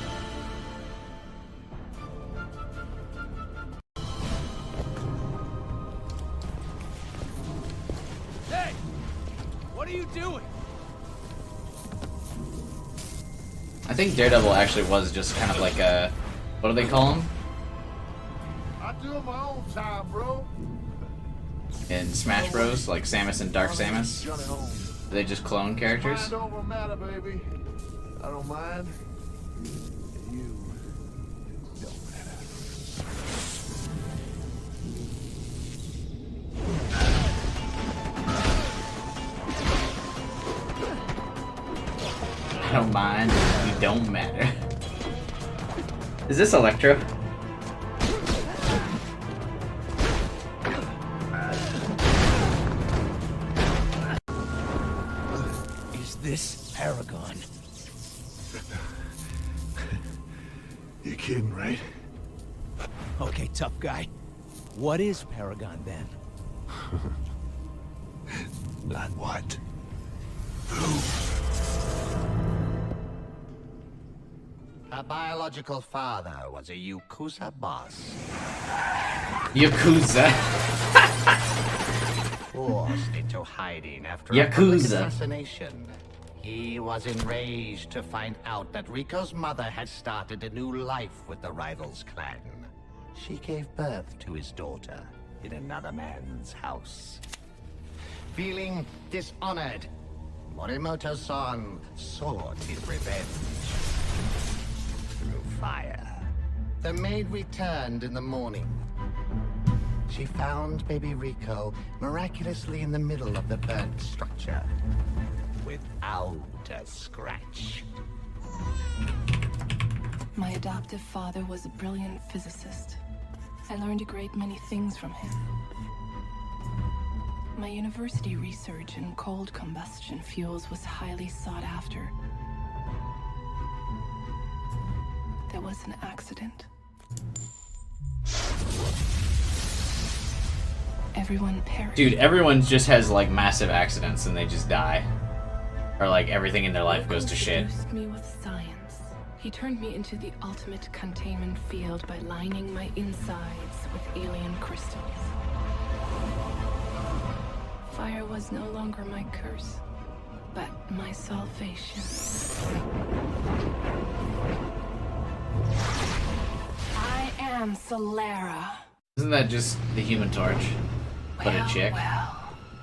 Hey! What are you doing? I think Daredevil actually was just kind of like a, what do they call him? I do it my own time, bro. In Smash Bros, like Samus and Dark Samus. They just clone characters. Mind over matter, baby. I don't mind. You don't matter. I don't mind. You don't matter. Is this Electro? This Paragon. You're kidding, right? Okay, tough guy. What is Paragon then? Not what. Her biological father was a Yakuza boss. Yakuza. Forced into hiding after Yakuza. a public assassination. He was enraged to find out that Rico's mother had started a new life with the rivals clan. She gave birth to his daughter in another man's house. Feeling dishonored, Morimoto-san sought his revenge through fire. The maid returned in the morning. She found baby Rico miraculously in the middle of the burnt structure, without a scratch. My adoptive father was a brilliant physicist. I learned a great many things from him. My university research in cold combustion fuels was highly sought after. There was an accident. Everyone perished. Dude, everyone just has like massive accidents and they just die. Or like everything in their life goes to shit. Introduced me with science. He turned me into the ultimate containment field by lining my insides with alien crystals. Fire was no longer my curse, but my salvation. I am Solara. Isn't that just the Human Torch, but a chick? Well,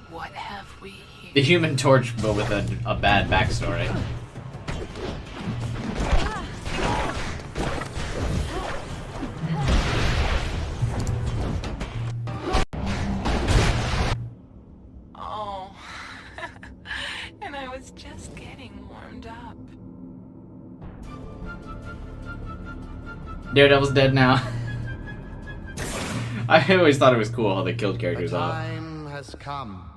what have we here? The Human Torch, but with a bad backstory. Oh, and I was just getting warmed up. Daredevil's dead now. I always thought it was cool how they killed The characters off. time has come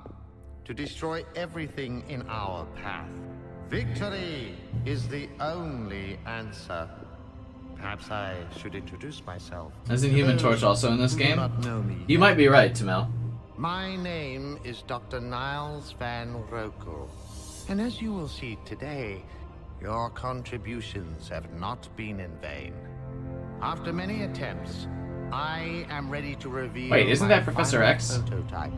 to destroy everything in our path. Victory is the only answer. Perhaps I should introduce myself. Isn't Human Torch also in this who do game? not know me You might be right, Tamel. My name is Dr. Niles Van Rokel. And as you will see today, your contributions have not been in vain. After many attempts, I am ready to reveal. Wait, isn't my that Professor final X? prototype.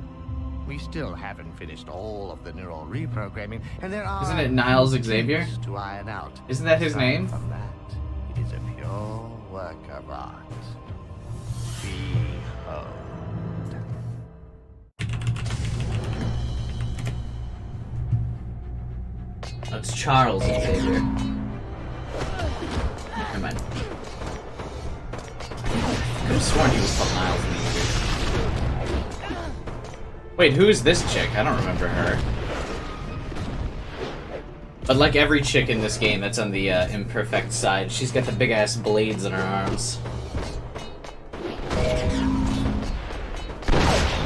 We still haven't finished all of the neural reprogramming, and there are Isn't it Niles Xavier? things to iron out. Isn't that his Aside name? From that, it is a pure work of art. Behold. That's Charles Xavier. Never mind. I could have sworn he was called Niles Xavier. Wait, who is this chick? I don't remember her. But like every chick in this game that's on the imperfect side, she's got the big ass blades in her arms.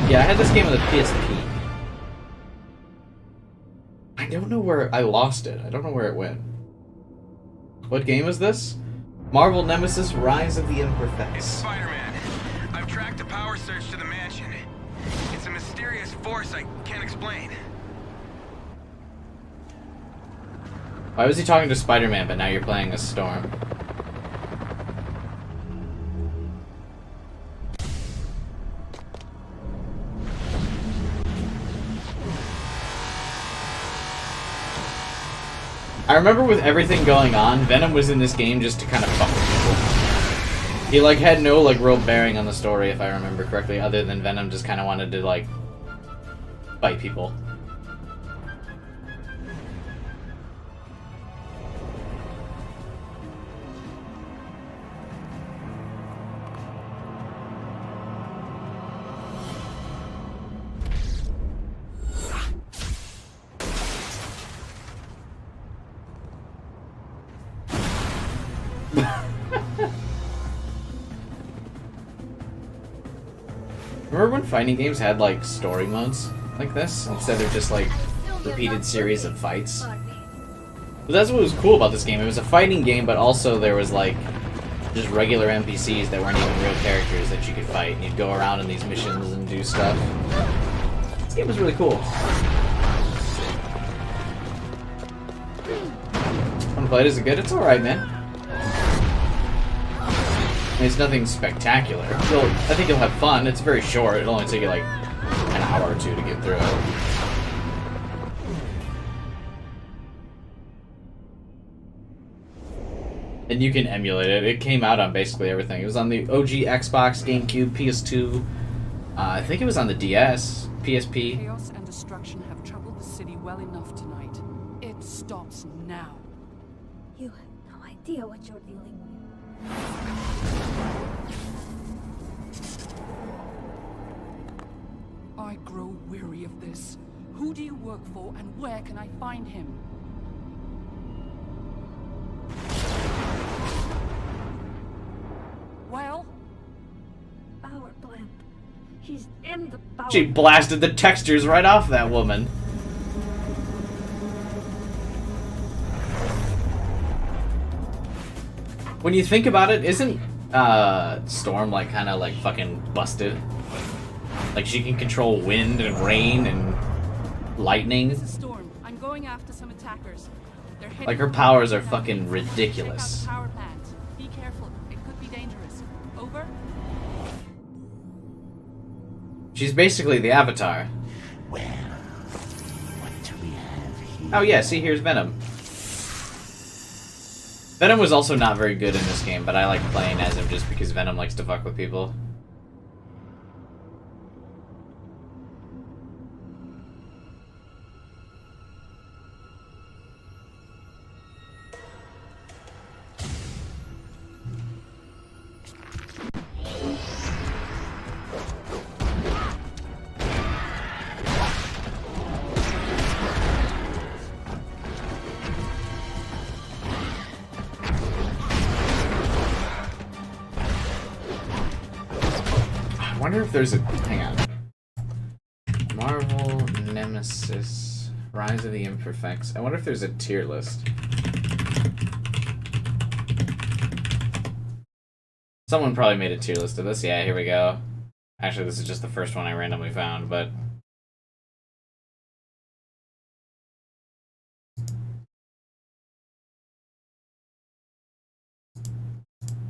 Yeah, I had this game on the PSP. I don't know where I lost it. I don't know where it went. What game is this? Marvel Nemesis Rise of the Imperfects. It's Spider-Man. I've tracked a power surge to the mansion. It's a mysterious force I can't explain. Why was he talking to Spider-Man, but now you're playing as Storm? I remember with everything going on, Venom was in this game just to kind of fuck with people. He like had no like real bearing on the story, if I remember correctly, other than Venom just kind of wanted to like fight people. Remember when fighting games had like story modes like this instead of just like repeated series of fights? But that's what was cool about this game. It was a fighting game, but also there was like just regular NPCs that weren't even real characters that you could fight, and you'd go around in these missions and do stuff. This game was really cool. Wanna play it? Is it good? It's alright, man. I mean, it's nothing spectacular. I think you'll have fun. It's very short. It'll only take you like an hour or two to get through it. And you can emulate it. It came out on basically everything. It was on the OG Xbox, GameCube, PS2. I think it was on the DS, PSP. Chaos and destruction have troubled the city well enough tonight. It stops now. You have no idea what you're dealing with. I grow weary of this. Who do you work for, and where can I find him? Well? Power plant. He's in the power. She blasted the textures right off that woman. When you think about it, isn't Storm like kind of like fucking busted? Like she can control wind and rain and lightning. This is Storm. I'm going going after some attackers. They're heading Like, her for powers are the fucking Check out ridiculous. the power plant. Be careful. It could be dangerous. Over. She's basically the Avatar. Well, what do we have here? Oh yeah, see, here's Venom. Venom was also not very good in this game, but I like playing as him just because Venom likes to fuck with people. I wonder if there's a... hang on. Marvel Nemesis Rise of the Imperfects. I wonder if there's a tier list. Someone probably made a tier list of this. Yeah, here we go. Actually, this is just the first one I randomly found, but...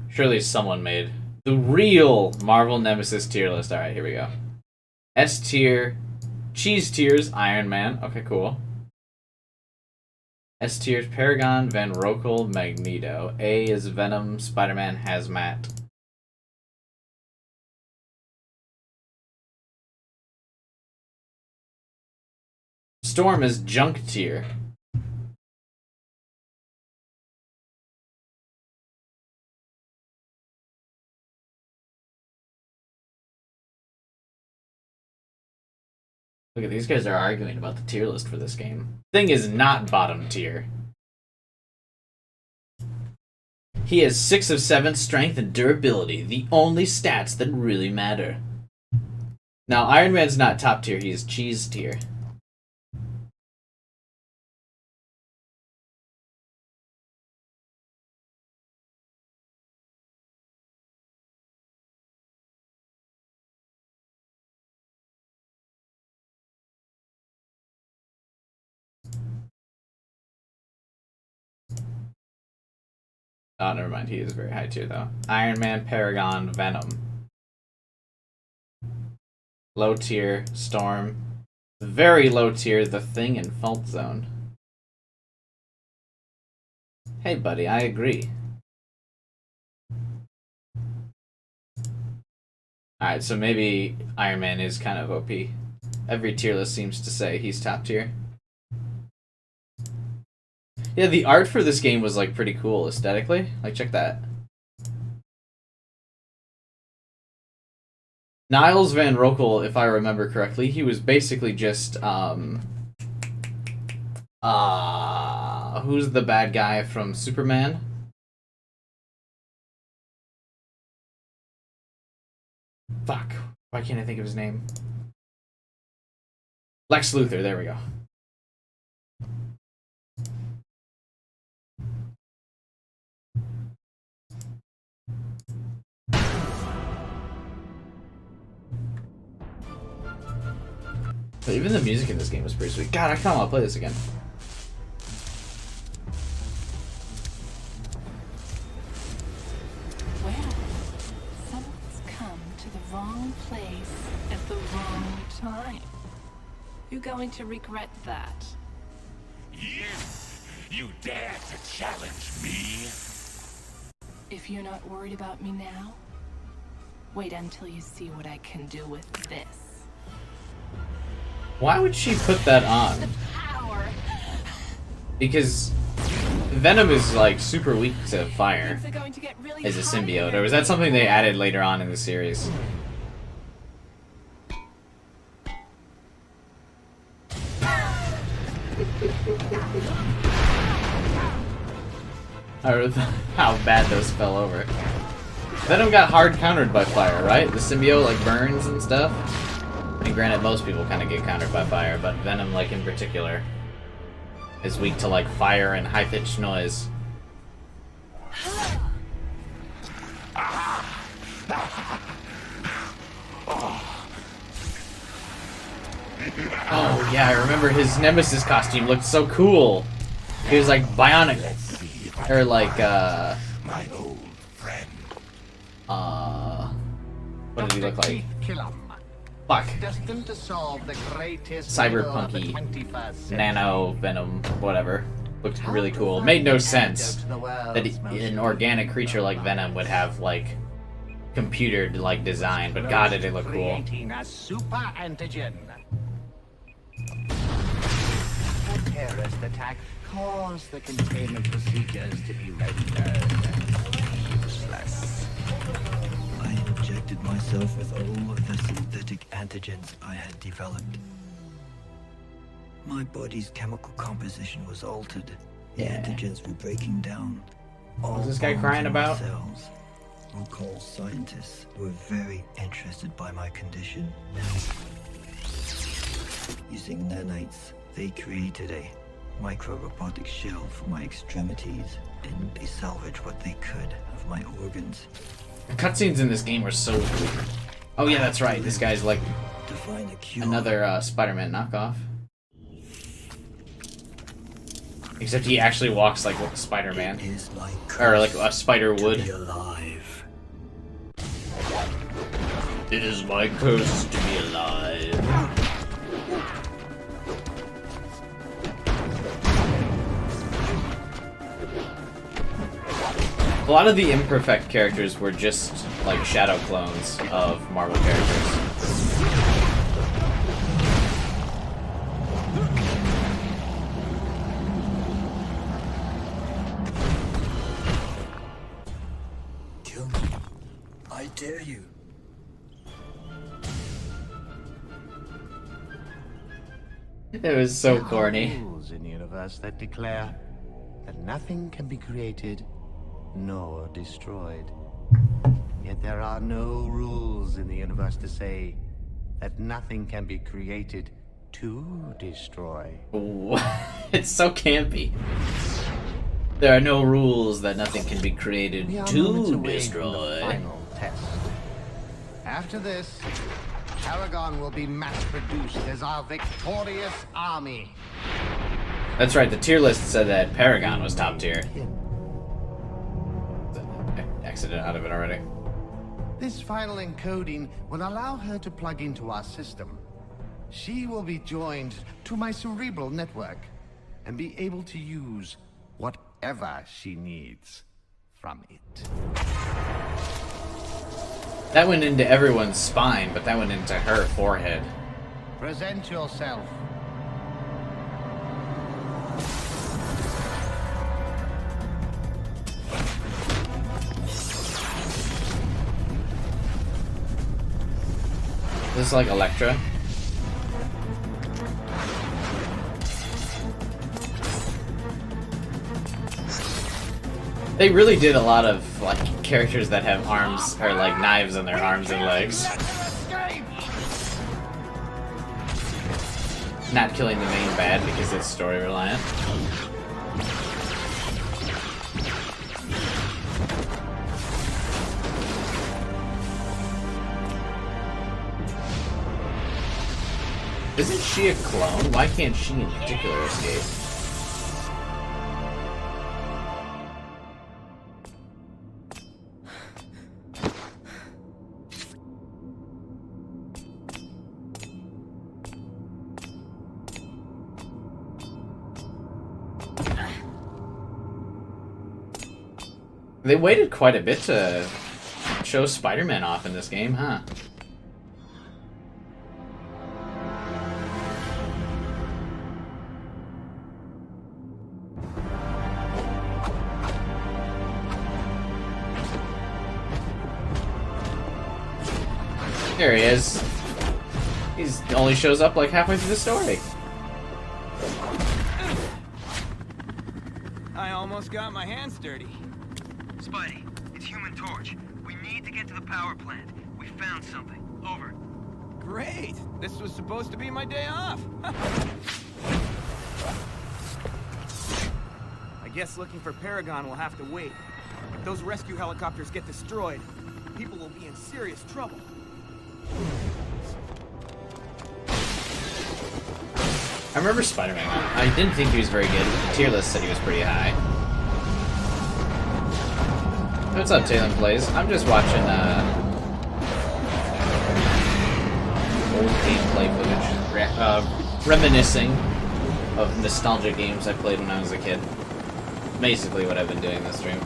surely someone made the real Marvel Nemesis tier list. Alright, here we go. S tier. Cheese tiers, Iron Man. Okay, cool. S tiers, Paragon, Van Rokel, Magneto. A is Venom, Spider-Man, Hazmat. Storm is Junk tier. Look at these guys are arguing about the tier list for this game. Thing is not bottom tier. He has 6 of 7 strength and durability, the only stats that really matter. Now, Iron Man's not top tier, he is cheese tier. Oh, never mind. He is very high tier, though. Iron Man, Paragon, Venom. Low tier, Storm. Very low tier, The Thing and Fault Zone. Hey, buddy, I agree. Alright, so maybe Iron Man is kind of OP. Every tier list seems to say he's top tier. Yeah, the art for this game was, like, pretty cool aesthetically. Like, check that. Niles Van Rokel, if I remember correctly, he was basically just, who's the bad guy from Superman? Fuck. Why can't I think of his name? Lex Luthor, there we go. But even the music in this game was pretty sweet. God, I kind of want to play this again. Well, someone's come to the wrong place at the wrong time. You're going to regret that. Yes! You dare to challenge me? If you're not worried about me now, wait until you see what I can do with this. Why would she put that on? Because Venom is like super weak to fire as a symbiote, or was that something they added later on in the series? How bad those fell over. Venom got hard countered by fire, right? The symbiote like burns and stuff. And granted, most people kind of get countered by fire, but Venom, like in particular, is weak to like fire and high-pitched noise. Oh yeah, I remember his Nemesis costume looked so cool. He was like bionic, or like my old friend. what did he look like? Killam. Fuck. Destined to solve the greatest Cyberpunky, riddle of the 21st century. nano venom, whatever. Looked really cool. Made no sense that an organic creature like Venom would have like computer like design, but God, did it look cool. Creating a super antigen. The terrorist attack caused the containment procedures to be rendered useless. I injected myself with all of the synthetic antigens I had developed. My body's chemical composition was altered. The antigens were breaking down. What's this guy crying about? Cells. Local scientists were very interested by my condition. Using nanites, they created a micro-robotic shell for my extremities, and they salvaged what they could of my organs. The cutscenes in this game were so cool. Oh yeah, that's right. This guy's like another Spider-Man knockoff. Except he actually walks like a Spider-Man, or like a spider would. It is my curse to be alive. A lot of the imperfect characters were just like shadow clones of Marvel characters. Kill me. I dare you. It was so corny. There are rules in the universe that declare that nothing can be created nor destroyed. Yet there are no rules in the universe to say that nothing can be created to destroy. It's so campy. There are no rules that nothing can be created to destroy. Final test. After this, Paragon will be mass-produced as our victorious army. That's right, the tier list said that Paragon was top tier. I exited out of it already. This final encoding will allow her to plug into our system. She will be joined to my cerebral network and be able to use whatever she needs from it. That went into everyone's spine, but that went into her forehead. Present yourself. This is like Elektra. They really did a lot of like characters that have arms or like knives on their arms and legs. Not killing the main bad because it's story reliant. Isn't she a clone? Why can't she in particular escape? They waited quite a bit to show Spider-Man off in this game, huh? There he is. He only shows up like halfway through the story. I almost got my hands dirty. Spidey, it's Human Torch. We need to get to the power plant. We found something. Over. Great. This was supposed to be my day off. I guess looking for Paragon will have to wait. If those rescue helicopters get destroyed, people will be in serious trouble. I remember Spider-Man. I didn't think he was very good, but the tier list said he was pretty high. What's up, Taylor Plays? I'm just watching old gameplay footage, reminiscing of nostalgic games I played when I was a kid. Basically what I've been doing this stream.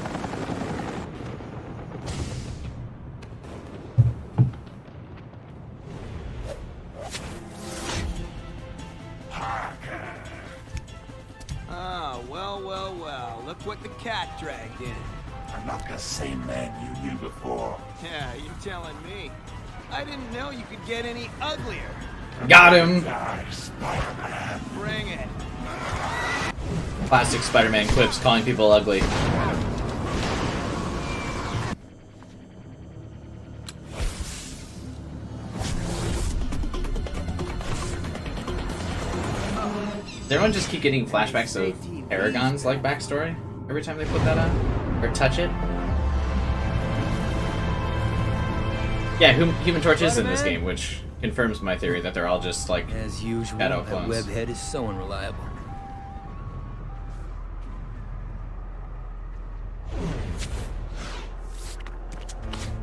Ah, well. Look what the cat dragged in. I'm not the same man you knew before. Yeah, you're telling me. I didn't know you could get any uglier. Got him! Spider-Man. Bring it. Classic Spider-Man quips, calling people ugly. Does everyone just keep getting flashbacks of Aragon's like backstory every time they put that on? Or touch it? Yeah, Human Torch is in this game, which confirms my theory that they're all just like as usual. shadow That clones. webhead is so unreliable.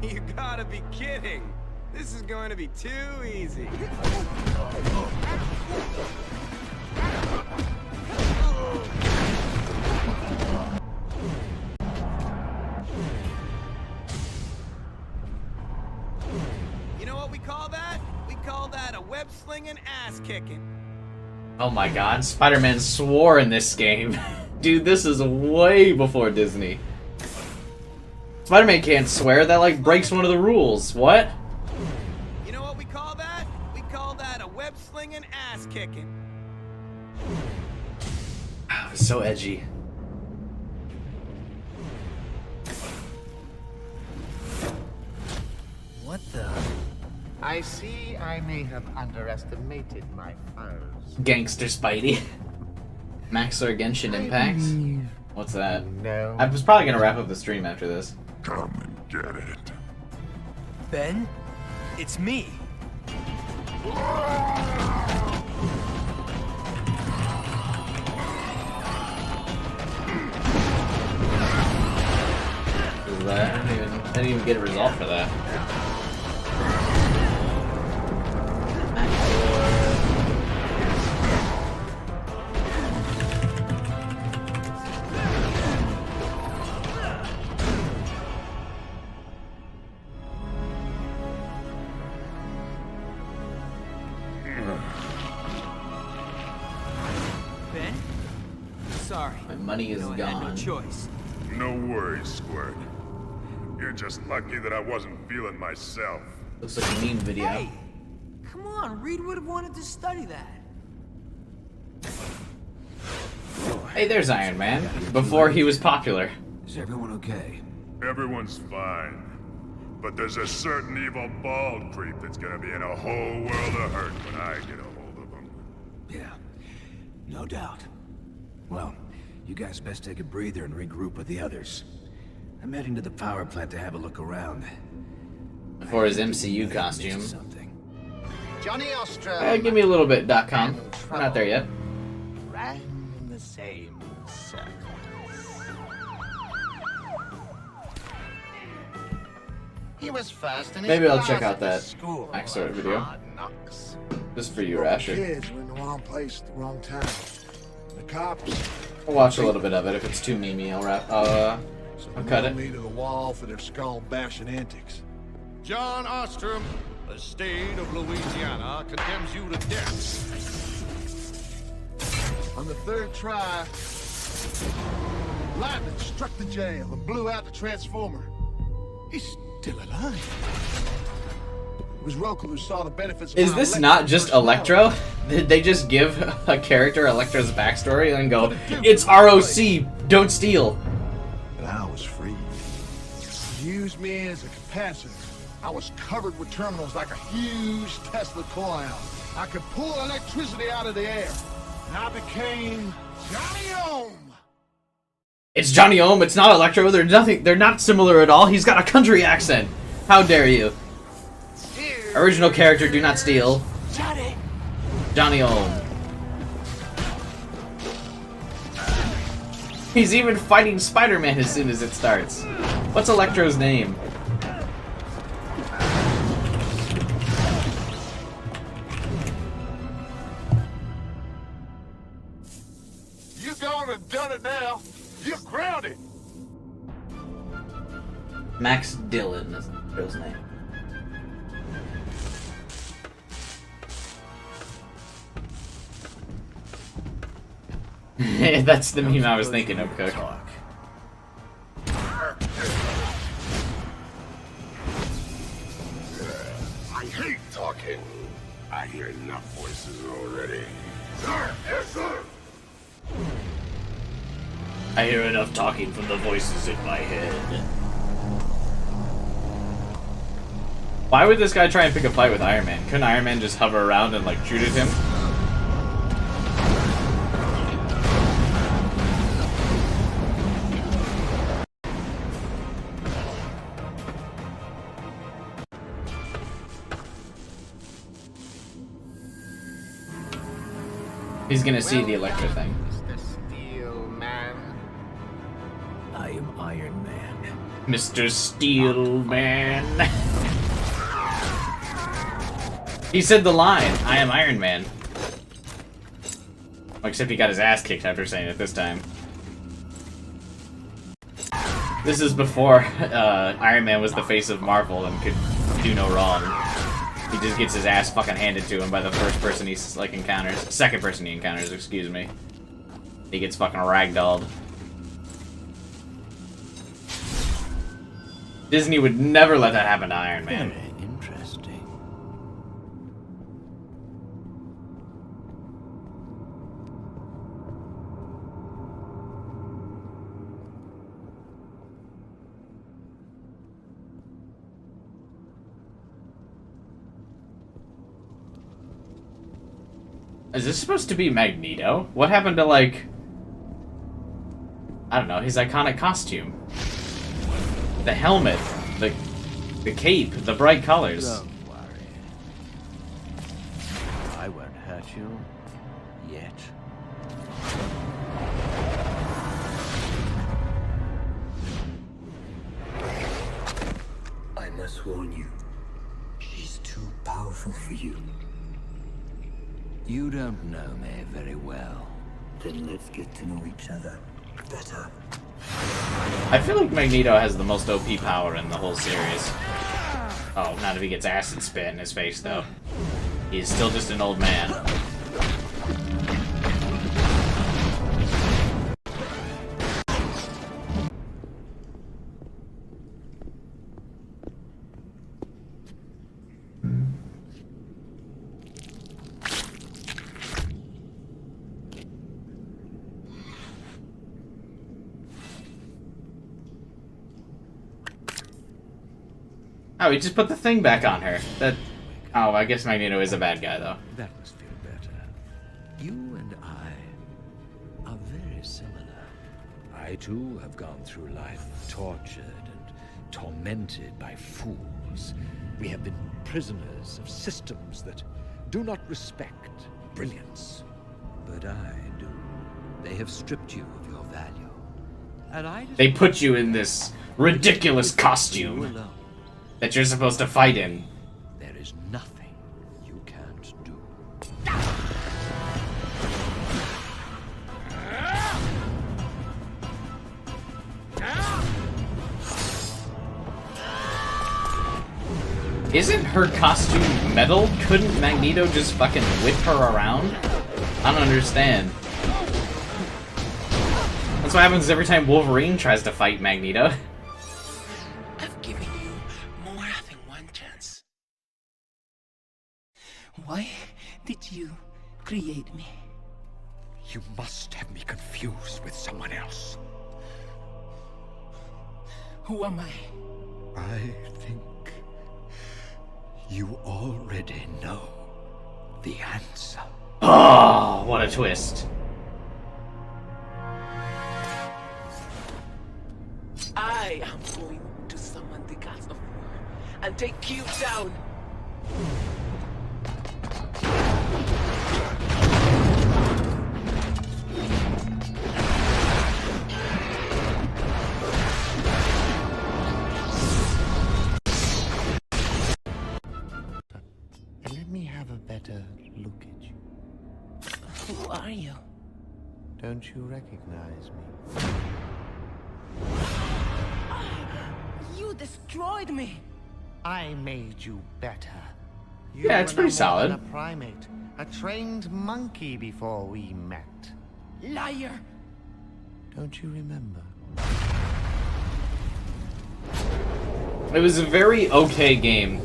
You gotta be kidding. This is going to be too easy. You know what we call that? We call that a web-slinging ass-kicking. Oh my god, Spider-Man swore in this game. Dude, this is way before Disney. Spider-Man can't swear, that like breaks one of the rules. What? You know what we call that? We call that a web-slinging ass-kicking. Oh, it's so edgy. What the? I see I may have underestimated my foes. Gangster Spidey. Max or Genshin Impact? What's that? No. I was probably gonna wrap up the stream after this. Come and get it. Ben? It's me. I didn't even get a result for that. Ben? Sorry. My money is I had gone. no choice. No worries, Squirt. You're just lucky that I wasn't feeling myself. Looks like a meme video. Hey! Come on, Reed would have wanted to study that. Hey, there's Iron Man. Before he was popular. Is everyone okay? Everyone's fine. But there's a certain evil bald creep that's gonna be in a whole world of hurt when I get a hold of him. Yeah, no doubt. Well, you guys best take a breather and regroup with the others. I'm heading to the power plant to have a look around. For his MCU costume. Johnny Ostrom. Give me a little bit.com. We're not there yet. Ran the same circles. He was first in his Maybe I'll class check out at the that school backstory of video. hard knocks. Just for you, Rasher. Kids were in the wrong place at the wrong time. The cops. I'll watch a little bit of it. If it's too memey, I'll cut it. Me to the wall for their skull bashing antics. John Ostrom, the state of Louisiana condemns you to death. On the third try, lightning struck the jail and blew out the transformer. He's still alive. It was Roku who saw the benefits of Is my this electric not just personality. Electro? Did they just give a character Electro's backstory and go, it's ROC, don't steal? But I was free. Used me as a capacitor. I was covered with terminals like a huge Tesla coil. I could pull electricity out of the air. And I became Johnny Ohm. It's Johnny Ohm, it's not Electro, they're not similar at all. He's got a country accent. How dare you? Original character, do not steal. Johnny. Johnny Ohm. He's even fighting Spider-Man as soon as it starts. What's Electro's name? You gone and done it now. You're grounded. Max Dillon is his name. That's the meme I was thinking of, Cook. I hate talking. I hear enough voices already. Sir, yes, sir. I hear enough talking from the voices in my head. Why would this guy try and pick a fight with Iron Man? Couldn't Iron Man just hover around and like shoot at him? He's gonna see the Electro thing. Mr. Steel Man. I am Iron Man. Mr. Steel Man. He said the line, I am Iron Man. Except he got his ass kicked after saying it this time. This is before Iron Man was the face of Marvel and could do no wrong. He just gets his ass fucking handed to him by the first person he like encounters. Second person he encounters, excuse me. He gets fucking ragdolled. Disney would never let that happen to Iron Man. Very interesting. Is this supposed to be Magneto? What happened to, like... I don't know, his iconic costume? The helmet, the cape, the bright colors. Don't worry. I won't hurt you. Yet. I must warn you. She's too powerful for you. You don't know me very well. Then let's get to know each other better. I feel like Magneto has the most OP power in the whole series. Oh, not if he gets acid spit in his face, though. He's still just an old man. Oh, he just put the thing back on her. That. Oh, I guess Magneto is a bad guy, though. That must feel better. You and I are very similar. I too have gone through life tortured and tormented by fools. We have been prisoners of systems that do not respect brilliance. But I do. They have stripped you of your value. And I just They put you in this ridiculous costume that you're supposed to fight in. There is nothing you can't do. Isn't her costume metal? Couldn't Magneto just fucking whip her around? I don't understand. That's what happens every time Wolverine tries to fight Magneto. I've given you more than one chance. Why did you create me? You must have me confused with someone else. Who am I? I think you already know the answer. Oh, what a twist. I am going to summon the gods of war and take you down. better look at you. Who are you? Don't you recognize me? You destroyed me. I made you better. You Yeah, it's were pretty no more solid. than a primate, a trained monkey before we met. Liar. Don't you remember? It was a very okay game.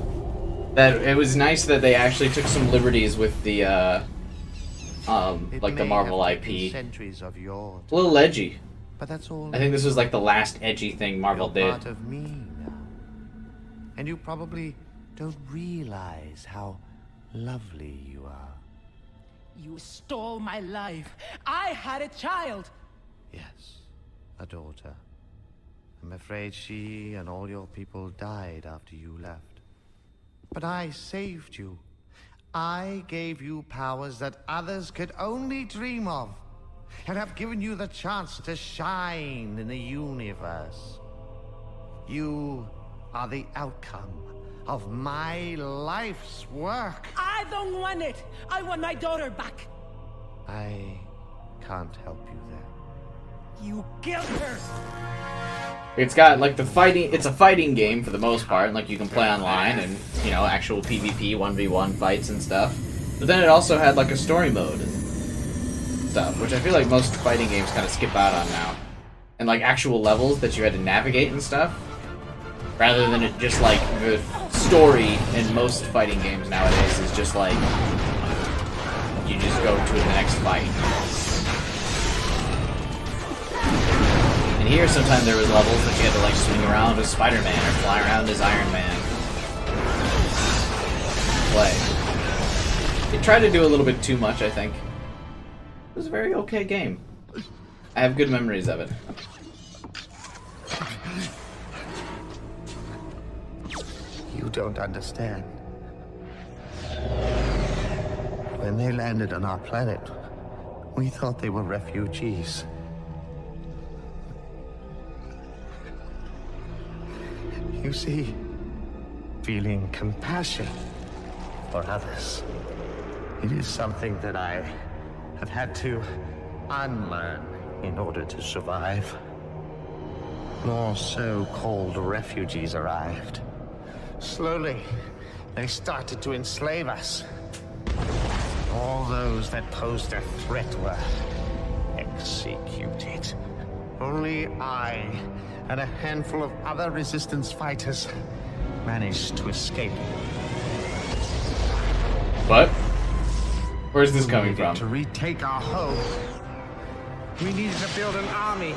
That it was nice that they actually took some liberties with the like the Marvel IP. Centuries of your A little edgy. But that's all. I think this was like the last edgy thing Marvel You're did. part of me now. And you probably don't realize how lovely you are. You stole my life. I had a child. Yes, a daughter. I'm afraid she and all your people died after you left. But I saved you. I gave you powers that others could only dream of, and have given you the chance to shine in the universe. You are the outcome of my life's work. I don't want it. I want my daughter back. I can't help you there. You killed her. It's got like the fighting. It's a fighting game for the most part, and like you can play online and you know actual PvP 1v1 fights and stuff. But then it also had like a story mode and stuff, which I feel like most fighting games kind of skip out on now. And like actual levels that you had to navigate and stuff, rather than it just like the story in most fighting games nowadays is just like you just go to the next fight. And here, sometimes there was levels that you had to like swing around as Spider-Man or fly around as Iron Man. Play. They tried to do a little bit too much, I think. It was a very okay game. I have good memories of it. You don't understand. When they landed on our planet, we thought they were refugees. You see, feeling compassion for others, it is something that I have had to unlearn in order to survive. More so-called refugees arrived. Slowly, they started to enslave us. All those that posed a threat were executed. Only I and a handful of other resistance fighters managed to escape. What? Where's this coming We needed from? to retake our home. We needed to build an army.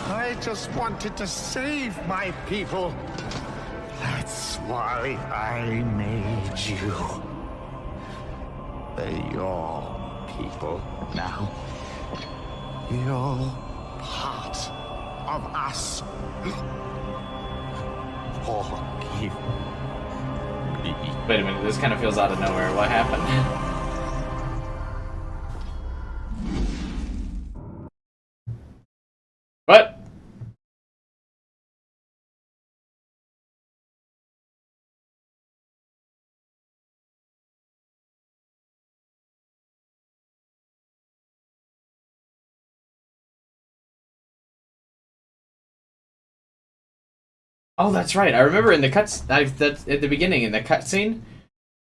I just wanted to save my people. That's why I made you. They're your people now. You're part of us. Forgive me. Wait a minute, this kind of feels out of nowhere. What happened? What? Oh, that's right. I remember in the that's at the beginning in the cutscene,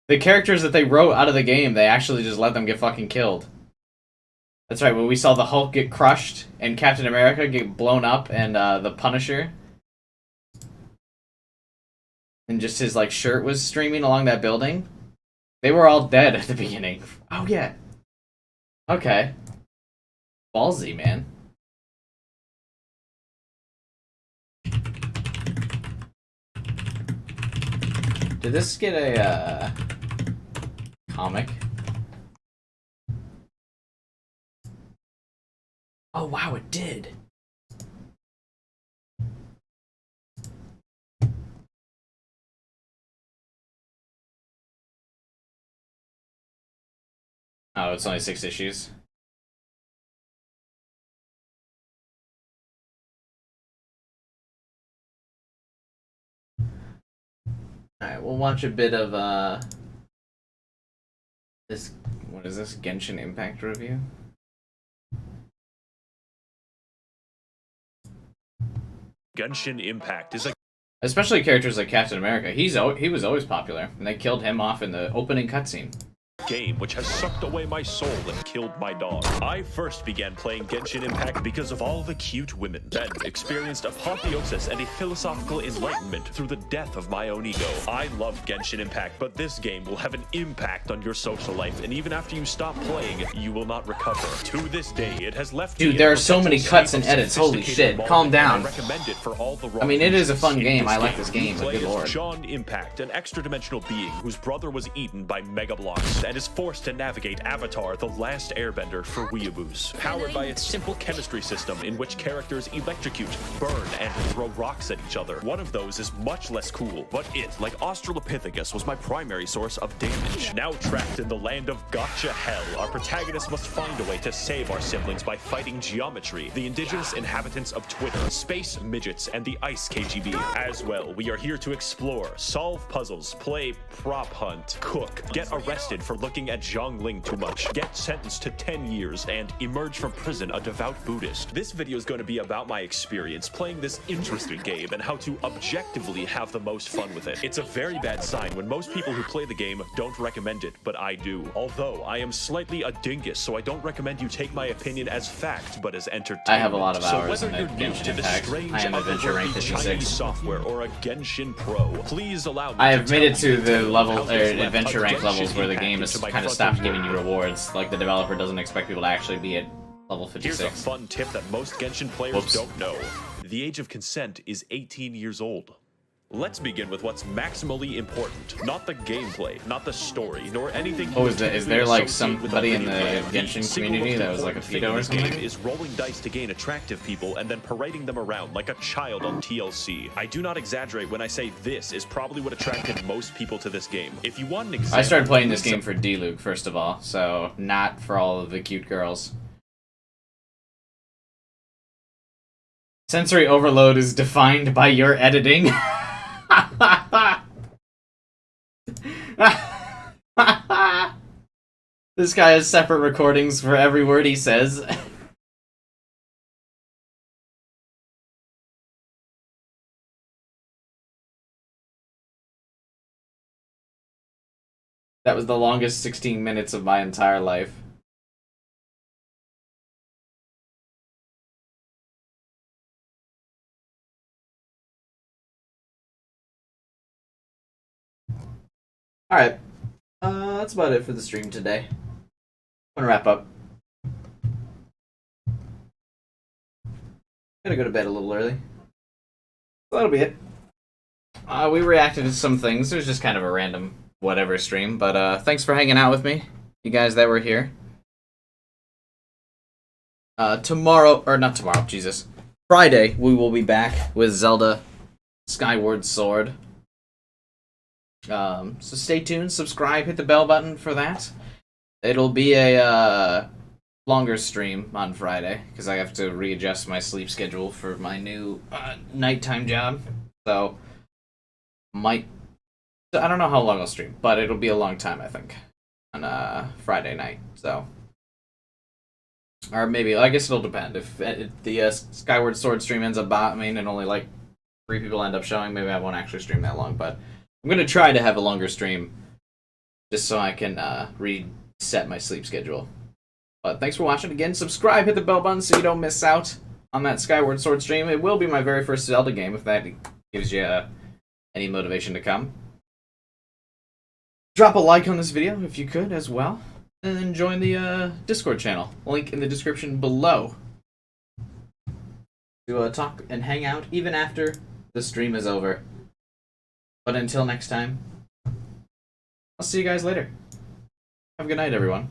the characters that they wrote out of the game, they actually just let them get fucking killed. That's right. When we saw the Hulk get crushed and Captain America get blown up and the Punisher, and just his like shirt was streaming along that building, they were all dead at the beginning. Oh yeah. Okay. Ballsy, man. Did this get a comic? Oh wow, it did. Oh, it's only 6 issues. Alright, we'll watch a bit of This, what is this? Genshin Impact review? Genshin Impact is a Especially characters like Captain America. He was always popular, and they killed him off in the opening cutscene. game which has sucked away my soul and killed my dog. I first began playing Genshin Impact because of all the cute women, then experienced apotheosis and a philosophical enlightenment through the death of my own ego. I love Genshin Impact, but this game will have an impact on your social life, and even after you stop playing, you will not recover. To this day, it has left Dude, me there in are so many perpetual cuts state and of edits. Holy sophisticated shit. Calm modeling, and down. I recommend it for all the wrong I mean, it is a reasons. fun In game. I like this game, you but play good as lord. John Impact, an extra-dimensional being whose brother was eaten by Mega Blocks and is forced to navigate Avatar, the Last Airbender for weeaboos. Powered by its simple chemistry system in which characters electrocute, burn, and throw rocks at each other. One of those is much less cool, but it, like Australopithecus, was my primary source of damage. Now trapped in the land of gotcha hell, our protagonist must find a way to save our siblings by fighting Geometry, the indigenous inhabitants of Twitter, space midgets, and the ice KGB. As well, we are here to explore, solve puzzles, play prop hunt, cook, get arrested for looking at Zhongling too much, get sentenced to 10 years, and emerge from prison a devout Buddhist. This video is going to be about my experience playing this interesting game and how to objectively have the most fun with it. It's a very bad sign when most people who play the game don't recommend it, but I do. Although, I am slightly a dingus, so I don't recommend you take my opinion as fact, but as entertainment. I have a lot of So hours whether in you're new Genshin to this Impact. strange I am adventure rank otherworldly 56. Chinese software or a Genshin Pro, please allow me I to have made it tell you to the level, how this left adventure a rank Genshin levels where the Impact game has into my kind of frontal stopped giving you world. rewards. Like, the developer doesn't expect people to actually be at level Here's 56. a fun tip that most Genshin players Whoops. don't know. The age of consent is 18 years old. Let's begin with what's maximally important. Not the gameplay, not the story, nor anything. Oh, is there like associated with a somebody in the video game. Genshin single community most that was like a important thing pedo in or this game something? is rolling dice to gain attractive people and then parading them around like a child on TLC. I do not exaggerate when I say this is probably what attracted most people to this game. If you want an example, I started playing this game for D-Luke, first of all, so not for all of the cute girls. Sensory overload is defined by your editing. This guy has separate recordings for every word he says. That was the longest 16 minutes of my entire life. Alright. That's about it for the stream today. I'm gonna wrap up. Gotta go to bed a little early. So that'll be it. We reacted to some things. It was just kind of a random whatever stream, but thanks for hanging out with me, you guys that were here. Tomorrow, or not tomorrow, Jesus. Friday, we will be back with Zelda Skyward Sword. So stay tuned, subscribe, hit the bell button for that. It'll be a longer stream on Friday, because I have to readjust my sleep schedule for my new nighttime job. So, I don't know how long I'll stream, but it'll be a long time, I think, on Friday night, so. Or maybe, I guess it'll depend. If the Skyward Sword stream ends up bombing and only like 3 people end up showing, maybe I won't actually stream that long, but I'm going to try to have a longer stream just so I can reset my sleep schedule. But thanks for watching. Again, subscribe, hit the bell button so you don't miss out on that Skyward Sword stream. It will be my very first Zelda game, if that gives you any motivation to come. Drop a like on this video if you could as well. And then join the Discord channel. Link in the description below. To talk and hang out even after the stream is over. But until next time, I'll see you guys later. Have a good night, everyone.